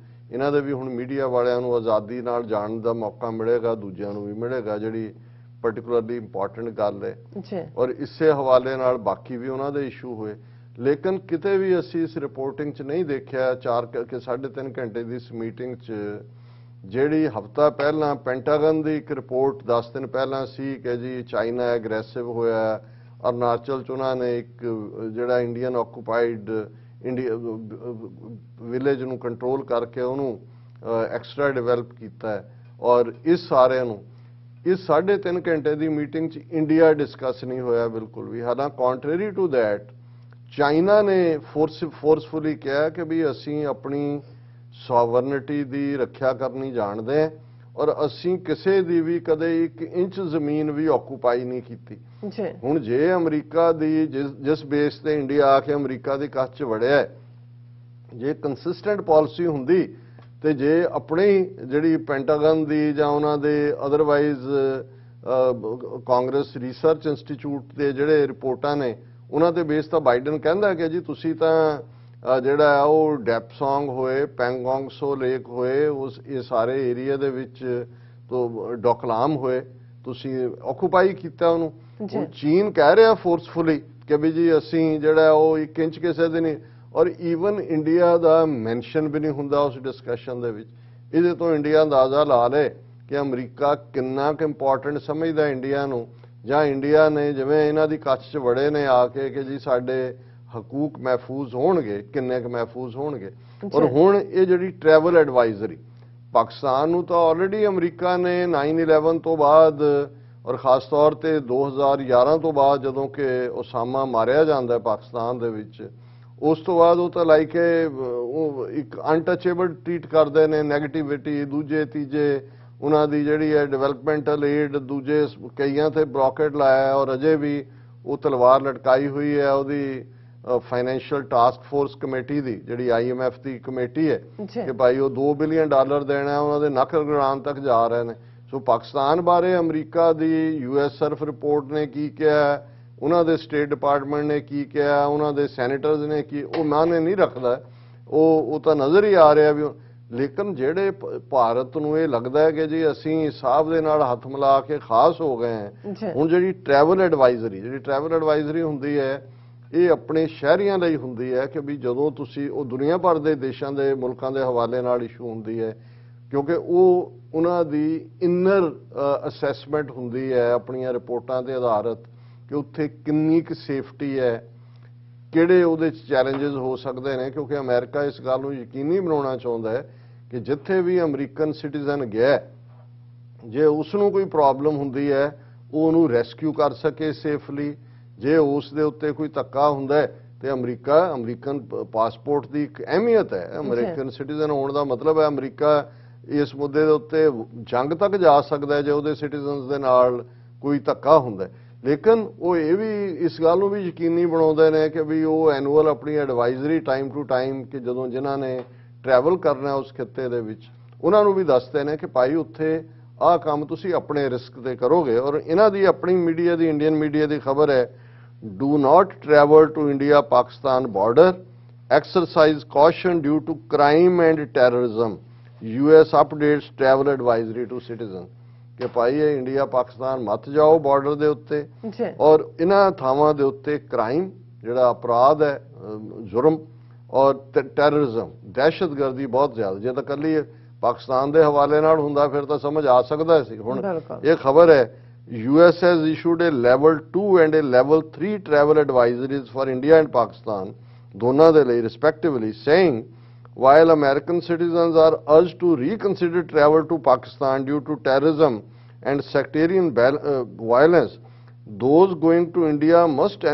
ਇਹਨਾਂ ਦੇ ਵੀ ਹੁਣ ਮੀਡੀਆ ਵਾਲਿਆਂ ਨੂੰ ਆਜ਼ਾਦੀ ਨਾਲ ਜਾਣ ਦਾ ਮੌਕਾ ਮਿਲੇਗਾ, ਦੂਜਿਆਂ ਨੂੰ ਵੀ ਮਿਲੇਗਾ, ਜਿਹੜੀ ਪਾਰਟਿਕੂਲਰਲੀ ਇੰਪੋਰਟੈਂਟ ਗੱਲ ਹੈ। ਔਰ ਇਸੇ ਹਵਾਲੇ ਨਾਲ ਬਾਕੀ ਵੀ ਉਹਨਾਂ ਦੇ ਇਸ਼ੂ ਹੋਏ, ਲੇਕਿਨ ਕਿਤੇ ਵੀ ਅਸੀਂ ਇਸ ਰਿਪੋਰਟਿੰਗ 'ਚ ਨਹੀਂ ਦੇਖਿਆ 3.5 ਘੰਟੇ ਦੀ ਇਸ ਮੀਟਿੰਗ 'ਚ ਜਿਹੜੀ ਹਫ਼ਤਾ ਪਹਿਲਾਂ ਪੈਂਟਾਗਨ ਦੀ ਇੱਕ ਰਿਪੋਰਟ 10 ਦਿਨ ਪਹਿਲਾਂ ਸੀ ਕਿ ਜੀ ਚਾਈਨਾ ਐਗਰੈਸਿਵ ਹੋਇਆ, ਅਰੁਣਾਚਲ 'ਚ ਉਹਨਾਂ ਨੇ ਇੱਕ ਜਿਹੜਾ ਇੰਡੀਅਨ ਆਕੂਪਾਈਡ ਇੰਡੀਆ ਵਿਲੇਜ ਨੂੰ ਕੰਟਰੋਲ ਕਰਕੇ ਉਹਨੂੰ ਐਕਸਟਰਾ ਡਿਵੈਲਪ ਕੀਤਾ ਹੈ। ਔਰ ਇਸ ਸਾਰਿਆਂ ਨੂੰ ਇਸ 3.5 ਘੰਟੇ ਦੀ ਮੀਟਿੰਗ 'ਚ ਇੰਡੀਆ ਡਿਸਕਸ ਨਹੀਂ ਹੋਇਆ ਬਿਲਕੁਲ ਵੀ। ਹਾਲਾਂਕਿ ਕੰਟਰਰੀ ਟੂ ਦੈਟ ਚਾਈਨਾ ਨੇ ਫੋਰਸਫੁਲੀ ਕਿਹਾ ਕਿ ਵੀ ਅਸੀਂ ਆਪਣੀ ਸੋਵਰਨਿਟੀ ਦੀ ਰੱਖਿਆ ਕਰਨੀ ਜਾਣਦੇ ਹਾਂ ਔਰ ਅਸੀਂ ਕਿਸੇ ਦੀ ਵੀ ਕਦੇ 1 ਇੰਚ ਜ਼ਮੀਨ ਵੀ ਆਕੂਪਾਈ ਨਹੀਂ ਕੀਤੀ। ਹੁਣ ਜੇ ਅਮਰੀਕਾ ਦੀ ਜਿਸ ਬੇਸ ਤੇ ਇੰਡੀਆ ਆ ਕੇ ਅਮਰੀਕਾ ਦੀ ਕੱਛ 'ਚ ਵੜਿਆ, ਜੇ ਕੰਸਿਸਟੈਂਟ ਪਾਲਿਸੀ ਹੁੰਦੀ ਤੇ ਜੇ ਆਪਣੀ ਜਿਹੜੀ ਪੈਂਟਾਗਨ ਦੀ ਜਾਂ ਉਹਨਾਂ ਦੇ ਅਦਰਵਾਈਜ਼ ਕਾਂਗਰਸ ਰਿਸਰਚ ਇੰਸਟੀਚਿਊਟ ਦੇ ਜਿਹੜੇ ਰਿਪੋਰਟਾਂ ਨੇ ਉਹਨਾਂ ਦੇ ਬੇਸ ਤਾਂ ਬਾਈਡਨ ਕਹਿੰਦਾ ਕਿ ਜੀ ਤੁਸੀਂ ਤਾਂ ਜਿਹੜਾ ਉਹ ਡੈਪਸੋਂਗ ਹੋਏ, ਪੈਂਗੋਂਗ ਸੋ ਲੇਕ ਹੋਏ, ਉਸ ਇਹ ਸਾਰੇ ਏਰੀਆ ਦੇ ਵਿੱਚ ਤੋਂ ਡੋਕਲਾਮ ਹੋਏ, ਤੁਸੀਂ ਆਕੂਪਾਈ ਕੀਤਾ ਉਹਨੂੰ। ਹੁਣ ਚੀਨ ਕਹਿ ਰਿਹਾ ਫੋਰਸਫੁਲੀ ਕਿ ਵੀ ਜੀ ਅਸੀਂ ਜਿਹੜਾ ਉਹ 1 ਇੰਚ ਕਿਸੇ ਦੇ ਨਹੀਂ, ਔਰ ਈਵਨ ਇੰਡੀਆ ਦਾ ਮੈਂਸ਼ਨ ਵੀ ਨਹੀਂ ਹੁੰਦਾ ਉਸ ਡਿਸਕਸ਼ਨ ਦੇ ਵਿੱਚ। ਇਹਦੇ ਤੋਂ ਇੰਡੀਆ ਅੰਦਾਜ਼ਾ ਲਾ ਲੇ ਕਿ ਅਮਰੀਕਾ ਕਿੰਨਾ ਕੁ ਇੰਪੋਰਟੈਂਟ ਸਮਝਦਾ ਇੰਡੀਆ ਨੂੰ, ਜਾਂ ਇੰਡੀਆ ਨੇ ਜਿਵੇਂ ਇਹਨਾਂ ਦੀ ਕੱਛ 'ਚ ਵੜੇ ਨੇ ਆ ਕੇ ਕਿ ਜੀ ਸਾਡੇ ਹਕੂਕ ਮਹਿਫੂਜ਼ ਹੋਣਗੇ, ਕਿੰਨੇ ਕੁ ਮਹਿਫੂਜ਼ ਹੋਣਗੇ। ਔਰ ਹੁਣ ਇਹ ਜਿਹੜੀ ਟਰੈਵਲ ਐਡਵਾਈਜ਼ਰੀ ਪਾਕਿਸਤਾਨ ਨੂੰ ਤਾਂ ਆਲਰੇਡੀ ਅਮਰੀਕਾ ਨੇ 9/11 ਤੋਂ ਬਾਅਦ ਔਰ ਖਾਸ ਤੌਰ ਤੇ 2011 ਤੋਂ ਬਾਅਦ ਜਦੋਂ ਕਿ ਉਸਾਮਾ ਮਾਰਿਆ ਜਾਂਦਾ ਪਾਕਿਸਤਾਨ ਦੇ ਵਿੱਚ, ਉਸ ਤੋਂ ਬਾਅਦ ਉਹ ਤਾਂ ਲਾਈਕ ਉਹ ਇੱਕ ਅਨਟੱਚੇਬਲ ਟ੍ਰੀਟ ਕਰਦੇ ਨੇ, ਨੈਗੇਟਿਵਿਟੀ, ਦੂਜੇ ਤੀਜੇ ਉਹਨਾਂ ਦੀ ਜਿਹੜੀ ਹੈ ਡਿਵੈਲਪਮੈਂਟਲ ਏਡ, ਦੂਜੇ ਕਈਆਂ ਤੇ ਬਲੌਕੇਡ ਲਾਇਆ ਔਰ ਅਜੇ ਵੀ ਉਹ ਤਲਵਾਰ ਲਟਕਾਈ ਹੋਈ ਹੈ ਉਹਦੀ ਫਾਈਨੈਂਸ਼ੀਅਲ ਟਾਸਕ ਫੋਰਸ ਕਮੇਟੀ ਦੀ, ਜਿਹੜੀ IMF ਦੀ ਕਮੇਟੀ ਹੈ ਕਿ ਭਾਈ ਉਹ $2 ਬਿਲੀਅਨ ਦੇਣਾ, ਉਹਨਾਂ ਦੇ ਨੱਕ ਰਗੜਾਉਣ ਤੱਕ ਜਾ ਰਹੇ ਨੇ। ਸੋ ਪਾਕਿਸਤਾਨ ਬਾਰੇ ਅਮਰੀਕਾ ਦੀ US ਸਰਫ ਰਿਪੋਰਟ ਨੇ ਕੀ ਕਿਹਾ, ਉਹਨਾਂ ਦੇ ਸਟੇਟ ਡਿਪਾਰਟਮੈਂਟ ਨੇ ਕੀ ਕਿਹਾ, ਉਹਨਾਂ ਦੇ ਸੈਨੇਟਰਸ ਨੇ ਕੀ, ਉਹ ਮਾਨੇ ਨਹੀਂ ਰੱਖਦਾ, ਉਹ ਤਾਂ ਨਜ਼ਰ ਹੀ ਆ ਰਿਹਾ ਵੀ। ਲੇਕਿਨ ਜਿਹੜੇ ਭਾਰਤ ਨੂੰ ਇਹ ਲੱਗਦਾ ਹੈ ਕਿ ਜੀ ਅਸੀਂ ਸਾਹਿਬ ਦੇ ਨਾਲ ਹੱਥ ਮਿਲਾ ਕੇ ਖਾਸ ਹੋ ਗਏ ਹਾਂ। ਹੁਣ ਜਿਹੜੀ ਟਰੈਵਲ ਐਡਵਾਈਜ਼ਰੀ ਹੁੰਦੀ ਹੈ ਇਹ ਆਪਣੇ ਸ਼ਹਿਰੀਆਂ ਲਈ ਹੁੰਦੀ ਹੈ ਕਿ ਵੀ ਜਦੋਂ ਤੁਸੀਂ ਉਹ ਦੁਨੀਆ ਭਰ ਦੇ ਦੇਸ਼ਾਂ ਦੇ ਮੁਲਕਾਂ ਦੇ ਹਵਾਲੇ ਨਾਲ ਇਸ਼ੂ ਹੁੰਦੀ ਹੈ, ਕਿਉਂਕਿ ਉਹ ਉਹਨਾਂ ਦੀ ਇਨਰ ਅਸੈਸਮੈਂਟ ਹੁੰਦੀ ਹੈ ਆਪਣੀਆਂ ਰਿਪੋਰਟਾਂ ਤੇ ਆਧਾਰਿਤ ਕਿ ਉੱਥੇ ਕਿੰਨੀ ਕੁ ਸੇਫਟੀ ਹੈ, ਕਿਹੜੇ ਉਹਦੇ 'ਚ ਚੈਲੰਜਸ ਹੋ ਸਕਦੇ ਨੇ। ਕਿਉਂਕਿ ਅਮਰੀਕਾ ਇਸ ਗੱਲ ਨੂੰ ਯਕੀਨੀ ਬਣਾਉਣਾ ਚਾਹੁੰਦਾ ਹੈ ਕਿ ਜਿੱਥੇ ਵੀ ਅਮਰੀਕਨ ਸਿਟੀਜ਼ਨ ਗਿਆ, ਜੇ ਉਸ ਨੂੰ ਕੋਈ ਪ੍ਰੋਬਲਮ ਹੁੰਦੀ ਹੈ ਉਹ ਉਹਨੂੰ ਰੈਸਕਿਊ ਕਰ ਸਕੇ ਸੇਫਲੀ। ਜੇ ਉਸ ਦੇ ਉੱਤੇ ਕੋਈ ਧੱਕਾ ਹੁੰਦਾ ਤੇ ਅਮਰੀਕਨ ਪਾਸਪੋਰਟ ਦੀ ਇੱਕ ਅਹਿਮੀਅਤ ਹੈ। ਅਮਰੀਕਨ ਸਿਟੀਜ਼ਨ ਹੋਣ ਦਾ ਮਤਲਬ ਹੈ ਅਮਰੀਕਾ ਇਸ ਮੁੱਦੇ ਦੇ ਉੱਤੇ ਜੰਗ ਤੱਕ ਜਾ ਸਕਦਾ ਹੈ ਜੇ ਉਹਦੇ ਸਿਟੀਜ਼ਨਸ ਦੇ ਨਾਲ ਕੋਈ ਧੱਕਾ ਹੁੰਦਾ। ਲੇਕਿਨ ਉਹ ਇਹ ਵੀ ਇਸ ਗੱਲ ਨੂੰ ਵੀ ਯਕੀਨੀ ਬਣਾਉਂਦੇ ਨੇ ਕਿ ਵੀ ਉਹ ਐਨੂਅਲ ਆਪਣੀ ਐਡਵਾਈਜ਼ਰੀ ਟਾਈਮ ਟੂ ਟਾਈਮ ਕਿ ਜਦੋਂ ਜਿਨ੍ਹਾਂ ਨੇ ਟਰੈਵਲ ਕਰਨਾ ਉਸ ਖਿੱਤੇ ਦੇ ਵਿੱਚ ਉਹਨਾਂ ਨੂੰ ਵੀ ਦੱਸਦੇ ਨੇ ਕਿ ਭਾਈ ਉੱਥੇ ਆਹ ਕੰਮ ਤੁਸੀਂ ਆਪਣੇ ਰਿਸਕ ਤੇ ਕਰੋਗੇ। ਔਰ ਇਹਨਾਂ ਦੀ ਆਪਣੀ ਮੀਡੀਆ ਦੀ, ਇੰਡੀਅਨ ਮੀਡੀਆ ਦੀ ਖਬਰ ਹੈ, do not travel to India-Pakistan border, exercise caution due to crime and terrorism, US updates travel advisory to citizens। ਕਿ ਭਾਈ ਇਹ ਇੰਡੀਆ ਪਾਕਿਸਤਾਨ ਮਤ ਜਾਓ ਬਾਰਡਰ ਦੇ ਉੱਤੇ ਜੀ ਔਰ ਇਹਨਾਂ ਥਾਵਾਂ ਦੇ ਉੱਤੇ ਕ੍ਰਾਈਮ ਜਿਹੜਾ ਅਪਰਾਧ ਹੈ ਜ਼ੁਰਮ ਔਰ ਟੈਰਰਿਜ਼ਮ ਦਹਿਸ਼ਤਗਰਦੀ ਬਹੁਤ ਜ਼ਿਆਦਾ ਜੇ ਤਾਂ ਕੱਲੀ ਪਾਕਿਸਤਾਨ ਦੇ ਹਵਾਲੇ ਨਾਲ ਹੁੰਦਾ ਫਿਰ ਤਾਂ ਸਮਝ ਆ ਸਕਦਾ ਸੀ ਹੁਣ ਬਿਲਕੁਲ। ਇਹ ਖਬਰ ਹੈ US has issued a level 2 and a level 3 travel advisories for India and Pakistan ਦੋਨਾਂ ਦੇ ਲਈ respectively saying while American citizens are urged to reconsider travel to Pakistan due to terrorism and sectarian violence, those going to India must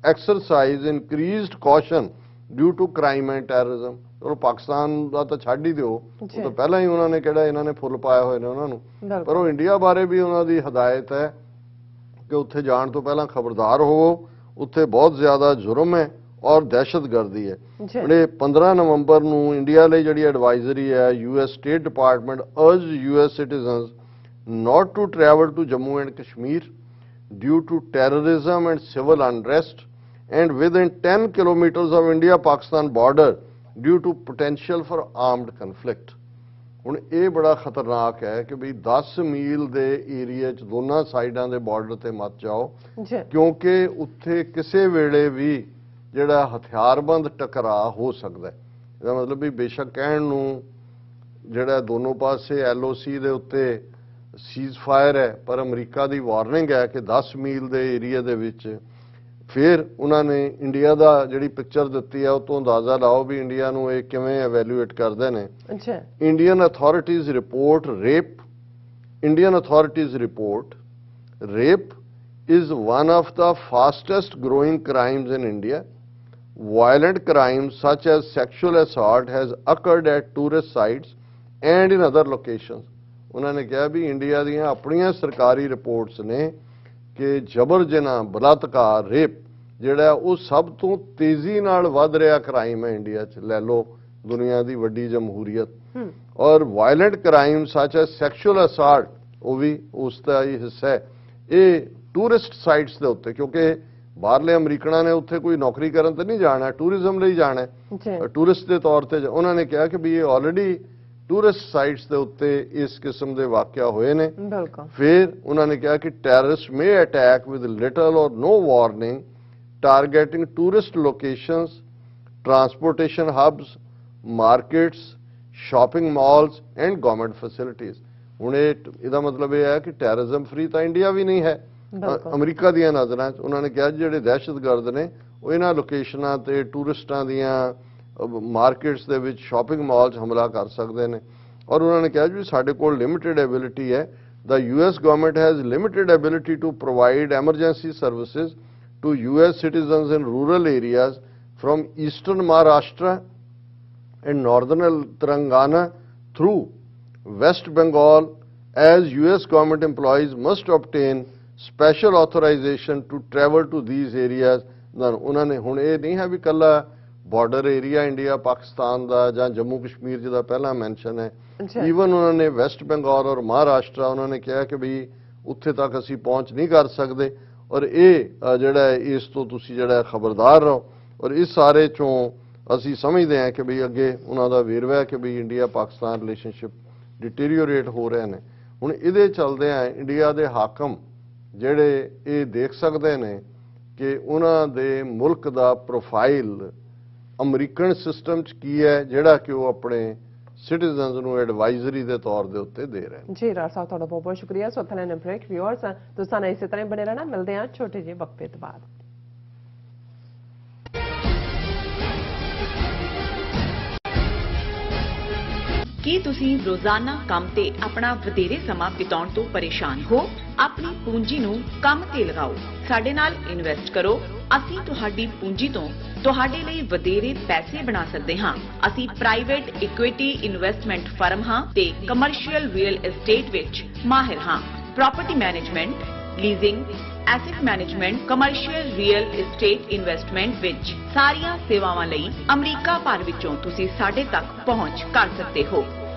exercise increased caution due to crime and terrorism. ਚਲੋ ਪਾਕਿਸਤਾਨ ਦਾ ਤਾਂ ਛੱਡ ਹੀ ਦਿਓ ਉਹ ਤਾਂ ਪਹਿਲਾਂ ਹੀ ਉਹਨਾਂ ਨੇ ਕਿਹੜਾ ਇਹਨਾਂ ਨੇ ਫੁੱਲ ਪਾਏ ਹੋਏ ਨੇ ਉਹਨਾਂ ਨੂੰ ਪਰ ਉਹ ਇੰਡੀਆ ਬਾਰੇ ਵੀ ਉਹਨਾਂ ਦੀ ਹਦਾਇਤ ਹੈ ਕਿ ਉੱਥੇ ਜਾਣ ਤੋਂ ਪਹਿਲਾਂ ਖਬਰਦਾਰ ਹੋਵੋ ਉੱਥੇ ਬਹੁਤ ਜ਼ਿਆਦਾ ਜੁਰਮ ਹੈ ਔਰ ਦਹਿਸ਼ਤਗਰਦੀ ਹੈ ਜਿਹੜੇ 15 ਨਵੰਬਰ ਨੂੰ ਇੰਡੀਆ ਲਈ ਜਿਹੜੀ ਐਡਵਾਈਜ਼ਰੀ ਹੈ US state department urged US citizens not to travel to Jammu and Kashmir due to terrorism and civil unrest and within 10 kilometers of India-Pakistan border due to potential for armed conflict. ਹੁਣ ਇਹ ਬੜਾ ਖਤਰਨਾਕ ਹੈ ਕਿ ਵੀ 10 ਮੀਲ ਦੇ area 'ਚ ਦੋਨਾਂ ਸਾਈਡਾਂ ਦੇ ਬਾਰਡਰ ਤੇ ਮਤ ਜਾਓ ਕਿਉਂਕਿ ਉੱਥੇ ਕਿਸੇ ਵੇਲੇ ਵੀ ਜਿਹੜਾ ਹਥਿਆਰਬੰਦ ਟਕਰਾਅ ਹੋ ਸਕਦਾ ਹੈ ਇਹਦਾ ਮਤਲਬ ਵੀ ਬੇਸ਼ੱਕ ਕਹਿਣ ਨੂੰ ਜਿਹੜਾ ਦੋਨੋਂ ਪਾਸੇ LOC ਦੇ ਉੱਤੇ ਸੀਜ਼ ਫਾਇਰ ਹੈ ਪਰ ਅਮਰੀਕਾ ਦੀ ਵਾਰਨਿੰਗ ਹੈ ਕਿ 10 ਮੀਲ ਦੇ ਏਰੀਆ ਦੇ ਵਿੱਚ ਫਿਰ ਉਹਨਾਂ ਨੇ ਇੰਡੀਆ ਦਾ ਜਿਹੜੀ ਪਿਕਚਰ ਦਿੱਤੀ ਹੈ ਉਹ ਤੋਂ ਅੰਦਾਜ਼ਾ ਲਾਓ ਵੀ ਇੰਡੀਆ ਨੂੰ ਇਹ ਕਿਵੇਂ ਐਵੈਲੂਏਟ ਕਰਦੇ ਨੇ Indian authorities report rape is one of the fastest growing crimes in India. Violent crimes such as sexual assault has occurred at tourist sites and in other locations. ਉਹਨਾਂ ਨੇ ਕਿਹਾ ਵੀ ਇੰਡੀਆ ਦੀਆਂ ਆਪਣੀਆਂ ਸਰਕਾਰੀ ਰਿਪੋਰਟਸ ਨੇ ਕਿ ਜਬਰ ਜਨਾਹ ਬਲਾਤਕਾਰ ਰੇਪ ਜਿਹੜਾ ਉਹ ਸਭ ਤੋਂ ਤੇਜ਼ੀ ਨਾਲ ਵੱਧ ਰਿਹਾ ਕ੍ਰਾਈਮ ਹੈ ਇੰਡੀਆ 'ਚ ਲੈ ਲਓ ਦੁਨੀਆ ਦੀ ਵੱਡੀ ਜਮਹੂਰੀਅਤ ਔਰ ਵਾਇਲੈਂਟ ਕ੍ਰਾਈਮ ਸੱਚ ਐਜ਼ ਸੈਕਸ਼ੂਅਲ ਅਸਾਲਟ ਉਹ ਵੀ ਉਸ ਦਾ ਹੀ ਹਿੱਸਾ ਹੈ ਇਹ ਟੂਰਿਸਟ ਸਾਈਟਸ ਦੇ ਉੱਤੇ ਕਿਉਂਕਿ ਬਾਹਰਲੇ ਅਮਰੀਕਨਾਂ ਨੇ ਉੱਥੇ ਕੋਈ ਨੌਕਰੀ ਕਰਨ ਤੇ ਨਹੀਂ ਜਾਣਾ ਟੂਰਿਜ਼ਮ ਲਈ ਜਾਣਾ ਟੂਰਿਸਟ ਦੇ ਤੌਰ ਤੇ ਉਹਨਾਂ ਨੇ ਕਿਹਾ ਕਿ ਵੀ ਇਹ ਆਲਰੇਡੀ ਟੂਰਿਸਟ ਸਾਈਟਸ ਦੇ ਉੱਤੇ ਇਸ ਕਿਸਮ ਦੇ ਵਾਕਿਆ ਹੋਏ ਨੇ ਫਿਰ ਉਹਨਾਂ ਨੇ ਕਿਹਾ ਕਿ terrorist may attack with little or no warning targeting tourist locations transportation hubs markets shopping malls and government facilities ਹੁਣ ਇਹਦਾ ਮਤਲਬ ਇਹ ਹੈ ਕਿ ਟੈਰਰਿਜ਼ਮ ਫ੍ਰੀ ਤਾਂ ਇੰਡੀਆ ਵੀ ਨਹੀਂ ਹੈ ਅਮਰੀਕਾ ਦੀਆਂ ਨਜ਼ਰਾਂ 'ਚ ਉਹਨਾਂ ਨੇ ਕਿਹਾ ਜਿਹੜੇ ਦਹਿਸ਼ਤਗਰਦ ਨੇ ਉਹ ਇਹਨਾਂ ਲੋਕੇਸ਼ਨਾਂ ਤੇ ਟੂਰਿਸਟਾਂ ਦੀਆਂ ਮਾਰਕੀਟਸ ਦੇ ਵਿੱਚ ਸ਼ਾਪਿੰਗ ਮਾਲ 'ਚ ਹਮਲਾ ਕਰ ਸਕਦੇ ਨੇ ਔਰ ਉਹਨਾਂ ਨੇ ਕਿਹਾ ਜੀ ਸਾਡੇ ਕੋਲ ਲਿਮਿਟਿਡ ਐਬਿਲਿਟੀ ਹੈ the US government has limited ability to provide emergency services to US citizens in rural areas from eastern Maharashtra and northern Telangana through West Bengal as US government employees must obtain special authorization to travel to these areas. ਉਹਨਾਂ ਨੇ ਹੁਣ ਇਹ ਨਹੀਂ ਹੈ ਵੀ ਕੱਲਾ border area India Pakistan ਦਾ ਜਾਂ ਜੰਮੂ ਕਸ਼ਮੀਰ ਜਿਹਦਾ ਪਹਿਲਾਂ ਮੈਂਸ਼ਨ ਹੈ ਈਵਨ ਉਹਨਾਂ ਨੇ ਵੈਸਟ ਬੰਗਾਲ ਔਰ ਮਹਾਰਾਸ਼ਟਰ ਉਹਨਾਂ ਨੇ ਕਿਹਾ ਕਿ ਵੀ ਉੱਥੇ ਤੱਕ ਅਸੀਂ ਪਹੁੰਚ ਨਹੀਂ ਕਰ ਸਕਦੇ ਔਰ ਇਹ ਜਿਹੜਾ ਇਸ ਤੋਂ ਤੁਸੀਂ ਜਿਹੜਾ ਖਬਰਦਾਰ ਰਹੋ ਔਰ ਇਸ ਸਾਰੇ ਚੋਂ ਅਸੀਂ ਸਮਝਦੇ ਹਾਂ ਕਿ ਵੀ ਅੱਗੇ ਉਹਨਾਂ ਦਾ ਵੇਰਵਾ ਹੈ ਕਿ ਵੀ ਇੰਡੀਆ ਪਾਕਿਸਤਾਨ ਰਿਲੇਸ਼ਨਸ਼ਿਪ ਡਿਟੀਰੀਓਰੇਟ ਹੋ ਰਹੇ ਨੇ ਹੁਣ ਇਹਦੇ ਚੱਲਦੇ ਆ ਇੰਡੀਆ ਦੇ ਹਾਕਮ ਜਿਹੜੇ ਇਹ ਦੇਖ ਸਕਦੇ ਨੇ ਕਿ ਉਹਨਾਂ ਦੇ ਮੁਲਕ ਦਾ ਪ੍ਰੋਫਾਈਲ ਅਮਰੀਕਨ ਸਿਸਟਮ 'ਚ ਕੀ ਹੈ ਜਿਹੜਾ ਕਿ ਉਹ ਆਪਣੇ ਸਿਟੀਜ਼ਨਸ ਨੂੰ ਐਡਵਾਈਜ਼ਰੀ ਦੇ ਤੌਰ ਦੇ ਉੱਤੇ ਦੇ ਰਹੇ ਨੇ ਜੀ ਰਾਜ ਸਾਹਿਬ ਤੁਹਾਡਾ ਬਹੁਤ ਬਹੁਤ ਸ਼ੁਕਰੀਆ ਸੋ ਥਲੇ ਨੇ ਬ੍ਰੇਕ ਵਿਊਅਰਸ ਤੁਸੀਂ ਇਸੇ ਤਰ੍ਹਾਂ ਬਣੇ ਰਹਿਣਾ ਮਿਲਦੇ ਹਾਂ ਛੋਟੇ ਜਿਹੇ ਵਕਫੇ ਤੋਂ ਬਾਅਦ ਕੀ ਤੁਸੀਂ ਰੋਜ਼ਾਨਾ ਕੰਮ ਤੇ ਆਪਣਾ ਵਧੇਰੇ ਸਮਾਂ ਬਿਤਾਉਣ ਤੋਂ ਪਰੇਸ਼ਾਨ ਹੋ ਆਪਣੀ ਪੂੰਜੀ ਨੂੰ ਕੰਮ ਤੇ ਲਗਾਓ ਸਾਡੇ ਨਾਲ ਇਨਵੈਸਟ ਕਰੋ ਅਸੀਂ ਤੁਹਾਡੀ ਪੂੰਜੀ ਤੋਂ ਤੁਹਾਡੇ ਲਈ ਵਧੇਰੇ ਪੈਸੇ ਬਣਾ ਸਕਦੇ ਹਾਂ ਅਸੀਂ ਪ੍ਰਾਈਵੇਟ ਇਕੁਇਟੀ ਇਨਵੈਸਟਮੈਂਟ ਫਰਮ ਹਾਂ ਤੇ ਕਮਰਸ਼ੀਅਲ ਰੀਅਲ ਏਸਟੇਟ ਵਿੱਚ ਮਾਹਿਰ ਹਾਂ property management leasing asset management commercial real estate investment ਵਿੱਚ ਸਾਰੀਆਂ ਸੇਵਾਵਾਂ ਲਈ ਅਮਰੀਕਾ ਭਰ ਵਿੱਚੋਂ ਤੁਸੀਂ ਸਾਡੇ ਤੱਕ ਪਹੁੰਚ ਕਰ ਸਕਦੇ ਹੋ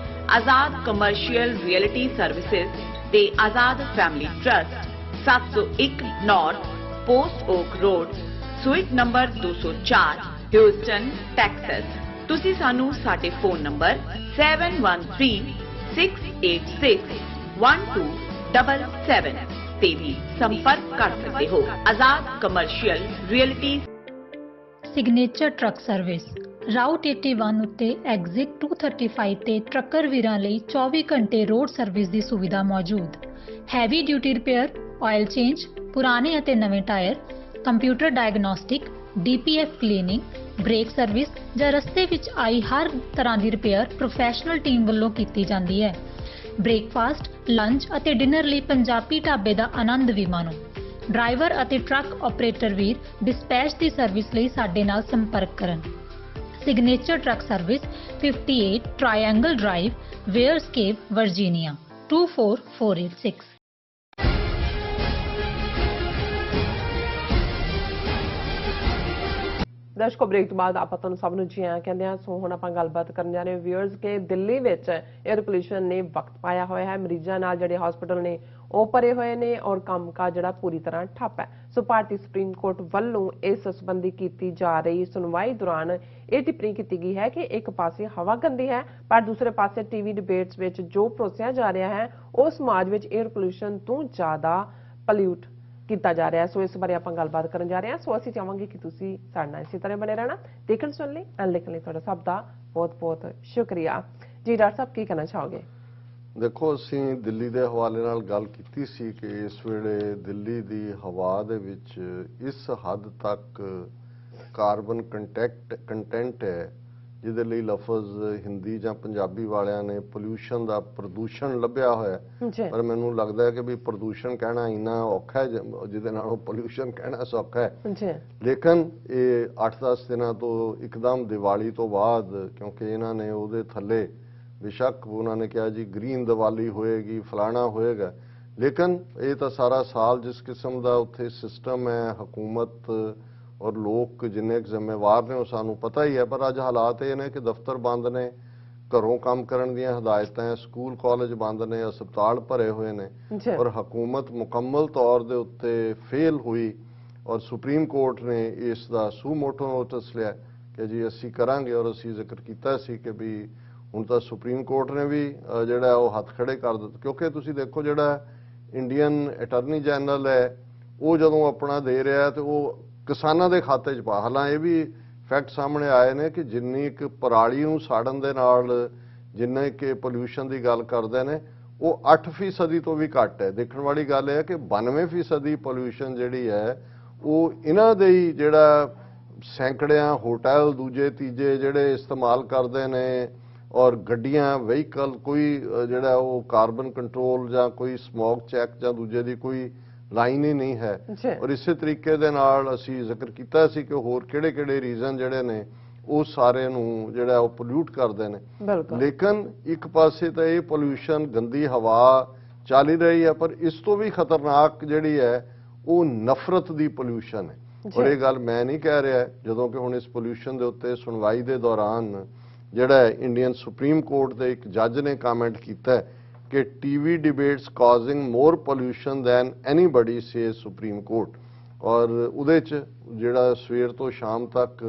ਆਜ਼ਾਦ ਕਮਰਸ਼ੀਅਲ ਰੀਅਲਟੀ ਸਰਵਿਸਿਜ਼ ਤੇ Azad family trust 701 north post oak road suite number 204 Houston Texas ਤੁਸੀਂ ਸਾਨੂੰ ਸਾਡੇ ਫੋਨ ਨੰਬਰ 713686 1277 ਤੇ ਵੀ ਸੰਪਰਕ ਕਰ ਸਕਦੇ ਹੋ। Azad commercial realty signature truck service route 81 ਉੱਤੇ ਐਗਜ਼ਿਟ 235 ਤੇ ਟਰੱਕਰ ਵੀਰਾਂ ਲਈ 24 ਘੰਟੇ ਰੋਡ ਸਰਵਿਸ ਦੀ ਸੁਵਿਧਾ ਮੌਜੂਦ। Heavy duty repair, oil change, ਪੁਰਾਣੇ ਅਤੇ ਨਵੇਂ tyre, computer diagnostic, DPF cleaning, brake service ਜਾਂ ਰਸਤੇ ਵਿੱਚ ਆਈ ਹਰ ਤਰ੍ਹਾਂ ਦੀ ਰਿਪੇਅਰ ਪ੍ਰੋਫੈਸ਼ਨਲ ਟੀਮ ਵੱਲੋਂ ਕੀਤੀ ਜਾਂਦੀ ਹੈ। ਬ੍ਰੇਕਫਾਸਟ, ਲੰਚ ਅਤੇ ਡਿਨਰ ਲਈ ਪੰਜਾਬੀ ਢਾਬੇ ਦਾ ਆਨੰਦ ਵੀ ਮਾਣੋ। ਡਰਾਈਵਰ ਅਤੇ ਟਰੱਕ ਆਪਰੇਟਰ ਵੀਰ ਡਿਸਪੈਚ ਦੀ ਸਰਵਿਸ ਲਈ ਸਾਡੇ ਨਾਲ ਸੰਪਰਕ ਕਰਨ। Signature truck service 58 triangle drive, Weyers Cave, Virginia 24486। ਦਰਸ਼ਕੋ, ਬ੍ਰੇਕ ਤੋਂ ਬਾਅਦ ਆਪਾਂ ਤੁਹਾਨੂੰ ਸਭ ਨੂੰ ਜੀ ਆਇਆਂ ਕਹਿੰਦੇ ਹਾਂ। ਸੋ ਹੁਣ ਆਪਾਂ ਗੱਲਬਾਤ ਕਰਨ ਜਾ ਰਹੇ ਹਾਂ ਵਿਊਅਰਸ ਕਿ ਦਿੱਲੀ ਵਿੱਚ 에ਅਰ ਪੋਲਿਊਸ਼ਨ ਨੇ ਵਕਤ ਪਾਇਆ ਹੋਇਆ ਹੈ। ਮਰੀਜ਼ਾਂ ਨਾਲ ਜਿਹੜੇ ਹਸਪੀਟਲ ਨੇ ਉਹ ਭਰੇ ਹੋਏ ਨੇ ਔਰ ਕੰਮਕਾਜ ਜਿਹੜਾ ਪੂਰੀ ਤਰ੍ਹਾਂ ਠੱਪ ਹੈ। ਸੋ ਭਾਰਤੀ ਸੁਪਰੀਮ ਕੋਰਟ ਵੱਲੋਂ ਇਸ ਸੰਬੰਧੀ ਕੀਤੀ ਜਾ ਰਹੀ ਸੁਣਵਾਈ ਦੌਰਾਨ ਇਹ ਟਿੱਪਣੀ ਕੀਤੀ ਗਈ ਹੈ ਕਿ ਇੱਕ ਪਾਸੇ ਹਵਾ ਗੰਦੀ ਹੈ ਪਰ ਦੂਸਰੇ ਪਾਸੇ ਟੀਵੀ ਡਿਬੇਟਸ ਵਿੱਚ ਜੋ ਪਰੋਸਿਆ ਜਾ ਰਿਹਾ ਹੈ ਉਹ ਸਮਾਜ ਵਿੱਚ 에ਅਰ ਪੋਲਿਊਸ਼ਨ ਤੋਂ ਜ਼ਿਆਦਾ ਪੋਲਿਊਟ ਕੀਤਾ ਜਾ ਰਿਹਾ। ਸੋ ਇਸ ਬਾਰੇ ਆਪਾਂ ਗੱਲਬਾਤ ਕਰਨ ਜਾ ਰਹੇ ਹਾਂ। ਸੋ ਅਸੀਂ ਚਾਹਾਂਗੇ ਕਿ ਤੁਸੀਂ ਸਾਡੇ ਨਾਲ ਇਸੇ ਤਰ੍ਹਾਂ ਬਣੇ ਰਹਿਣਾ। ਦੇਖਣ ਸੁਣ ਲਈ ਐਂਡ ਲਿਖਣ ਲਈ ਤੁਹਾਡਾ ਸਭ ਦਾ ਬਹੁਤ ਬਹੁਤ ਸ਼ੁਕਰੀਆ ਜੀ। ਡਾਕਟਰ ਸਾਹਿਬ ਕੀ ਕਹਿਣਾ ਚਾਹੋਗੇ? ਦੇਖੋ, ਅਸੀਂ ਦਿੱਲੀ ਦੇ ਹਵਾਲੇ ਨਾਲ ਗੱਲ ਕੀਤੀ ਸੀ ਕਿ ਇਸ ਵੇਲੇ ਦਿੱਲੀ ਦੀ ਹਵਾ ਦੇ ਵਿੱਚ ਇਸ ਹੱਦ ਤੱਕ ਕਾਰਬਨ ਕੰਟੈਂਟ ਹੈ ਜਿਹਦੇ ਲਈ ਲਫ਼ਜ਼ ਹਿੰਦੀ ਜਾਂ ਪੰਜਾਬੀ ਵਾਲਿਆਂ ਨੇ ਪੋਲਿਊਸ਼ਨ ਦਾ ਪ੍ਰਦੂਸ਼ਣ ਲੱਭਿਆ ਹੋਇਆ। ਪਰ ਮੈਨੂੰ ਲੱਗਦਾ ਹੈ ਕਿ ਵੀ ਪ੍ਰਦੂਸ਼ਣ ਕਹਿਣਾ ਇੰਨਾ ਔਖਾ ਹੈ ਜਿਹਦੇ ਨਾਲੋਂ ਪੋਲਿਊਸ਼ਨ ਕਹਿਣਾ ਸੌਖਾ ਹੈ। ਲੇਕਿਨ ਇਹ 8-10 ਦਿਨਾਂ ਤੋਂ ਇੱਕਦਮ ਦੀਵਾਲੀ ਤੋਂ ਬਾਅਦ, ਕਿਉਂਕਿ ਇਹਨਾਂ ਨੇ ਉਹਦੇ ਥੱਲੇ बेशक उन्होंने कहा जी ग्रीन दिवाली होएगी, फलाना होएगा, लेकिन ये तो सारा साल जिस किस्म का उत्थे सिस्टम है, हुकूमत और लोग जिन्ने जिम्मेवार ने सानू पता ही है। पर अज हालात ये ने कि दफ्तर बंद ने, घरों काम करन दियां हदायतां, स्कूल कॉलेज बंद ने, अस्पताल भरे हुए ने और हुकूमत मुकम्मल तौर दे उत्ते फेल हुई। और सुप्रीम कोर्ट ने इसका सू मोटो नोटिस लिया कि जी असी करांगे और असी जिक्र किया सी कि भी ਹੁਣ ਤਾਂ ਸੁਪਰੀਮ ਕੋਰਟ ਨੇ ਵੀ ਜਿਹੜਾ ਉਹ ਹੱਥ ਖੜੇ ਕਰ ਦਿੱਤੇ। ਕਿਉਂਕਿ ਤੁਸੀਂ ਦੇਖੋ ਜਿਹੜਾ ਇੰਡੀਅਨ ਅਟਾਰਨੀ ਜਨਰਲ ਹੈ ਉਹ ਜਦੋਂ ਆਪਣਾ ਦੇ ਰਿਹਾ ਤੇ ਉਹ ਕਿਸਾਨਾਂ ਦੇ ਖਾਤੇ 'ਚ ਪਾ। ਹਾਲਾਂ ਇਹ ਵੀ ਫੈਕਟ ਸਾਹਮਣੇ ਆਏ ਨੇ ਕਿ ਜਿੰਨੀ ਇੱਕ ਪਰਾਲੀ ਨੂੰ ਸਾੜਨ ਦੇ ਨਾਲ ਜਿੰਨੇ ਕਿ ਪੋਲਿਊਸ਼ਨ ਦੀ ਗੱਲ ਕਰਦੇ ਨੇ ਉਹ 8% ਤੋਂ ਵੀ ਘੱਟ ਹੈ। ਦੇਖਣ ਵਾਲੀ ਗੱਲ ਇਹ ਹੈ ਕਿ 92% ਪੋਲਿਊਸ਼ਨ ਜਿਹੜੀ ਹੈ ਉਹ ਇਹਨਾਂ ਦੇ ਹੀ ਜਿਹੜਾ ਸੈਂਕੜਿਆਂ ਹੋਟਲ ਦੂਜੇ ਤੀਜੇ ਜਿਹੜੇ ਇਸਤੇਮਾਲ ਕਰਦੇ ਨੇ और गड्डियां व्हीकल कोई जिहड़ा वो कार्बन कंट्रोल ਜਾਂ कोई स्मोक चैक ਜਾਂ ਦੂਜੇ ਦੀ ਕੋਈ ਲਾਈਨ ਹੀ ਨਹੀਂ ਹੈ। और इसे तरीके ਦੇ ਨਾਲ ਅਸੀਂ ਜ਼ਿਕਰ ਕੀਤਾ ਸੀ ਕਿ ਹੋਰ ਕਿਹੜੇ-ਕਿਹੜੇ ਰੀਜ਼ਨ ਜਿਹੜੇ ਨੇ ਉਹ ਸਾਰੇ ਨੂੰ ਜਿਹੜਾ ਉਹ ਪੋਲਿਊਟ ਕਰਦੇ ਨੇ। ਲੇਕਿਨ ਇੱਕ ਪਾਸੇ ਤਾਂ ਇਹ ਪੋਲਿਊਸ਼ਨ ਗੰਦੀ ਹਵਾ ਚੱਲ ਹੀ ਰਹੀ ਹੈ, ਪਰ ਇਸ ਤੋਂ ਵੀ ਖਤਰਨਾਕ ਜਿਹੜੀ ਹੈ ਉਹ ਨਫ਼ਰਤ ਦੀ ਪੋਲਿਊਸ਼ਨ ਹੈ। ਔਰ ਇਹ ਗੱਲ ਮੈਂ ਨਹੀਂ ਕਹਿ ਰਿਹਾ, ਜਦੋਂ ਕਿ ਹੁਣ ਇਸ ਪੋਲਿਊਸ਼ਨ ਦੇ ਉੱਤੇ ਸੁਣਵਾਈ ਦੇ ਦੌਰਾਨ ਜਿਹੜਾ ਇੰਡੀਅਨ ਸੁਪਰੀਮ ਕੋਰਟ ਦੇ ਇੱਕ ਜੱਜ ਨੇ ਕਮੈਂਟ ਕੀਤਾ ਕਿ TV debates causing more pollution than anybody says Supreme Court. ਔਰ ਉਹਦੇ 'ਚ ਜਿਹੜਾ ਸਵੇਰ ਤੋਂ ਸ਼ਾਮ ਤੱਕ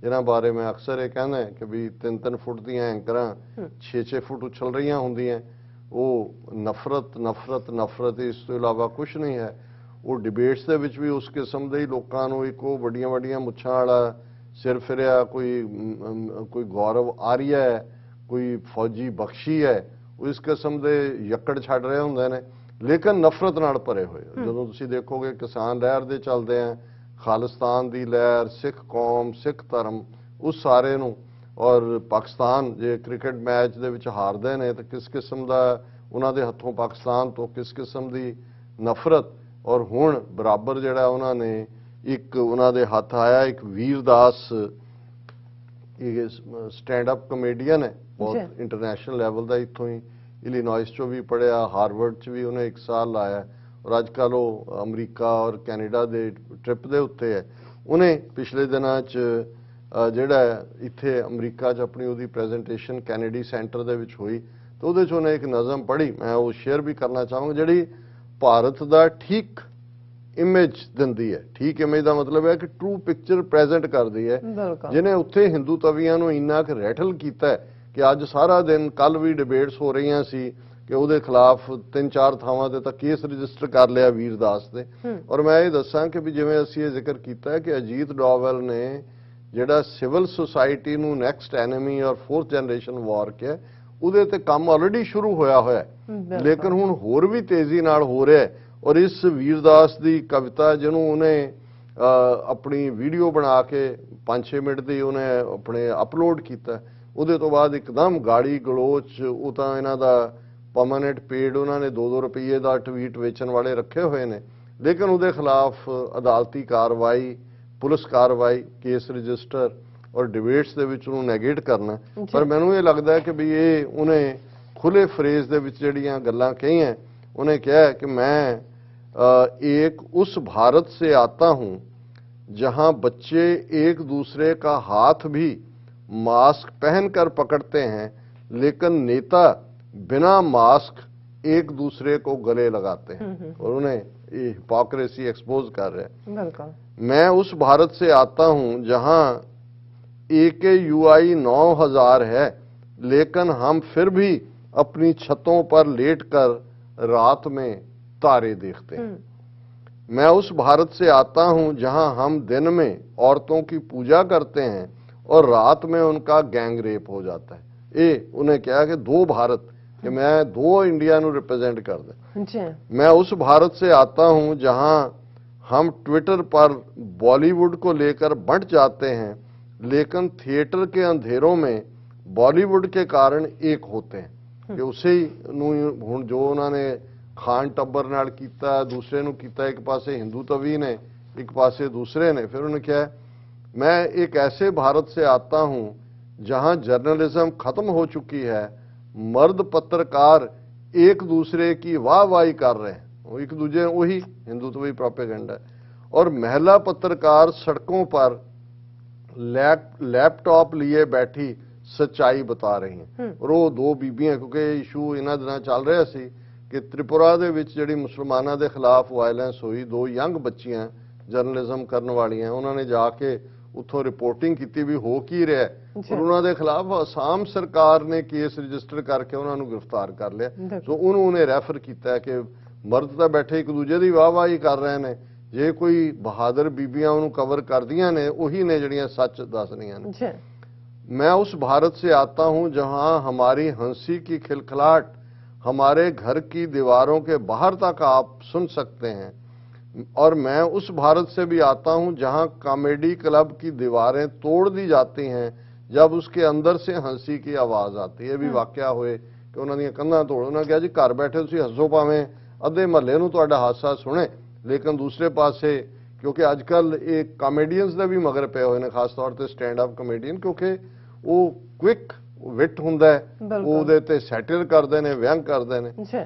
ਜਿਹਨਾਂ ਬਾਰੇ ਮੈਂ ਅਕਸਰ ਇਹ ਕਹਿੰਦਾ ਕਿ ਵੀ 3-3 ਫੁੱਟ ਦੀਆਂ ਐਂਕਰਾਂ 6-6 ਫੁੱਟ ਉਛਲ ਰਹੀਆਂ ਹੁੰਦੀਆਂ, ਉਹ ਨਫ਼ਰਤ ਇਸ ਤੋਂ ਇਲਾਵਾ ਕੁਝ ਨਹੀਂ ਹੈ। ਉਹ ਡਿਬੇਟਸ ਦੇ ਵਿੱਚ ਵੀ ਉਸ ਕਿਸਮ ਦੇ ਹੀ ਲੋਕਾਂ ਨੂੰ ਇੱਕ ਉਹ ਵੱਡੀਆਂ ਮੁੱਛਾਂ ਵਾਲਾ ਸਿਰ ਫਿਰਿਆ ਕੋਈ ਗੌਰਵ ਆਰੀਆ ਹੈ, ਕੋਈ ਫੌਜੀ ਬਖਸ਼ੀ ਹੈ, ਉਹ ਇਸ ਕਿਸਮ ਦੇ ਯੱਕੜ ਛੱਡ ਰਹੇ ਹੁੰਦੇ ਨੇ, ਲੇਕਿਨ ਨਫ਼ਰਤ ਨਾਲ ਭਰੇ ਹੋਏ। ਜਦੋਂ ਤੁਸੀਂ ਦੇਖੋਗੇ ਕਿਸਾਨ ਲਹਿਰ ਦੇ ਚੱਲਦੇ ਆ, ਖਾਲਿਸਤਾਨ ਦੀ ਲਹਿਰ, ਸਿੱਖ ਕੌਮ, ਸਿੱਖ ਧਰਮ, ਉਸ ਸਾਰੇ ਨੂੰ, ਔਰ ਪਾਕਿਸਤਾਨ ਜੇ ਕ੍ਰਿਕਟ ਮੈਚ ਦੇ ਵਿੱਚ ਹਾਰਦੇ ਨੇ ਤਾਂ ਕਿਸ ਕਿਸਮ ਦਾ ਉਹਨਾਂ ਦੇ ਹੱਥੋਂ ਪਾਕਿਸਤਾਨ ਤੋਂ ਕਿਸ ਕਿਸਮ ਦੀ ਨਫ਼ਰਤ। ਔਰ ਹੁਣ ਬਰਾਬਰ ਜਿਹੜਾ ਉਹਨਾਂ ਨੇ ਇੱਕ ਉਹਨਾਂ ਦੇ ਹੱਥ ਆਇਆ ਇੱਕ ਵੀਰਦਾਸ, ਇਹ ਸਟੈਂਡ ਅਪ ਕਮੇਡੀਅਨ ਹੈ, ਬਹੁਤ ਇੰਟਰਨੈਸ਼ਨਲ ਲੈਵਲ ਦਾ, ਇੱਥੋਂ ਹੀ ਇਲੀਨੋਇਸ 'ਚੋਂ ਵੀ ਪੜ੍ਹਿਆ, ਹਾਰਵਰਡ 'ਚ ਵੀ ਉਹਨੇ 1 ਸਾਲ ਲਾਇਆ ਔਰ ਅੱਜ ਕੱਲ੍ਹ ਉਹ ਅਮਰੀਕਾ ਔਰ ਕੈਨੇਡਾ ਦੇ ਟ੍ਰਿਪ ਦੇ ਉੱਤੇ ਹੈ। ਉਹਨੇ ਪਿਛਲੇ ਦਿਨਾਂ 'ਚ ਜਿਹੜਾ ਇੱਥੇ ਅਮਰੀਕਾ 'ਚ ਆਪਣੀ ਉਹਦੀ ਪ੍ਰੈਜੈਂਟੇਸ਼ਨ ਕੈਨੇਡੀ ਸੈਂਟਰ ਦੇ ਵਿੱਚ ਹੋਈ ਤਾਂ ਉਹਦੇ 'ਚ ਉਹਨੇ ਇੱਕ ਨਜ਼ਮ ਪੜ੍ਹੀ, ਮੈਂ ਉਹ ਸ਼ੇਅਰ ਵੀ ਕਰਨਾ ਚਾਹਾਂਗਾ, ਜਿਹੜੀ ਭਾਰਤ ਦਾ ਠੀਕ ਇਮੇਜ ਦਿੰਦੀ ਹੈ। ਠੀਕ ਇਮੇਜ ਦਾ ਮਤਲਬ ਹੈ ਕਿ ਟਰੂ ਪਿਕਚਰ ਪ੍ਰੈਜ਼ੈਂਟ ਕਰਦੀ ਹੈ, ਜਿਹਨੇ ਉੱਥੇ ਹਿੰਦੂ ਤਵੀਆਂ ਨੂੰ ਇੰਨਾ ਕੁ ਰੈਟਲ ਕੀਤਾ ਕਿ ਅੱਜ ਸਾਰਾ ਦਿਨ, ਕੱਲ ਵੀ ਡਿਬੇਟਸ ਹੋ ਰਹੀਆਂ ਸੀ ਕਿ ਉਹਦੇ ਖਿਲਾਫ 3-4 ਥਾਵਾਂ ਤੇ ਤਾਂ ਕੇਸ ਰਜਿਸਟਰ ਕਰ ਲਿਆ ਵੀਰਦਾਸ ਦੇ। ਔਰ ਮੈਂ ਇਹ ਦੱਸਾਂ ਕਿ ਵੀ ਜਿਵੇਂ ਅਸੀਂ ਇਹ ਜ਼ਿਕਰ ਕੀਤਾ ਹੈ ਕਿ ਅਜੀਤ ਡੋਵਲ ਨੇ ਜਿਹੜਾ ਸਿਵਲ ਸੁਸਾਇਟੀ ਨੂੰ ਨੈਕਸਟ ਐਨੇਮੀ ਔਰ 4th ਜਨਰੇਸ਼ਨ ਵਾਰ ਕਿਹਾ, ਉਹਦੇ ਤੇ ਕੰਮ ਆਲਰੇਡੀ ਸ਼ੁਰੂ ਹੋਇਆ ਹੈ, ਲੇਕਿਨ ਹੁਣ ਹੋਰ ਵੀ ਤੇਜ਼ੀ ਨਾਲ ਹੋ ਰਿਹਾ ਹੈ। ਔਰ ਇਸ ਵੀਰਦਾਸ ਦੀ ਕਵਿਤਾ ਜਿਹਨੂੰ ਉਹਨੇ ਆਪਣੀ ਵੀਡੀਓ ਬਣਾ ਕੇ 5-6 ਮਿੰਟ ਦੀ ਉਹਨੇ ਆਪਣੇ ਅਪਲੋਡ ਕੀਤਾ, ਉਹਦੇ ਤੋਂ ਬਾਅਦ ਇੱਕਦਮ ਗਾੜੀ ਗਲੋਚ, ਉਹ ਤਾਂ ਇਹਨਾਂ ਦਾ ਪਰਮਾਨੈਂਟ ਪੇਡ ਉਹਨਾਂ ਨੇ 2-2 ਰੁਪਏ ਦਾ ਟਵੀਟ ਵੇਚਣ ਵਾਲੇ ਰੱਖੇ ਹੋਏ ਨੇ, ਲੇਕਿਨ ਉਹਦੇ ਖਿਲਾਫ ਅਦਾਲਤੀ ਕਾਰਵਾਈ, ਪੁਲਿਸ ਕਾਰਵਾਈ, ਕੇਸ ਰਜਿਸਟਰ ਔਰ ਡਿਬੇਟਸ ਦੇ ਵਿੱਚ ਉਹਨੂੰ ਨੈਗੇਟ ਕਰਨਾ। ਪਰ ਮੈਨੂੰ ਇਹ ਲੱਗਦਾ ਹੈ ਕਿ ਵੀ ਇਹ ਉਹਨੇ ਖੁੱਲੇ ਫਰੇਜ਼ ਦੇ ਵਿੱਚ ਜਿਹੜੀਆਂ ਗੱਲਾਂ ਕਹੀਆਂ, ਉਹਨੇ ਕਿਹਾ ਕਿ ਮੈਂ एक उस भारत से आता हूं जहां बच्चे एक दूसरे का हाथ भी मास्क पहनकर पकड़ते हैं, लेकिन नेता बिना मास्क एक दूसरे को गले लगाते हैं। और उन्हें ये हिपोक्रेसी एक्सपोज कर रहे हैं। मैं उस भारत से आता हूं जहां AKUI 9000 है, लेकिन हम फिर भी अपनी छतों पर लेटकर रात में तारे देखते हैं। मैं उस भारत से आता हूं जहां हम दिन में औरतों की पूजा करते हैं और रात में उनका गैंग रेप हो जाता है। ये उन्हें क्या कि 2 भारत, कि मैं 2 इंडिया ਨੂੰ रिप्रेजेंट करदा। मैं उस भारत से आता हूं जहां हम ट्विटर पर बॉलीवुड को लेकर बंट जाते हैं, लेकिन थिएटर के अंधेरों में बॉलीवुड के कारण एक होते हैं। कि उसे ਹੁਣ ਜੋ ਉਹਨਾਂ ਨੇ ਖਾਨ ਟੱਬਰ ਨਾਲ ਕੀਤਾ, ਦੂਸਰੇ ਨੂੰ ਕੀਤਾ, ਇੱਕ ਪਾਸੇ ਹਿੰਦੂ ਤਵੀ ਨੇ, ਇੱਕ ਪਾਸੇ दूसरे ने। फिर उन्होंने कहा मैं एक ऐसे भारत से आता हूं जहां जर्नलिज्म खत्म हो चुकी है, मर्द पत्रकार एक दूसरे की वाहवाही कर रहे हैं, वो एक दूसरे, वही हिंदुत्वी प्रोपेगेंडा है, और महिला पत्रकार सड़कों पर लैपटॉप लिए बैठी सच्चाई बता रही हैं। और वो 2 ਬੀਬੀਆਂ, क्योंकि इशू इन्हां दिनां चल रहा सी कि त्रिपुरा ਦੇ ਵਿੱਚ ਜਿਹੜੀ ਮੁਸਲਮਾਨਾਂ ਦੇ ਖਿਲਾਫ ਵਾਇਲੈਂਸ ਹੋਈ, 2 ਯੰਗ ਬੱਚੀਆਂ ਜਰਨਲਿਜ਼ਮ ਕਰਨ ਵਾਲੀਆਂ, ਉਹਨਾਂ ਨੇ ਜਾ ਕੇ ਉੱਥੋਂ ਰਿਪੋਰਟਿੰਗ ਕੀਤੀ ਵੀ ਹੋ ਕੀ ਰਿਹਾ, ਔਰ ਉਹਨਾਂ ਦੇ ਖਿਲਾਫ ਅਸਾਮ ਸਰਕਾਰ ਨੇ ਕੇਸ ਰਜਿਸਟਰ ਕਰਕੇ ਉਹਨਾਂ ਨੂੰ ਗ੍ਰਿਫਤਾਰ ਕਰ ਲਿਆ। ਸੋ ਉਹਨੂੰ ਉਹਨੇ ਰੈਫਰ ਕੀਤਾ ਕਿ ਮਰਦ ਤਾਂ ਬੈਠੇ ਇੱਕ ਦੂਜੇ ਦੀ ਵਾਹਵਾਹੀ ਕਰ ਰਹੇ ਨੇ, ਜੇ ਕੋਈ ਬਹਾਦਰ ਬੀਬੀਆਂ ਉਹਨੂੰ ਕਵਰ ਕਰਦੀਆਂ ਨੇ, ਉਹੀ ਨੇ ਜਿਹੜੀਆਂ ਸੱਚ ਦੱਸਦੀਆਂ ਨੇ। मैं उस भारत से आता हूं जहां हमारी हंसी की खिलखिलाहट हमारे घर की दीवारों के बाहर तक आप सुन सकते हैं, और मैं उस भारत से भी आता हूं जहां कॉमेडी क्लब की दीवारें तोड़ दी जाती हैं जब उसके अंदर से हंसी की आवाज आती है। भी वाकया होए कि उन्होंने ਦੀਆਂ ਕੰਧਾਂ ਤੋੜ, ਉਹਨਾਂ ਕਿਹਾ ਜੀ ਘਰ ਬੈਠੇ ਤੁਸੀਂ ਹੱਸੋ, ਭਾਵੇਂ ਅੱਧੇ ਮਹੱਲੇ ਨੂੰ ਤੁਹਾਡਾ ਹਾਸਾ ਸੁਣੇ, ਲੇਕਿਨ ਦੂਸਰੇ ਪਾਸੇ ਕਿਉਂਕਿ ਅੱਜ ਕੱਲ ਇਹ ਕਾਮੇਡੀਅਨਸ ਦੇ ਵੀ ਮਗਰ ਪਏ ਹੋਏ ਨੇ, ਖਾਸ ਤੌਰ ਤੇ ਸਟੈਂਡ ਅਪ ਕਮੇਡੀਅਨ, ਕਿਉਂਕਿ ਉਹ क्विक विट हुंदा है, ਉਹਦੇ ਤੇ ਸੈਟਰ ਕਰਦੇ ਨੇ, ਵਿਅੰਗ ਕਰਦੇ ਨੇ।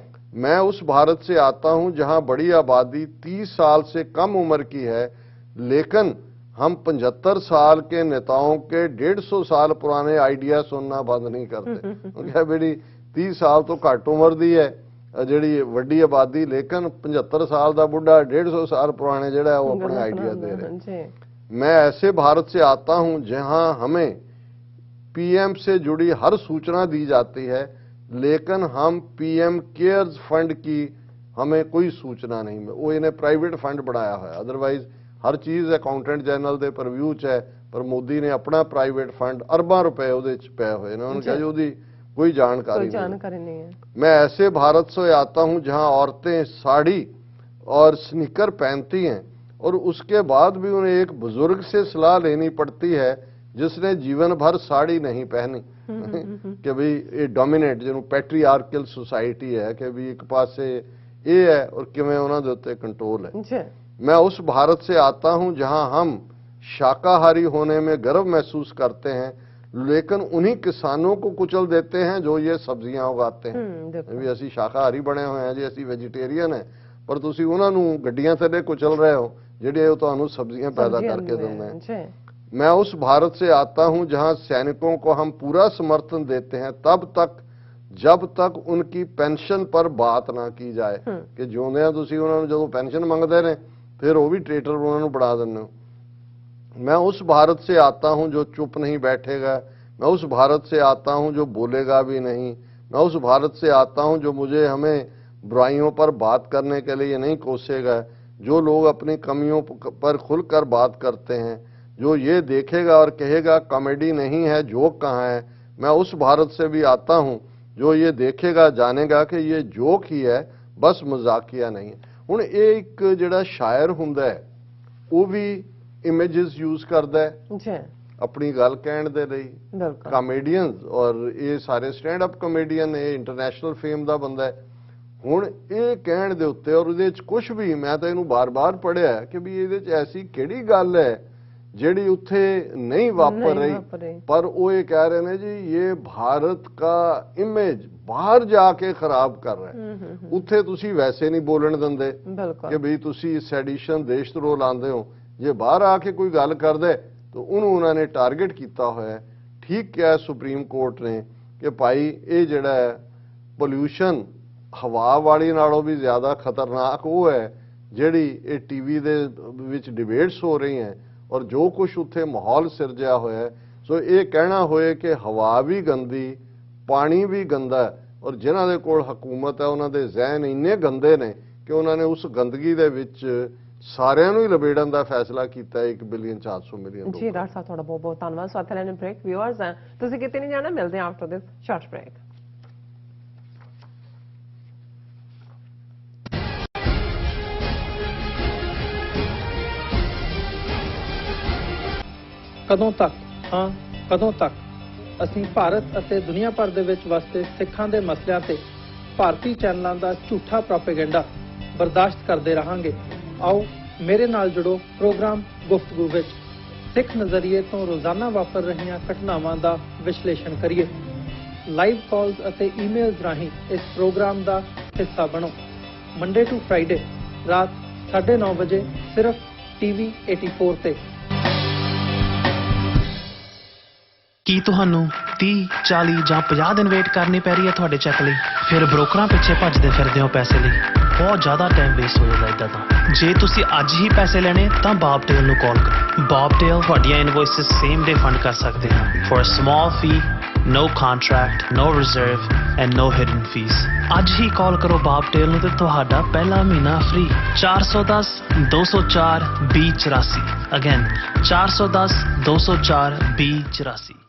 मैं उस भारत से आता हूं जहां बड़ी आबादी 30 साल से कम उम्र की है, लेकिन हम 75 साल के नेताओं के 150 साल पुराने आइडिया सुनना बंद नहीं करते। क्या बेड़ी 30 साल तो घट उम्र दी है ਜਿਹੜੀ ਵੱਡੀ ਆਬਾਦੀ, लेकिन 75 साल ਦਾ ਬੁੱਢਾ 150 साल पुराने ਜਿਹੜਾ ਉਹ ਆਪਣੇ आइडिया दे रहे हैं। मैं ऐसे भारत से आता हूं जहां हमें PM से जुड़ी हर सूचना दी जाती है, लेकिन हम PM केयर्स फंड की हमें कोई सूचना नहीं। वो इन्हें प्राइवेट फंड बनाया है, अदरवाइज हर चीज़ अकाउंटेंट जनरल के परव्यू च है, पर मोदी ने अपना प्राइवेट फंड अरबां रुपए ਉਹਦੇ ਚ ਪਏ ਹੋਏ ਨੇ। उन्होंने कहा जी ਉਹਦੀ कोई जानकारी नहीं है। मैं ऐसे भारत से आता हूं जहां औरतें साड़ी और स्नीकर पहनती हैं, और उसके बाद भी उन्हें एक बुजुर्ग से सलाह लेनी पड़ती है जिसने जीवन भर साड़ी नहीं पहनी। कि भाई ये डोमिनेट जिन्हों पैट्रीआर्कल सोसाइटी है कि भी एक पासे ये है और किवें उन्हां दे उत्ते कंट्रोल है। मैं उस भारत से आता हूं जहां हम शाकाहारी होने में गर्व महसूस करते हैं, लेकिन उन्हीं किसानों को कुचल देते हैं जो ये सब्जियां उगाते हैं। भी असी शाकाहारी बने हुए हैं जी, असी वेजिटेरियन है, पर तुसी उन्हां नूं गड्डियां थल्ले कुचल रहे हो ਜਿਹੜੇ ਉਹ ਤੁਹਾਨੂੰ सब्जियां पैदा करके देंगे हैं। मैं उस भारत से आता हूं जहां सैनिकों को हम पूरा समर्थन देते हैं तब तक जब तक उनकी पेंशन पर बात ना की जाए। कि ਜਿਉਂਦਿਆਂ ਤੁਸੀਂ ਉਹਨਾਂ ਨੂੰ ਜਦੋਂ ਪੈਨਸ਼ਨ ਮੰਗਦੇ ਨੇ ਫਿਰ ਉਹ ਵੀ ਟ੍ਰੇਟਰ ਉਹਨਾਂ ਨੂੰ ਬਣਾ ਦਿੰਦੇ ਹੋ। मैं उस भारत से आता हूं जो चुप नहीं बैठेगा, मैं उस भारत से आता हूं जो बोलेगा भी नहीं, मैं उस भारत से आता हूं जो मुझे हमें बुराइयों पर बात करने के लिए नहीं कोसेगा, जो लोग अपनी कमियों पर खुलकर बात करते हैं, जो ये देखेगा और कहेगा कॉमेडी नहीं है, जोक कहाँ है। मैं उस भारत से भी आता हूं जो ये देखेगा, जानेगा कि ये जोक ही है, बस मजाकिया नहीं है। हुण एक जिहड़ा शायर हुंदा है वो भी इमेजेस यूज करदा है जी अपनी गल कहण दे लई। बिल्कुल ਕਾਮੇਡੀਅਨਸ ਔਰ ਇਹ ਸਾਰੇ ਸਟੈਂਡ ਅਪ ਕਾਮੇਡੀਅਨ ਇਹ ਇੰਟਰਨੈਸ਼ਨਲ ਫੇਮ ਦਾ ਬੰਦਾ ਹੈ। ਹੁਣ ਇਹ ਕਹਿਣ ਦੇ ਉੱਤੇ ਔਰ ਉਹਦੇ ਚ ਕੁਝ ਵੀ ਮੈਂ ਤਾਂ ਇਹਨੂੰ ਬਾਰ-ਬਾਰ ਪੜਿਆ ਕਿ ਵੀ ਇਹਦੇ ਚ ਐਸੀ ਕਿਹੜੀ ਗੱਲ ਹੈ ਜਿਹੜੀ ਉੱਥੇ ਨਹੀਂ ਵਾਪਰ ਰਹੀ, ਪਰ ਉਹ ਇਹ ਕਹਿ ਰਹੇ ਨੇ ਜੀ ਇਹ ਭਾਰਤ ਦਾ ਇਮੇਜ ਬਾਹਰ ਜਾ ਕੇ ਖਰਾਬ ਕਰ ਰਿਹਾ ਹੈ। ਉੱਥੇ ਤੁਸੀਂ ਵੈਸੇ ਨਹੀਂ ਬੋਲਣ ਦਿੰਦੇ ਕਿ ਵੀ ਤੁਸੀਂ ਸੈਡੀਸ਼ਨ ਦੇਸ਼ ਧਰੋਹ ਲਾਉਂਦੇ ਹੋ, ਜੇ ਬਾਹਰ ਆ ਕੇ ਕੋਈ ਗੱਲ ਕਰਦਾ तो उन्होंने टारगेट किया हुआ है। ठीक क्या है सुप्रीम कोर्ट ने कि भाई ये जड़ा है पोल्यूशन हवा वाली नालों भी ज़्यादा खतरनाक वो है जिहड़ी ये टीवी दे विच डिबेट्स हो रही हैं और जो कुछ उत्थे माहौल सिरजिया होया है। सो ये कहना होए कि हवा भी गंदी, पानी भी गंदा है और जिन्हां दे कोल हुकूमत है उन्हां दे जहन इन्ने गंदे ने कि उन्होंने उस गंदगी दे विच ਸਾਰਿਆਂ ਨੂੰ ਹੀ ਲਬੇੜਨ ਦਾ ਫੈਸਲਾ ਕੀਤਾ 1 ਬਿਲੀਅਨ 400 ਮਿਲੀਅਨ ਜੀ। ਡਾਕਟਰ ਸਾਹਿਬ ਤੁਹਾਡਾ ਬਹੁਤ ਬਹੁਤ ਧੰਨਵਾਦ। ਸੋ ਇੱਥੇ ਲੈਣੇ ਬ੍ਰੇਕ। ਵਿਊਅਰਸ ਤੁਸੀਂ ਕਿਤੇ ਨਹੀਂ ਜਾਣਾ, ਮਿਲਦੇ ਹਾਂ ਆਫਟਰ ਦਿਸ ਸ਼ਾਰਟ ਬ੍ਰੇਕ। ਕਦੋਂ ਤੱਕ ਹਾਂ ਕਦੋਂ ਤੱਕ ਅਸੀਂ ਭਾਰਤ ਅਤੇ ਦੁਨੀਆ ਭਰ ਦੇ ਵਿੱਚ ਵਸਦੇ ਸਿੱਖਾਂ ਦੇ ਮਸਲਿਆਂ ਤੇ ਭਾਰਤੀ ਚੈਨਲਾਂ ਦਾ ਝੂਠਾ ਪ੍ਰੋਪੇਗੈਂਡਾ ਬਰਦਾਸ਼ਤ ਕਰਦੇ ਰਹਾਂਗੇ। ਆਓ ਮੇਰੇ ਨਾਲ ਜੁੜੋ ਪ੍ਰੋਗਰਾਮ ਗੁਫ਼ਤਗੂ ਵਿੱਚ। ਸਿੱਖ ਨਜ਼ਰੀਏ ਤੋਂ ਰੋਜ਼ਾਨਾ ਵਾਪਰ ਰਹੀਆਂ ਘਟਨਾਵਾਂ ਦਾ ਵਿਸ਼ਲੇਸ਼ਣ ਕਰੀਏ। ਲਾਈਵ ਕਾਲਸ ਅਤੇ ਈਮੇਲਸ ਰਾਹੀਂ ਇਸ ਪ੍ਰੋਗਰਾਮ ਦਾ ਹਿੱਸਾ ਬਣੋ। ਮੰਡੇ ਟੂ ਫਰਾਈਡੇ ਰਾਤ 9:30 ਵਜੇ ਸਿਰਫ TV 84 ਤੇ। ਕੀ ਤੁਹਾਨੂੰ 30, 40 ਜਾਂ 50 ਦਿਨ ਵੇਟ ਕਰਨੀ ਪੈ ਰਹੀ ਹੈ ਤੁਹਾਡੇ ਚੈੱਕ ਲਈ? ਫਿਰ ਬ੍ਰੋਕਰਾਂ ਪਿੱਛੇ ਭੱਜਦੇ ਫਿਰਦੇ ਹੋ ਪੈਸੇ ਲਈ। ਬਹੁਤ ਜ਼ਿਆਦਾ ਟਾਈਮ ਵੇਸਟ ਹੋ ਜਾਂਦਾ ਇੱਦਾਂ ਤਾਂ। ਜੇ ਤੁਸੀਂ ਅੱਜ ਹੀ ਪੈਸੇ ਲੈਣੇ ਤਾਂ ਬੌਬਟੇਲ ਨੂੰ ਕਾਲ ਕਰੋ। ਬੌਬਟੇਲ ਤੁਹਾਡੀਆਂ ਇਨਵੌਇਸਸ ਸੇਮ ਡੇ ਫੰਡ ਕਰ ਸਕਦੇ ਹਨ for a small fee, no contract, no reserve and no hidden fees। ਅੱਜ ਹੀ ਕਾਲ ਕਰੋ ਬੌਬਟੇਲ ਨੂੰ ਤੇ ਤੁਹਾਡਾ ਪਹਿਲਾ ਮਹੀਨਾ free. 410 204 2084। Again 410 204 2084।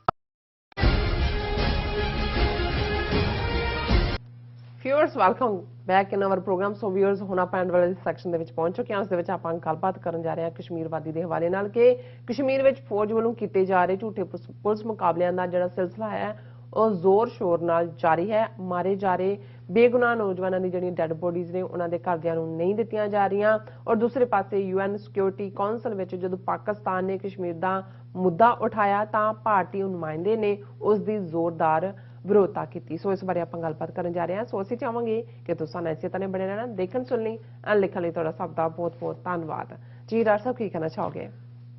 Viewers welcome back in our programme. So viewers ਹੁਣ ਆਪਾਂ ਐਂਡ ਵਾਲੇ ਸੈਕਸ਼ਨ ਦੇ ਵਿੱਚ ਪਹੁੰਚ ਚੁੱਕੇ ਹਾਂ। ਉਸ ਦੇ ਵਿੱਚ ਆਪਾਂ ਗੱਲਬਾਤ ਕਰਨ ਜਾ ਰਹੇ ਹਾਂ ਕਸ਼ਮੀਰ ਵਾਦੀ ਦੇ ਹਵਾਲੇ ਨਾਲ ਕਿ ਕਸ਼ਮੀਰ ਵਿੱਚ ਫੌਜ ਵੱਲੋਂ ਕੀਤੇ ਜਾ ਰਹੇ ਝੂਠੇ ਪੁਲਿਸ ਮੁਕਾਬਲਿਆਂ ਦਾ ਜਿਹੜਾ ਸਿਲਸਿਲਾ ਹੈ ਉਹ ਜ਼ੋਰ ਸ਼ੋਰ ਨਾਲ ਜਾਰੀ ਹੈ। ਮਾਰੇ ਜਾ ਰਹੇ ਬੇਗੁਨਾਹ ਨੌਜਵਾਨਾਂ ਦੀ ਜਿਹੜੀਆਂ ਡੈੱਡ ਬੋਡੀਜ਼ ਨੇ ਉਹਨਾਂ ਦੇ ਘਰਦਿਆਂ ਨੂੰ ਨਹੀਂ ਦਿੱਤੀਆਂ ਜਾ ਰਹੀਆਂ। ਔਰ ਦੂਸਰੇ ਪਾਸੇ UN ਸਿਕਿਉਰਿਟੀ ਕਾਉਂਸਲ ਵਿੱਚ ਜਦੋਂ ਪਾਕਿਸਤਾਨ ਨੇ ਕਸ਼ਮੀਰ ਦਾ ਮੁੱਦਾ ਉਠਾਇਆ ਤਾਂ ਭਾਰਤੀ ਨੁਮਾਇੰਦੇ ਨੇ ਉਸ ਦੀ ਜ਼ੋਰਦਾਰ ਵਿਰੋਧਤਾ ਕੀਤੀ। ਸੋ ਇਸ ਬਾਰੇ ਆਪਾਂ ਗੱਲਬਾਤ ਕਰਨ ਜਾ ਰਹੇ ਹਾਂ। ਸੋ ਅਸੀਂ ਚਾਹਾਂਗੇ ਕਿ ਤੁਸੀਂ ਇਸੇ ਤਰ੍ਹਾਂ ਬਣੇ ਰਹਿਣਾ। ਦੇਖਣ ਸੁਣਨੀ ਐਂਡ ਲਿਖਣ ਲਈ ਤੁਹਾਡਾ ਸਭ ਦਾ ਬਹੁਤ ਬਹੁਤ ਧੰਨਵਾਦ ਜੀ। ਡਾਕਟਰ ਸਾਹਿਬ ਕੀ ਕਹਿਣਾ ਚਾਹੋਗੇ?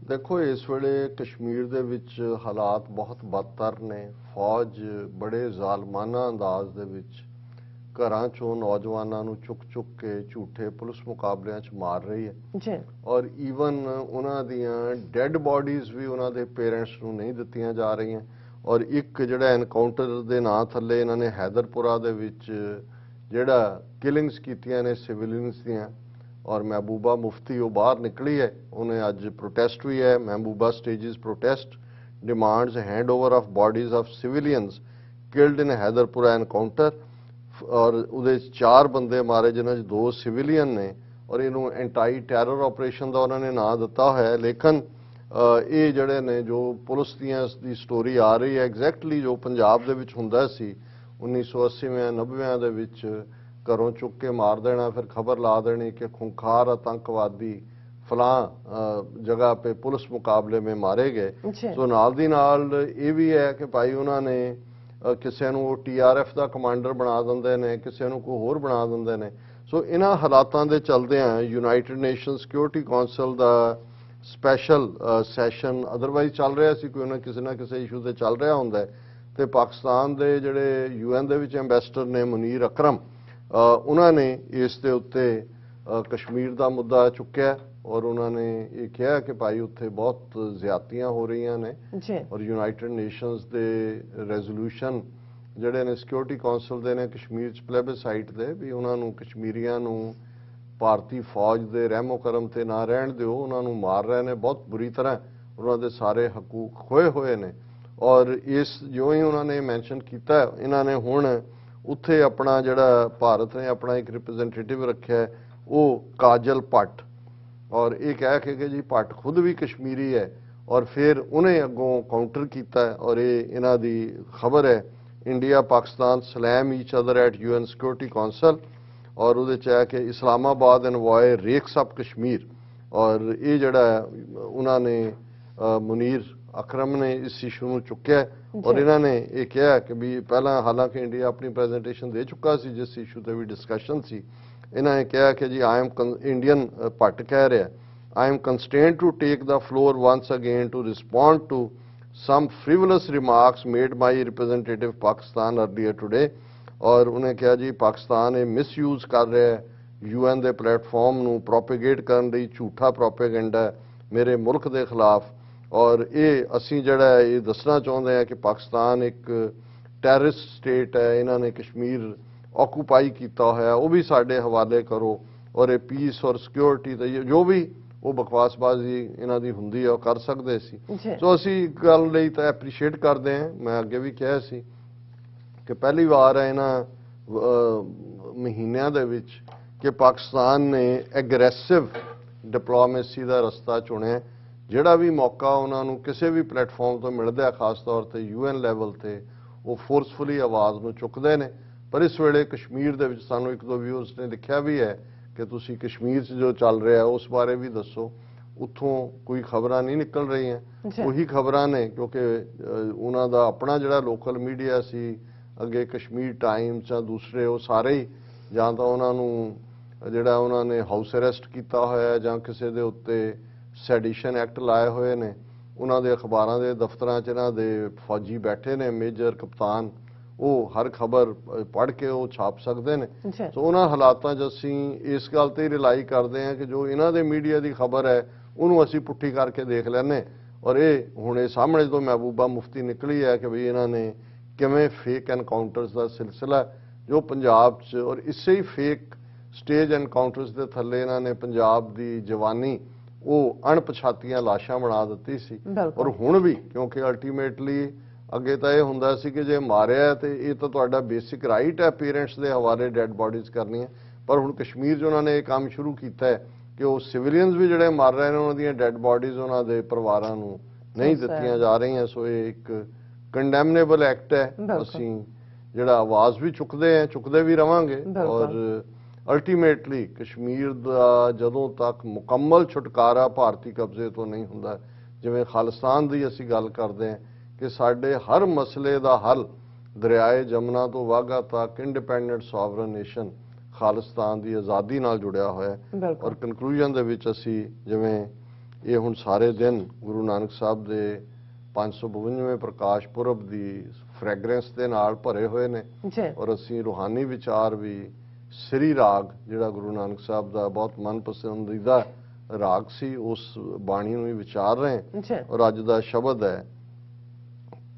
ਦੇਖੋ ਇਸ ਵੇਲੇ ਕਸ਼ਮੀਰ ਦੇ ਵਿੱਚ ਹਾਲਾਤ ਬਹੁਤ ਬਦਤਰ ਨੇ। ਫੌਜ ਬੜੇ ਜ਼ਾਲਮਾਨਾ ਅੰਦਾਜ਼ ਦੇ ਵਿੱਚ ਘਰਾਂ ਚੋਂ ਨੌਜਵਾਨਾਂ ਨੂੰ ਚੁੱਕ ਕੇ ਝੂਠੇ ਪੁਲਿਸ ਮੁਕਾਬਲਿਆਂ 'ਚ ਮਾਰ ਰਹੀ ਹੈ ਜੀ। ਔਰ ਈਵਨ ਉਹਨਾਂ ਦੀਆਂ ਡੈੱਡ ਬਾਡੀਜ਼ ਵੀ ਉਹਨਾਂ ਦੇ ਪੇਰੈਂਟਸ ਨੂੰ ਨਹੀਂ ਦਿੱਤੀਆਂ ਜਾ ਰਹੀਆਂ। ਔਰ ਇੱਕ ਜਿਹੜਾ ਐਨਕਾਊਂਟਰ ਦੇ ਨਾਂ ਥੱਲੇ ਇਹਨਾਂ ਨੇ ਹੈਦਰਪੁਰਾ ਦੇ ਵਿੱਚ ਜਿਹੜਾ ਕਿਲਿੰਗਸ ਕੀਤੀਆਂ ਨੇ ਸਿਵਿਲੀਅਨਸ ਦੀਆਂ। ਔਰ ਮਹਿਬੂਬਾ ਮੁਫਤੀ ਉਹ ਬਾਹਰ ਨਿਕਲੀ ਹੈ, ਉਹਨੇ ਅੱਜ ਪ੍ਰੋਟੈਸਟ ਵੀ ਹੈ। Mehbooba stages protest demands hand over of bodies of civilians killed in Haiderpura encounter. ਔਰ ਉਹਦੇ 4 ਬੰਦੇ ਮਾਰੇ ਜਿਨ੍ਹਾਂ 'ਚ 2 ਸਿਵਿਲੀਅਨ ਨੇ। ਔਰ ਇਹਨੂੰ ਐਂਟੀ ਟੈਰਰ ਆਪਰੇਸ਼ਨ ਦਾ ਉਹਨਾਂ ਨੇ ਨਾਂ ਦਿੱਤਾ ਹੋਇਆ ਹੈ। ਲੇਕਿਨ ਇਹ ਜਿਹੜੇ ਨੇ ਜੋ ਪੁਲਿਸ ਦੀਆਂ ਦੀ ਸਟੋਰੀ ਆ ਰਹੀ ਹੈ ਐਗਜ਼ੈਕਟਲੀ ਜੋ ਪੰਜਾਬ ਦੇ ਵਿੱਚ ਹੁੰਦਾ ਸੀ 1980 90 ਦੇ ਵਿੱਚ ਘਰੋਂ ਚੁੱਕ ਕੇ ਮਾਰ ਦੇਣਾ, ਫਿਰ ਖਬਰ ਲਾ ਦੇਣੀ कि खूंखार आतंकवादी फलां जगह पे पुलिस मुकाबले में मारे गए। सो नाल दी नाल ये भी है कि भाई उन्होंने किसी ਨੂੰ TRF ਦਾ ਕਮਾਂਡਰ ਬਣਾ ਦਿੰਦੇ ਨੇ, ਕਿਸੇ ਨੂੰ ਕੋਈ ਹੋਰ ਬਣਾ ਦਿੰਦੇ ਨੇ। ਸੋ ਇਹਨਾਂ ਹਾਲਾਤਾਂ ਦੇ ਚਲਦਿਆਂ ਯੂਨਾਈਟਿਡ ਨੇਸ਼ਨ ਸਿਕਿਉਰਿਟੀ ਕਾਉਂਸਲ ਦਾ ਸਪੈਸ਼ਲ ਸੈਸ਼ਨ ਅਦਰਵਾਈਜ਼ ਚੱਲ ਰਿਹਾ ਸੀ, ਕੋਈ ਨਾ ਕਿਸੇ ਇਸ਼ੂ ਤੇ ਚੱਲ ਰਿਹਾ ਹੁੰਦਾ ਹੈ। ਤੇ ਪਾਕਿਸਤਾਨ ਦੇ ਜਿਹੜੇ UN ਦੇ ਵਿੱਚ ਐਂਬੈਸਡਰ ਨੇ ਮੁਨੀਰ ਅਕਰਮ, ਉਹਨਾਂ ਨੇ ਇਸ ਦੇ ਉੱਤੇ ਕਸ਼ਮੀਰ ਦਾ ਮੁੱਦਾ ਚੁੱਕਿਆ ਔਰ ਉਹਨਾਂ ਨੇ ਇਹ ਕਿਹਾ ਕਿ ਭਾਈ ਉੱਥੇ ਬਹੁਤ ਜ਼ਿਆਦਤੀਆਂ ਹੋ ਰਹੀਆਂ ਨੇ। ਔਰ ਯੂਨਾਈਟਿਡ ਨੇਸ਼ਨਸ ਦੇ ਰੈਜ਼ੋਲੂਸ਼ਨ ਜਿਹੜੇ ਨੇ ਸਿਕਿਉਰਿਟੀ ਕੌਂਸਲ ਦੇ ਨੇ ਕਸ਼ਮੀਰ 'ਚ ਪਲੇਬਸਾਈਟ ਦੇ ਵੀ ਉਹਨਾਂ ਨੂੰ ਕਸ਼ਮੀਰੀਆਂ ਨੂੰ ਭਾਰਤੀ ਫੌਜ ਦੇ ਰਹਿਮੋ ਕਰਮ ਤੇ ਨਾ ਰਹਿਣ ਦਿਓ, ਉਹਨਾਂ ਨੂੰ ਮਾਰ ਰਹੇ ਨੇ ਬਹੁਤ ਬੁਰੀ ਤਰ੍ਹਾਂ, ਉਹਨਾਂ ਦੇ ਸਾਰੇ ਹਕੂਕ ਖੋਏ ਹੋਏ ਨੇ। ਔਰ ਇਸ ਜਿਉਂ ਹੀ ਉਹਨਾਂ ਨੇ ਮੈਂਸ਼ਨ ਕੀਤਾ, ਇਹਨਾਂ ਨੇ ਹੁਣ ਉੱਥੇ ਆਪਣਾ ਜਿਹੜਾ ਭਾਰਤ ਨੇ ਆਪਣਾ ਇੱਕ ਰਿਪਰੈਜ਼ੈਂਟੇਟਿਵ ਰੱਖਿਆ ਉਹ ਕਾਜਲ ਭੱਟ, ਔਰ ਇਹ ਕਹਿ ਕੇ ਕਿ ਜੀ ਭੱਟ ਖੁਦ ਵੀ ਕਸ਼ਮੀਰੀ ਹੈ, ਔਰ ਫਿਰ ਉਹਨੇ ਅੱਗੋਂ ਕਾਊਂਟਰ ਕੀਤਾ ਔਰ ਇਹ ਇਹਨਾਂ ਦੀ ਖਬਰ ਹੈ India Pakistan slam each other at UN security council, ਔਰ ਉਹਦੇ 'ਚ ਹੈ ਕਿ ਇਸਲਾਮਾਬਾਦ ਐਨਵॉय ਰੇਕਸ ਅਪ ਕਸ਼ਮੀਰ। ਔਰ ਇਹ ਜਿਹੜਾ ਉਹਨਾਂ ਨੇ ਮੁਨੀਰ ਅਕਰਮ ਨੇ ਇਸ ਇਸ਼ੂ ਨੂੰ ਚੁੱਕਿਆ ਔਰ ਇਹਨਾਂ ਨੇ ਇਹ ਕਿਹਾ ਕਿ ਵੀ ਪਹਿਲਾਂ ਹਾਲਾਂਕਿ ਇੰਡੀਆ ਆਪਣੀ ਪ੍ਰੈਜੈਂਟੇਸ਼ਨ ਦੇ ਚੁੱਕਾ ਸੀ ਜਿਸ ਇਸ਼ੂ ਤੇ ਵੀ ਡਿਸਕਸ਼ਨ ਸੀ, ਇਹਨਾਂ ਨੇ ਕਿਹਾ ਕਿ ਜੀ ਆਈ ਐਮ ਇੰਡੀਅਨ ਭੱਟ ਕਹਿ ਰਿਹਾ I am constrained to take the floor once again to respond to some frivolous remarks made by representative Pakistan earlier today। और उन्हें कहा जी पाकिस्तान ये मिसयूज कर रहा है UN ਦੇ ਪਲੇਟਫਾਰਮ ਨੂੰ ਪ੍ਰੋਪੇਗੇਟ ਕਰਨ ਲਈ ਝੂਠਾ ਪ੍ਰੋਪੇਗੈਂਡਾ ਮੇਰੇ ਮੁਲਕ ਦੇ ਖਿਲਾਫ। ਔਰ ਇਹ ਅਸੀਂ ਜਿਹੜਾ ਇਹ ਦੱਸਣਾ ਚਾਹੁੰਦੇ ਹਾਂ ਕਿ ਪਾਕਿਸਤਾਨ ਇੱਕ ਟੈਰਰਿਸਟ ਸਟੇਟ ਹੈ, ਇਹਨਾਂ ਨੇ ਕਸ਼ਮੀਰ ਆਕੂਪਾਈ ਕੀਤਾ ਹੋਇਆ, ਉਹ ਵੀ ਸਾਡੇ ਹਵਾਲੇ ਕਰੋ। ਔਰ ਇਹ ਪੀਸ ਔਰ ਸਿਕਿਉਰਿਟੀ ਤੇ ਜੋ ਵੀ ਉਹ ਬਕਵਾਸਬਾਜ਼ੀ ਇਹਨਾਂ ਦੀ ਹੁੰਦੀ ਹੈ ਉਹ ਕਰ ਸਕਦੇ ਸੀ। ਸੋ ਅਸੀਂ ਗੱਲ ਲਈ ਤਾਂ ਐਪਰੀਸ਼ੀਏਟ ਕਰਦੇ ਹਾਂ। ਮੈਂ ਅੱਗੇ ਵੀ ਕਿਹਾ ਸੀ ਕਿ ਪਹਿਲੀ ਵਾਰ ਹੈ ਇਹਨਾਂ ਮਹੀਨਿਆਂ ਦੇ ਵਿੱਚ ਕਿ ਪਾਕਿਸਤਾਨ ਨੇ ਐਗਰੈਸਿਵ ਡਿਪਲੋਮੇਸੀ ਦਾ ਰਸਤਾ ਚੁਣਿਆ। ਜਿਹੜਾ ਵੀ ਮੌਕਾ ਉਹਨਾਂ ਨੂੰ ਕਿਸੇ ਵੀ ਪਲੇਟਫਾਰਮ ਤੋਂ ਮਿਲਦਾ, ਖਾਸ ਤੌਰ ਤੇ UN ਲੈਵਲ ਤੇ, ਉਹ ਫੋਰਸਫੁਲੀ ਆਵਾਜ਼ ਨੂੰ ਚੁੱਕਦੇ ਨੇ। ਪਰ ਇਸ ਵੇਲੇ ਕਸ਼ਮੀਰ ਦੇ ਵਿੱਚ ਸਾਨੂੰ ਇੱਕ ਦੋ ਵਿਊਅਰਸ ਨੇ ਲਿਖਿਆ ਵੀ ਹੈ ਕਿ ਤੁਸੀਂ ਕਸ਼ਮੀਰ 'ਚ ਜੋ ਚੱਲ ਰਿਹਾ ਉਸ ਬਾਰੇ ਵੀ ਦੱਸੋ। ਉੱਥੋਂ ਕੋਈ ਖਬਰਾਂ ਨਹੀਂ ਨਿਕਲ ਰਹੀਆਂ, ਉਹੀ ਖਬਰਾਂ ਨੇ ਕਿਉਂਕਿ ਉਹਨਾਂ ਦਾ ਆਪਣਾ ਜਿਹੜਾ ਲੋਕਲ ਮੀਡੀਆ ਸੀ ਅੱਗੇ ਕਸ਼ਮੀਰ ਟਾਈਮਸ ਜਾਂ ਦੂਸਰੇ, ਉਹ ਸਾਰੇ ਹੀ ਜਾਂ ਤਾਂ ਉਹਨਾਂ ਨੂੰ ਜਿਹੜਾ ਉਹਨਾਂ ਨੇ ਹਾਊਸ ਅਰੈਸਟ ਕੀਤਾ ਹੋਇਆ ਜਾਂ ਕਿਸੇ ਦੇ ਉੱਤੇ ਸੈਡੀਸ਼ਨ ਐਕਟ ਲਾਏ ਹੋਏ ਨੇ। ਉਹਨਾਂ ਦੇ ਅਖਬਾਰਾਂ ਦੇ ਦਫ਼ਤਰਾਂ 'ਚ ਇਹਨਾਂ ਦੇ ਫੌਜੀ ਬੈਠੇ ਨੇ, ਮੇਜਰ ਕਪਤਾਨ, ਉਹ ਹਰ ਖਬਰ ਪੜ੍ਹ ਕੇ ਉਹ ਛਾਪ ਸਕਦੇ ਨੇ। ਸੋ ਉਹਨਾਂ ਹਾਲਾਤਾਂ 'ਚ ਅਸੀਂ ਇਸ ਗੱਲ ਤੇ ਰਿਲਾਈ ਕਰਦੇ ਹਾਂ ਕਿ ਜੋ ਇਹਨਾਂ ਦੇ ਮੀਡੀਆ ਦੀ ਖਬਰ ਹੈ ਉਹਨੂੰ ਅਸੀਂ ਪੁੱਠੀ ਕਰਕੇ ਦੇਖ ਲੈਂਦੇ। ਔਰ ਇਹ ਹੁਣ ਇਹ ਸਾਹਮਣੇ ਤੋਂ ਮਹਿਬੂਬਾ ਮੁਫਤੀ ਨਿਕਲੀ ਹੈ ਕਿ ਵੀ ਇਹਨਾਂ ਨੇ ਕਿਵੇਂ ਫੇਕ ਐਨਕਾਊਂਟਰਸ ਦਾ ਸਿਲਸਿਲਾ ਜੋ ਪੰਜਾਬ 'ਚ, ਔਰ ਇਸੇ ਹੀ ਫੇਕ ਸਟੇਜ ਐਨਕਾਊਂਟਰਸ ਦੇ ਥੱਲੇ ਇਹਨਾਂ ਨੇ ਪੰਜਾਬ ਦੀ ਜਵਾਨੀ ਉਹ ਅਣਪਛਾਤੀਆਂ ਲਾਸ਼ਾਂ ਬਣਾ ਦਿੱਤੀ ਸੀ। ਔਰ ਹੁਣ ਵੀ ਕਿਉਂਕਿ ਅਲਟੀਮੇਟਲੀ ਅੱਗੇ ਤਾਂ ਇਹ ਹੁੰਦਾ ਸੀ ਕਿ ਜੇ ਮਾਰਿਆ ਤੇ ਇਹ ਤਾਂ ਤੁਹਾਡਾ ਬੇਸਿਕ ਰਾਈਟ ਹੈ ਪੇਰੈਂਟਸ ਦੇ ਹਵਾਲੇ ਡੈਡ ਬਾਡੀਜ਼ ਕਰਨੀਆਂ, ਪਰ ਹੁਣ ਕਸ਼ਮੀਰ 'ਚ ਉਹਨਾਂ ਨੇ ਇਹ ਕੰਮ ਸ਼ੁਰੂ ਕੀਤਾ ਹੈ ਕਿ ਉਹ ਸਿਵਿਲੀਅਨਸ ਵੀ ਜਿਹੜੇ ਮਰ ਰਹੇ ਨੇ ਉਹਨਾਂ ਦੀਆਂ ਡੈਡ ਬਾਡੀਜ਼ ਉਹਨਾਂ ਦੇ ਪਰਿਵਾਰਾਂ ਨੂੰ ਨਹੀਂ ਦਿੱਤੀਆਂ ਜਾ ਰਹੀਆਂ। ਸੋ ਇਹ ਇੱਕ ਕੰਡੈਮਨੇਬਲ ਐਕਟ ਹੈ। ਅਸੀਂ ਜਿਹੜਾ ਆਵਾਜ਼ ਵੀ ਚੁੱਕਦੇ ਵੀ ਰਵਾਂਗੇ। ਔਰ ਅਲਟੀਮੇਟਲੀ ਕਸ਼ਮੀਰ ਦਾ ਜਦੋਂ ਤੱਕ ਮੁਕੰਮਲ ਛੁਟਕਾਰਾ ਭਾਰਤੀ ਕਬਜ਼ੇ ਤੋਂ ਨਹੀਂ ਹੁੰਦਾ, ਜਿਵੇਂ ਖਾਲਿਸਤਾਨ ਦੀ ਅਸੀਂ ਗੱਲ ਕਰਦੇ ਹਾਂ ਕਿ ਸਾਡੇ ਹਰ ਮਸਲੇ ਦਾ ਹੱਲ ਦਰਿਆਏ ਜਮਨਾ ਤੋਂ ਵਾਘਾ ਤੱਕ ਇੰਡੀਪੈਂਡੈਂਟ ਸੋਵਰਨ ਨੇਸ਼ਨ ਖਾਲਿਸਤਾਨ ਦੀ ਆਜ਼ਾਦੀ ਨਾਲ ਜੁੜਿਆ ਹੋਇਆ ਹੈ। ਔਰ ਕਨਕਲੂਜਨ ਦੇ ਵਿੱਚ ਅਸੀਂ ਜਿਵੇਂ ਇਹ ਹੁਣ ਸਾਰੇ ਦਿਨ ਗੁਰੂ ਨਾਨਕ ਸਾਹਿਬ ਦੇ 552ਵੇਂ ਪ੍ਰਕਾਸ਼ ਪੁਰਬ ਦੀ ਫ੍ਰੈਗਰੈਂਸ ਦੇ ਨਾਲ ਭਰੇ ਹੋਏ ਨੇ। ਔਰ ਅਸੀਂ ਰੂਹਾਨੀ ਵਿਚਾਰ ਵੀ ਸ੍ਰੀ ਰਾਗ ਜਿਹੜਾ ਗੁਰੂ ਨਾਨਕ ਸਾਹਿਬ ਦਾ ਬਹੁਤ ਮਨਪਸੰਦੀਦਾ ਰਾਗ ਸੀ ਉਸ ਬਾਣੀ ਨੂੰ ਵੀ ਵਿਚਾਰ ਰਹੇ। ਔਰ ਅੱਜ ਦਾ ਸ਼ਬਦ ਹੈ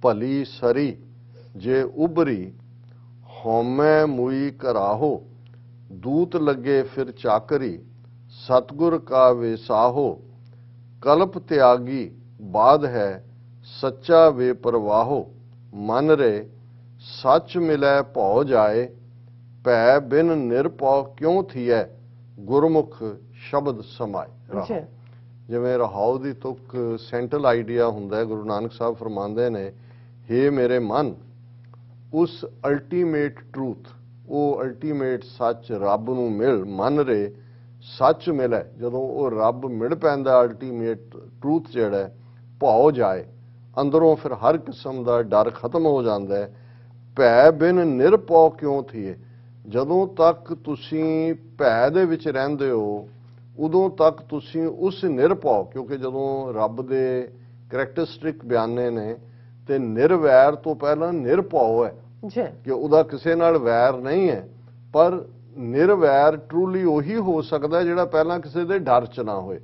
ਭਲੀ ਸਰੀ ਜੇ ਉਬਰੀ ਹਉਮੈ ਮੁਈ ਕਰਾਹੋ ਦੂਤ ਲੱਗੇ ਫਿਰ ਚਾਕਰੀ ਸਤਗੁਰ ਕਾ ਵੇਸਾਹੋ ਕਲਪ ਤਿਆਗੀ ਬਾਦ ਹੈ ਸੱਚਾ ਵੇ ਪ੍ਰਵਾਹੋ ਮਨ ਰੇ ਸੱਚ ਮਿਲੈ ਭਉ ਜਾਏ ਭੈ ਬਿਨ ਨਿਰਭਉ ਕਿਉਂ ਥੀਐ ਗੁਰਮੁਖ ਸ਼ਬਦ ਸਮਾਏ। ਜਿਵੇਂ ਰਹਾਉ ਦੀ ਤੁਕ ਸੈਂਟਰਲ ਆਈਡੀਆ ਹੁੰਦਾ ਹੈ, ਗੁਰੂ ਨਾਨਕ ਸਾਹਿਬ ਫਰਮਾਉਂਦੇ ਨੇ ਹੇ ਮੇਰੇ ਮਨ ਉਸ ਅਲਟੀਮੇਟ ਟਰੂਥ, ਉਹ ਅਲਟੀਮੇਟ ਸੱਚ ਰੱਬ ਨੂੰ ਮਿਲ, ਮਨ ਰੇ ਸੱਚ ਮਿਲੇ। ਜਦੋਂ ਉਹ ਰੱਬ ਮਿਲ ਪੈਂਦਾ ਅਲਟੀਮੇਟ ਟਰੂਥ ਜਿਹੜਾ ਭਉ ਜਾਏ, ਅੰਦਰੋਂ ਫਿਰ ਹਰ ਕਿਸਮ ਦਾ ਡਰ ਖਤਮ ਹੋ ਜਾਂਦਾ ਹੈ। ਭੈ ਬਿਨ ਨਿਰਭਉ ਕਿਉਂ ਥੀਏ, ਜਦੋਂ ਤੱਕ ਤੁਸੀਂ ਭੈ ਦੇ ਵਿੱਚ ਰਹਿੰਦੇ ਹੋ ਉਦੋਂ ਤੱਕ ਤੁਸੀਂ ਉਸ ਨਿਰਭਉ, ਕਿਉਂਕਿ ਜਦੋਂ ਰੱਬ ਦੇ ਕਰੈਕਟਰਿਸਟਿਕ ਬਿਆਨੇ ਨੇ ਤੇ ਨਿਰਵੈਰ ਤੋਂ ਪਹਿਲਾਂ ਨਿਰਭਉ ਹੈ ਕਿ ਉਹਦਾ ਕਿਸੇ ਨਾਲ ਵੈਰ ਨਹੀਂ ਹੈ। ਪਰ ਨਿਰਵੈਰ ਟਰੂਲੀ ਉਹੀ ਹੋ ਸਕਦਾ ਜਿਹੜਾ ਪਹਿਲਾਂ ਕਿਸੇ ਦੇ ਡਰ ਚ ਨਾ ਹੋਏ।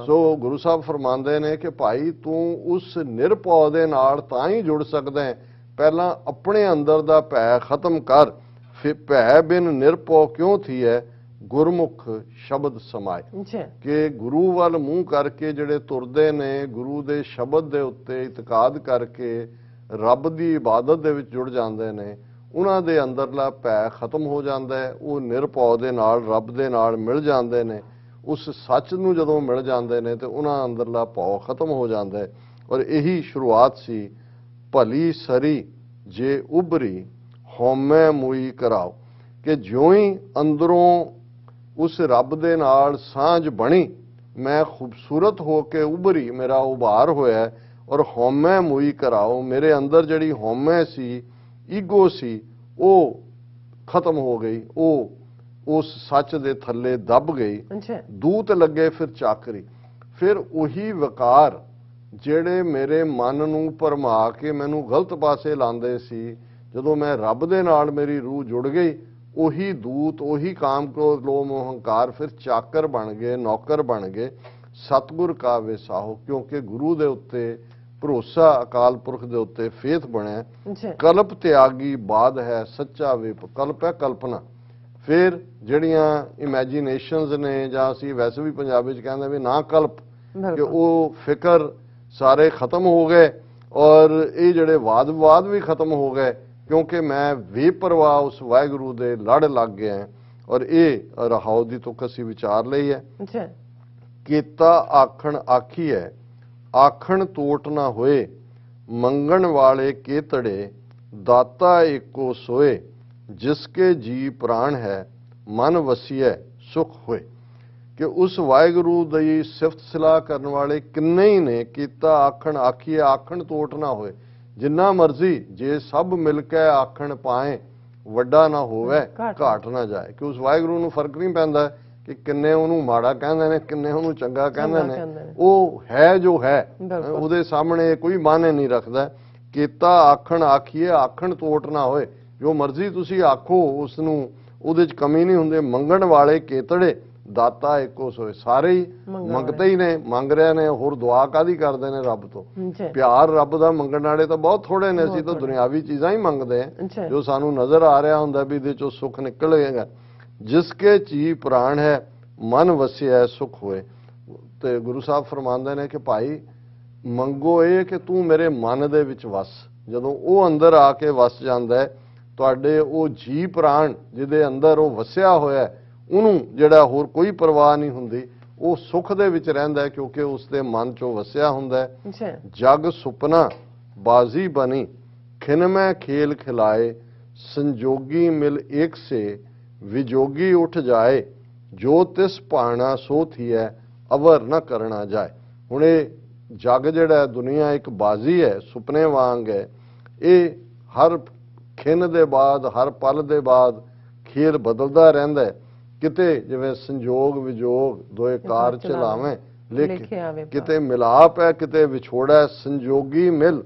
ਸੋ ਗੁਰੂ ਸਾਹਿਬ ਫਰਮਾਉਂਦੇ ਨੇ ਕਿ ਭਾਈ ਤੂੰ ਉਸ ਨਿਰਭਉ ਦੇ ਨਾਲ ਤਾਂ ਹੀ ਜੁੜ ਸਕਦਾ ਹੈ ਪਹਿਲਾਂ ਆਪਣੇ ਅੰਦਰ ਦਾ ਭੈ ਖਤਮ ਕਰ, ਫਿਰ ਭੈ ਬਿਨ ਨਿਰਭਉ ਕਿਉਂ ਥੀਐ, ਗੁਰਮੁਖ ਸ਼ਬਦ ਸਮਾਏ। ਅੱਛਾ ਕਿ ਗੁਰੂ ਵੱਲ ਮੂੰਹ ਕਰਕੇ ਜਿਹੜੇ ਤੁਰਦੇ ਨੇ, ਗੁਰੂ ਦੇ ਸ਼ਬਦ ਦੇ ਉੱਤੇ ਇਤਕਾਦ ਕਰਕੇ ਰੱਬ ਦੀ ਇਬਾਦਤ ਦੇ ਵਿੱਚ ਜੁੜ ਜਾਂਦੇ ਨੇ, ਉਹਨਾਂ ਦੇ ਅੰਦਰਲਾ ਭੈ ਖਤਮ ਹੋ ਜਾਂਦਾ ਹੈ। ਉਹ ਨਿਰਭਉ ਦੇ ਨਾਲ ਰੱਬ ਦੇ ਨਾਲ ਮਿਲ ਜਾਂਦੇ ਨੇ। ਉਸ ਸੱਚ ਨੂੰ ਜਦੋਂ ਮਿਲ ਜਾਂਦੇ ਨੇ ਤੇ ਉਹਨਾਂ ਅੰਦਰਲਾ ਭਉ ਖਤਮ ਹੋ ਜਾਂਦਾ ਹੈ। ਔਰ ਇਹੀ ਸ਼ੁਰੂਆਤ ਸੀ, ਭਲੀ ਸਰੀ ਜੇ ਉਭਰੀ ਹਉਮੈ ਮੂਈ ਕਰਾਓ। ਕਿ ਜਿਉਂ ਹੀ ਅੰਦਰੋਂ ਉਸ ਰੱਬ ਦੇ ਨਾਲ ਸਾਂਝ ਬਣੀ, ਮੈਂ ਖੂਬਸੂਰਤ ਹੋ ਕੇ ਉਭਰੀ, ਮੇਰਾ ਉਭਾਰ ਹੋਇਆ, ਔਰ ਹਉਮੈ ਮੂਈ ਕਰਾਓ। ਮੇਰੇ ਅੰਦਰ ਜਿਹੜੀ ਹਉਮੈ ਸੀ, ਈਗੋ ਸੀ, ਉਹ ਖਤਮ ਹੋ ਗਈ, ਉਹ ਉਸ ਸੱਚ ਦੇ ਥੱਲੇ ਦਬ ਗਈ। ਅੱਛਾ ਦੂਤ ਲੱਗੇ ਫਿਰ ਚਾਕਰੀ। ਫਿਰ ਉਹੀ ਵਿਕਾਰ ਜਿਹੜੇ ਮੇਰੇ ਮਨ ਨੂੰ ਭਰਮਾ ਕੇ ਮੈਨੂੰ ਗਲਤ ਪਾਸੇ ਲਾਉਂਦੇ ਸੀ, ਜਦੋਂ ਮੈਂ ਰੱਬ ਦੇ ਨਾਲ ਮੇਰੀ ਰੂਹ ਜੁੜ ਗਈ, ਉਹੀ ਦੂਤ, ਉਹੀ ਕਾਮ ਕ੍ਰੋਧ ਲੋਭ ਮੋਹ ਹੰਕਾਰ ਫਿਰ ਚਾਕਰ ਬਣ ਗਏ, ਨੌਕਰ ਬਣ ਗਏ। ਸਤਿਗੁਰ ਕਾ ਵਿਸਾਹੋ, ਕਿਉਂਕਿ ਗੁਰੂ ਦੇ ਉੱਤੇ ਭਰੋਸਾ, ਅਕਾਲ ਪੁਰਖ ਦੇ ਉੱਤੇ ਫੇਥ ਬਣਿਆ। ਅੱਛਾ ਕਲਪ ਤਿਆਗੀ ਬਾਦ ਹੈ ਸੱਚਾ ਵਿਪ। ਕਲਪ ਹੈ ਕਲਪਨਾ। ਫਿਰ ਜਿਹੜੀਆਂ ਇਮੈਜੀਨੇਸ਼ਨਸ ਨੇ, ਜਾਂ ਅਸੀਂ ਵੈਸੇ ਵੀ ਪੰਜਾਬੀ 'ਚ ਕਹਿੰਦੇ ਵੀ ਨਾ ਕਲਪ, ਕਿ ਬਿਲਕੁਲ ਉਹ ਫਿਕਰ ਸਾਰੇ ਖਤਮ ਹੋ ਗਏ, ਔਰ ਇਹ ਜਿਹੜੇ ਵਾਦ ਵਿਵਾਦ ਵੀ ਖਤਮ ਹੋ ਗਏ, ਕਿਉਂਕਿ ਮੈਂ ਬੇਪਰਵਾਹ ਉਸ ਵਾਹਿਗੁਰੂ ਦੇ ਲੜ ਲੱਗ ਗਿਆ। ਔਰ ਇਹ ਰਹਾਉ ਦੀ ਤੁਕ ਅਸੀਂ ਵਿਚਾਰ ਲਈ ਹੈ। ਅੱਛਾ ਕੀਤਾ ਆਖਣ ਆਖੀਐ, ਆਖਣ ਤੋਟ ਨਾ ਹੋਏ, ਮੰਗਣ ਵਾਲੇ ਕੇਤੜੇ, ਦਾਤਾ ਏਕੋ ਸੋਏ, ਜਿਸਕੇ ਜੀ ਪ੍ਰਾਣ ਹੈ, ਮਨ ਵਸੀਐ ਸੁਖ ਹੋਏ। ਕਿ ਉਸ ਵਾਹਿਗੁਰੂ ਦੀ ਸਿਫਤ ਸਲਾਹ ਕਰਨ ਵਾਲੇ ਕਿੰਨੇ ਹੀ ਨੇ। ਕੀਤਾ ਆਖਣ ਆਖੀਏ, ਆਖਣ ਤੋਟ ਨਾ ਹੋਏ। ਜਿੰਨਾ ਮਰਜ਼ੀ ਜੇ ਸਭ ਮਿਲ ਕੇ ਆਖਣ ਪਾਏ, ਵੱਡਾ ਨਾ ਹੋਵੇ ਘਾਟ ਨਾ ਜਾਏ। ਕਿ ਉਸ ਵਾਹਿਗੁਰੂ ਨੂੰ ਫਰਕ ਨਹੀਂ ਪੈਂਦਾ ਕਿ ਕਿੰਨੇ ਉਹਨੂੰ ਮਾੜਾ ਕਹਿੰਦੇ ਨੇ, ਕਿੰਨੇ ਉਹਨੂੰ ਚੰਗਾ ਕਹਿੰਦੇ ਨੇ। ਉਹ ਹੈ ਜੋ ਹੈ, ਉਹਦੇ ਸਾਹਮਣੇ ਕੋਈ ਮਾਨੇ ਨਹੀਂ ਰੱਖਦਾ। ਕੀਤਾ ਆਖਣ ਆਖੀਏ, ਆਖਣ ਤੋਟ ਨਾ ਹੋਏ। ਜੋ ਮਰਜ਼ੀ ਤੁਸੀਂ ਆਖੋ ਉਸ ਨੂੰ, ਉਹਦੇ 'ਚ ਕਮੀ ਨਹੀਂ ਹੁੰਦੀ। ਮੰਗਣ ਵਾਲੇ ਕੇਤੜੇ, ਦਾਤਾ ਇੱਕੋ ਸੋਏ। ਸਾਰੇ ਹੀ ਮੰਗਤੇ ਹੀ ਨੇ, ਮੰਗ ਰਹੇ ਨੇ, ਹੋਰ ਦੁਆ ਕਾਹਦੀ ਕਰਦੇ ਨੇ ਰੱਬ ਤੋਂ। ਪਿਆਰ ਰੱਬ ਦਾ ਮੰਗਣ ਵਾਲੇ ਤਾਂ ਬਹੁਤ ਥੋੜੇ ਨੇ। ਅਸੀਂ ਤਾਂ ਦੁਨਿਆਵੀ ਚੀਜ਼ਾਂ ਹੀ ਮੰਗਦੇ ਆ, ਜੋ ਸਾਨੂੰ ਨਜ਼ਰ ਆ ਰਿਹਾ ਹੁੰਦਾ ਵੀ ਇਹਦੇ 'ਚੋਂ ਸੁੱਖ ਨਿਕਲੇਗਾ। ਜਿਸਕੇ ਜੀ ਪ੍ਰਾਣ ਹੈ, ਮਨ ਵਸਿਆ ਸੁਖ ਹੋਏ। ਤੇ ਗੁਰੂ ਸਾਹਿਬ ਫਰਮਾਉਂਦੇ ਨੇ ਕਿ ਭਾਈ ਮੰਗੋ ਇਹ ਕਿ ਤੂੰ ਮੇਰੇ ਮਨ ਦੇ ਵਿੱਚ ਵਸ। ਜਦੋਂ ਉਹ ਅੰਦਰ ਆ ਕੇ ਵਸ ਜਾਂਦਾ ਹੈ, ਤੁਹਾਡੇ ਉਹ ਜੀ ਪ੍ਰਾਣ ਜਿਹਦੇ ਅੰਦਰ ਉਹ ਵਸਿਆ ਹੋਇਆ, ਉਹਨੂੰ ਜਿਹੜਾ ਹੋਰ ਕੋਈ ਪਰਵਾਹ ਨਹੀਂ ਹੁੰਦੀ, ਉਹ ਸੁੱਖ ਦੇ ਵਿੱਚ ਰਹਿੰਦਾ, ਕਿਉਂਕਿ ਉਸ ਦੇ ਮਨ 'ਚੋਂ ਵਸਿਆ ਹੁੰਦਾ ਹੈ। ਜਗ ਸੁਪਨਾ ਬਾਜ਼ੀ ਬਣੀ, ਖਿਨਮੈ ਖੇਲ ਖਿਲਾਏ, ਸੰਜੋਗੀ ਮਿਲ ਏਕ ਸੇ, ਵਿਜੋਗੀ ਉੱਠ ਜਾਏ, ਜੋ ਤਿਸ ਭਾਣਾ ਸੋ ਥੀਐ, ਅਵਰ ਨਾ ਕਰਨਾ ਜਾਏ। ਹੁਣ ਇਹ ਜਗ ਜਿਹੜਾ ਦੁਨੀਆ ਇੱਕ ਬਾਜ਼ੀ ਹੈ, ਸੁਪਨੇ ਵਾਂਗ ਹੈ। ਇਹ ਹਰ ਖਿਨ ਦੇ ਬਾਅਦ, ਹਰ ਪਲ ਦੇ ਬਾਅਦ ਖੇਲ ਬਦਲਦਾ ਰਹਿੰਦਾ ਹੈ। ਕਿਤੇ ਜਿਵੇਂ ਸੰਜੋਗ ਵਿਜੋਗ ਦੋਏ ਕਾਰ ਚਲਾਵੇਂ, ਕਿਤੇ ਮਿਲਾਪ ਹੈ, ਕਿਤੇ ਵਿਛੋੜਾ। ਸੰਜੋਗੀ ਮਿਲ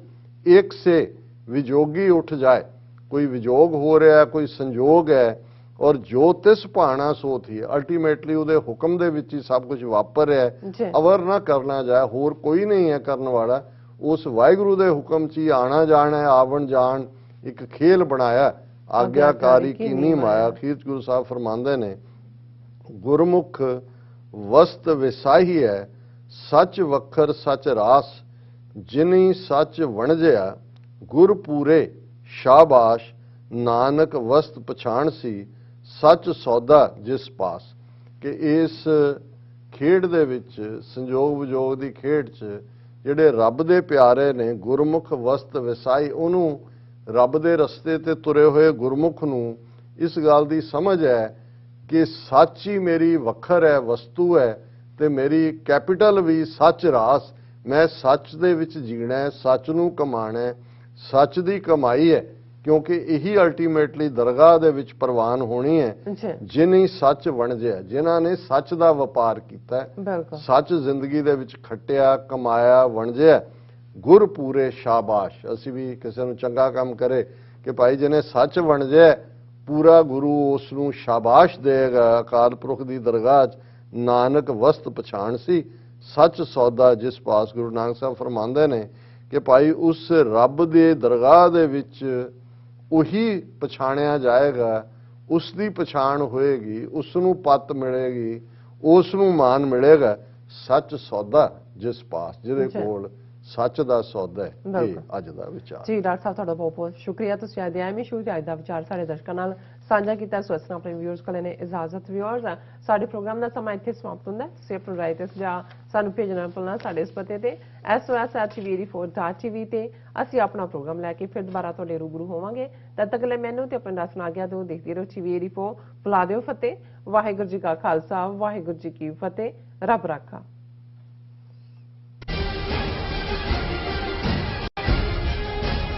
ਇੱਕ ਸੇ, ਵਿਜੋਗੀ ਉੱਠ ਜਾਏ। ਕੋਈ ਵਿਜੋਗ ਹੋ ਰਿਹਾ, ਕੋਈ ਸੰਜੋਗ ਹੈ। ਔਰ ਜੋ ਤਿਸ ਭਾਣਾ ਸੋ ਥੀ, ਅਲਟੀਮੇਟਲੀ ਉਹਦੇ ਹੁਕਮ ਦੇ ਵਿੱਚ ਹੀ ਸਭ ਕੁਝ ਵਾਪਰ ਰਿਹਾ ਹੈ। ਅਵਰ ਨਾ ਕਰਨਾ ਜਾਏ, ਹੋਰ ਕੋਈ ਨਹੀਂ ਹੈ ਕਰਨ ਵਾਲਾ। ਉਸ ਵਾਹਿਗੁਰੂ ਦੇ ਹੁਕਮ 'ਚ ਹੀ ਆਣਾ ਜਾਣਾ ਹੈ, ਆਵਣ ਜਾਣ ਇੱਕ ਖੇਲ ਬਣਾਇਆ। ਆਗਿਆਕਾਰੀ ਕੀਨੀ ਮਾਇਆ। ਅਖੀਰ ਗੁਰੂ ਸਾਹਿਬ ਫਰਮਾਉਂਦੇ ਨੇ, ਗੁਰਮੁਖ ਵਸਤ ਵਿਸਾਹੀ ਹੈ, ਸੱਚ ਵਖਰ ਸੱਚ ਰਾਸ, ਜਿਨੀ ਸੱਚ ਵਣਜਿਆ, ਗੁਰ ਪੂਰੇ ਸ਼ਾਬਾਸ਼, ਨਾਨਕ ਵਸਤ ਪਛਾਣ ਸੀ, ਸੱਚ ਸੌਦਾ ਜਿਸ ਪਾਸ। ਕਿ ਇਸ ਖੇਡ ਦੇ ਵਿੱਚ, ਸੰਜੋਗ ਵਿਜੋਗ ਦੀ ਖੇਡ 'ਚ ਜਿਹੜੇ ਰੱਬ ਦੇ ਪਿਆਰੇ ਨੇ, ਗੁਰਮੁਖ ਵਸਤ ਵਿਸਾਈ, ਉਹਨੂੰ ਰੱਬ ਦੇ ਰਸਤੇ ਤੇ ਤੁਰੇ ਹੋਏ ਗੁਰਮੁਖ ਨੂੰ ਇਸ ਗੱਲ ਦੀ ਸਮਝ ਹੈ ਕਿ ਸੱਚ ਹੀ ਮੇਰੀ ਵਖਰ ਹੈ, ਵਸਤੂ ਹੈ, ਤੇ ਮੇਰੀ ਕੈਪੀਟਲ ਵੀ ਸੱਚ ਰਾਸ। ਮੈਂ ਸੱਚ ਦੇ ਵਿੱਚ ਜੀਣਾ ਹੈ, ਸੱਚ ਨੂੰ ਕਮਾਣਾ ਹੈ, ਸੱਚ ਦੀ ਕਮਾਈ ਹੈ, ਕਿਉਂਕਿ ਇਹੀ ਅਲਟੀਮੇਟਲੀ ਦਰਗਾਹ ਦੇ ਵਿੱਚ ਪ੍ਰਵਾਨ ਹੋਣੀ ਹੈ। ਜਿਨੀ ਸੱਚ ਵਣਜਿਆ, ਜਿਨ੍ਹਾਂ ਨੇ ਸੱਚ ਦਾ ਵਪਾਰ ਕੀਤਾ, ਸੱਚ ਜ਼ਿੰਦਗੀ ਦੇ ਵਿੱਚ ਖੱਟਿਆ, ਕਮਾਇਆ, ਵਣਜਿਆ। ਗੁਰ ਪੂਰੇ ਸ਼ਾਬਾਸ਼। ਅਸੀਂ ਵੀ ਕਿਸੇ ਨੂੰ ਚੰਗਾ ਕੰਮ ਕਰੇ ਕਿ ਭਾਈ ਜਿਹਨੇ ਸੱਚ ਵਣਜਿਆ, ਪੂਰਾ ਗੁਰੂ ਉਸ ਨੂੰ ਸ਼ਾਬਾਸ਼ ਦੇਗਾ ਅਕਾਲ ਪੁਰਖ ਦੀ ਦਰਗਾਹ 'ਚ। ਨਾਨਕ ਵਸਤ ਪਛਾਣ ਸੀ, ਸੱਚ ਸੌਦਾ ਜਿਸ ਪਾਸ। ਗੁਰੂ ਨਾਨਕ ਸਾਹਿਬ ਫਰਮਾਉਂਦੇ ਨੇ ਕਿ ਭਾਈ ਉਸ ਰੱਬ ਦੇ ਦਰਗਾਹ ਦੇ ਵਿੱਚ ਉਹੀ ਪਛਾਣਿਆ ਜਾਏਗਾ, ਉਸ ਦੀ ਪਛਾਣ ਹੋਏਗੀ, ਉਸ ਨੂੰ ਪੱਤ ਮਿਲੇਗੀ, ਉਸ ਨੂੰ ਮਾਨ ਮਿਲੇਗਾ। ਸੱਚ ਸੌਦਾ ਜਿਸ ਪਾਸ, ਜਿਹਦੇ ਕੋਲ ਸੱਚ ਦਾ ਸੌਦਾ ਹੈ। ਇਹ ਅੱਜ ਦਾ ਵਿਚਾਰ ਜੀ। ਡਾਕਟਰ ਸਾਹਿਬ ਤੁਹਾਡਾ ਬਹੁਤ ਬਹੁਤ ਸ਼ੁਕਰੀਆ, ਤੁਸੀਂ ਅੱਜ ਦੇ ਆਏ ਸ਼ੁਰੂ ਤੇ ਅੱਜ ਦਾ ਵਿਚਾਰ ਸਾਡੇ ਦਰਸ਼ਕਾਂ ਨਾਲ ਸਾਂਝਾ ਕੀਤਾ। ਸੋ ਇਸ ਤਰ੍ਹਾਂ ਆਪਣੇ ਵਿਊਅਰਸ ਕੋਲ ਨੇ ਇਜਾਜ਼ਤ। ਵਿਊਅਰਸ, ਸਾਡੇ ਪ੍ਰੋਗਰਾਮ ਦਾ ਸਮਾਂ ਇੱਥੇ ਸਮਾਪਤ ਹੁੰਦਾ ਹੈ। ਤੁਸੀਂ ਆਪਣੀ ਰਾਏ ਤੇ ਸੁਝਾਅ ਸਾਨੂੰ ਭੇਜਣਾ ਭੁੱਲਣਾ ਸਾਡੇ ਇਸ ਪਤੇ ਤੇ sos@tv84.tv ਤੇ ਅਸੀਂ ਆਪਣਾ ਪ੍ਰੋਗਰਾਮ ਲੈ ਕੇ ਫਿਰ ਦੁਬਾਰਾ ਤੁਹਾਡੇ ਰੂਬਰੂ ਹੋਵਾਂਗੇ। ਤਦ ਤੱਕ ਲਈ ਮੈਨੂੰ ਤੇ ਆਪਣੇ ਦਰਸ਼ਕਾਂ ਆਗਿਆ ਦਿਓ। ਦੇਖਦੇ ਰਹੋ TV84। ਬੁਲਾ ਦਿਓ ਫਤਿਹ। ਵਾਹਿਗੁਰੂ ਜੀ ਕਾ ਖਾਲਸਾ, ਵਾਹਿਗੁਰੂ ਜੀ ਕੀ ਫਤਿਹ। ਰੱਬ ਰਾਖਾ।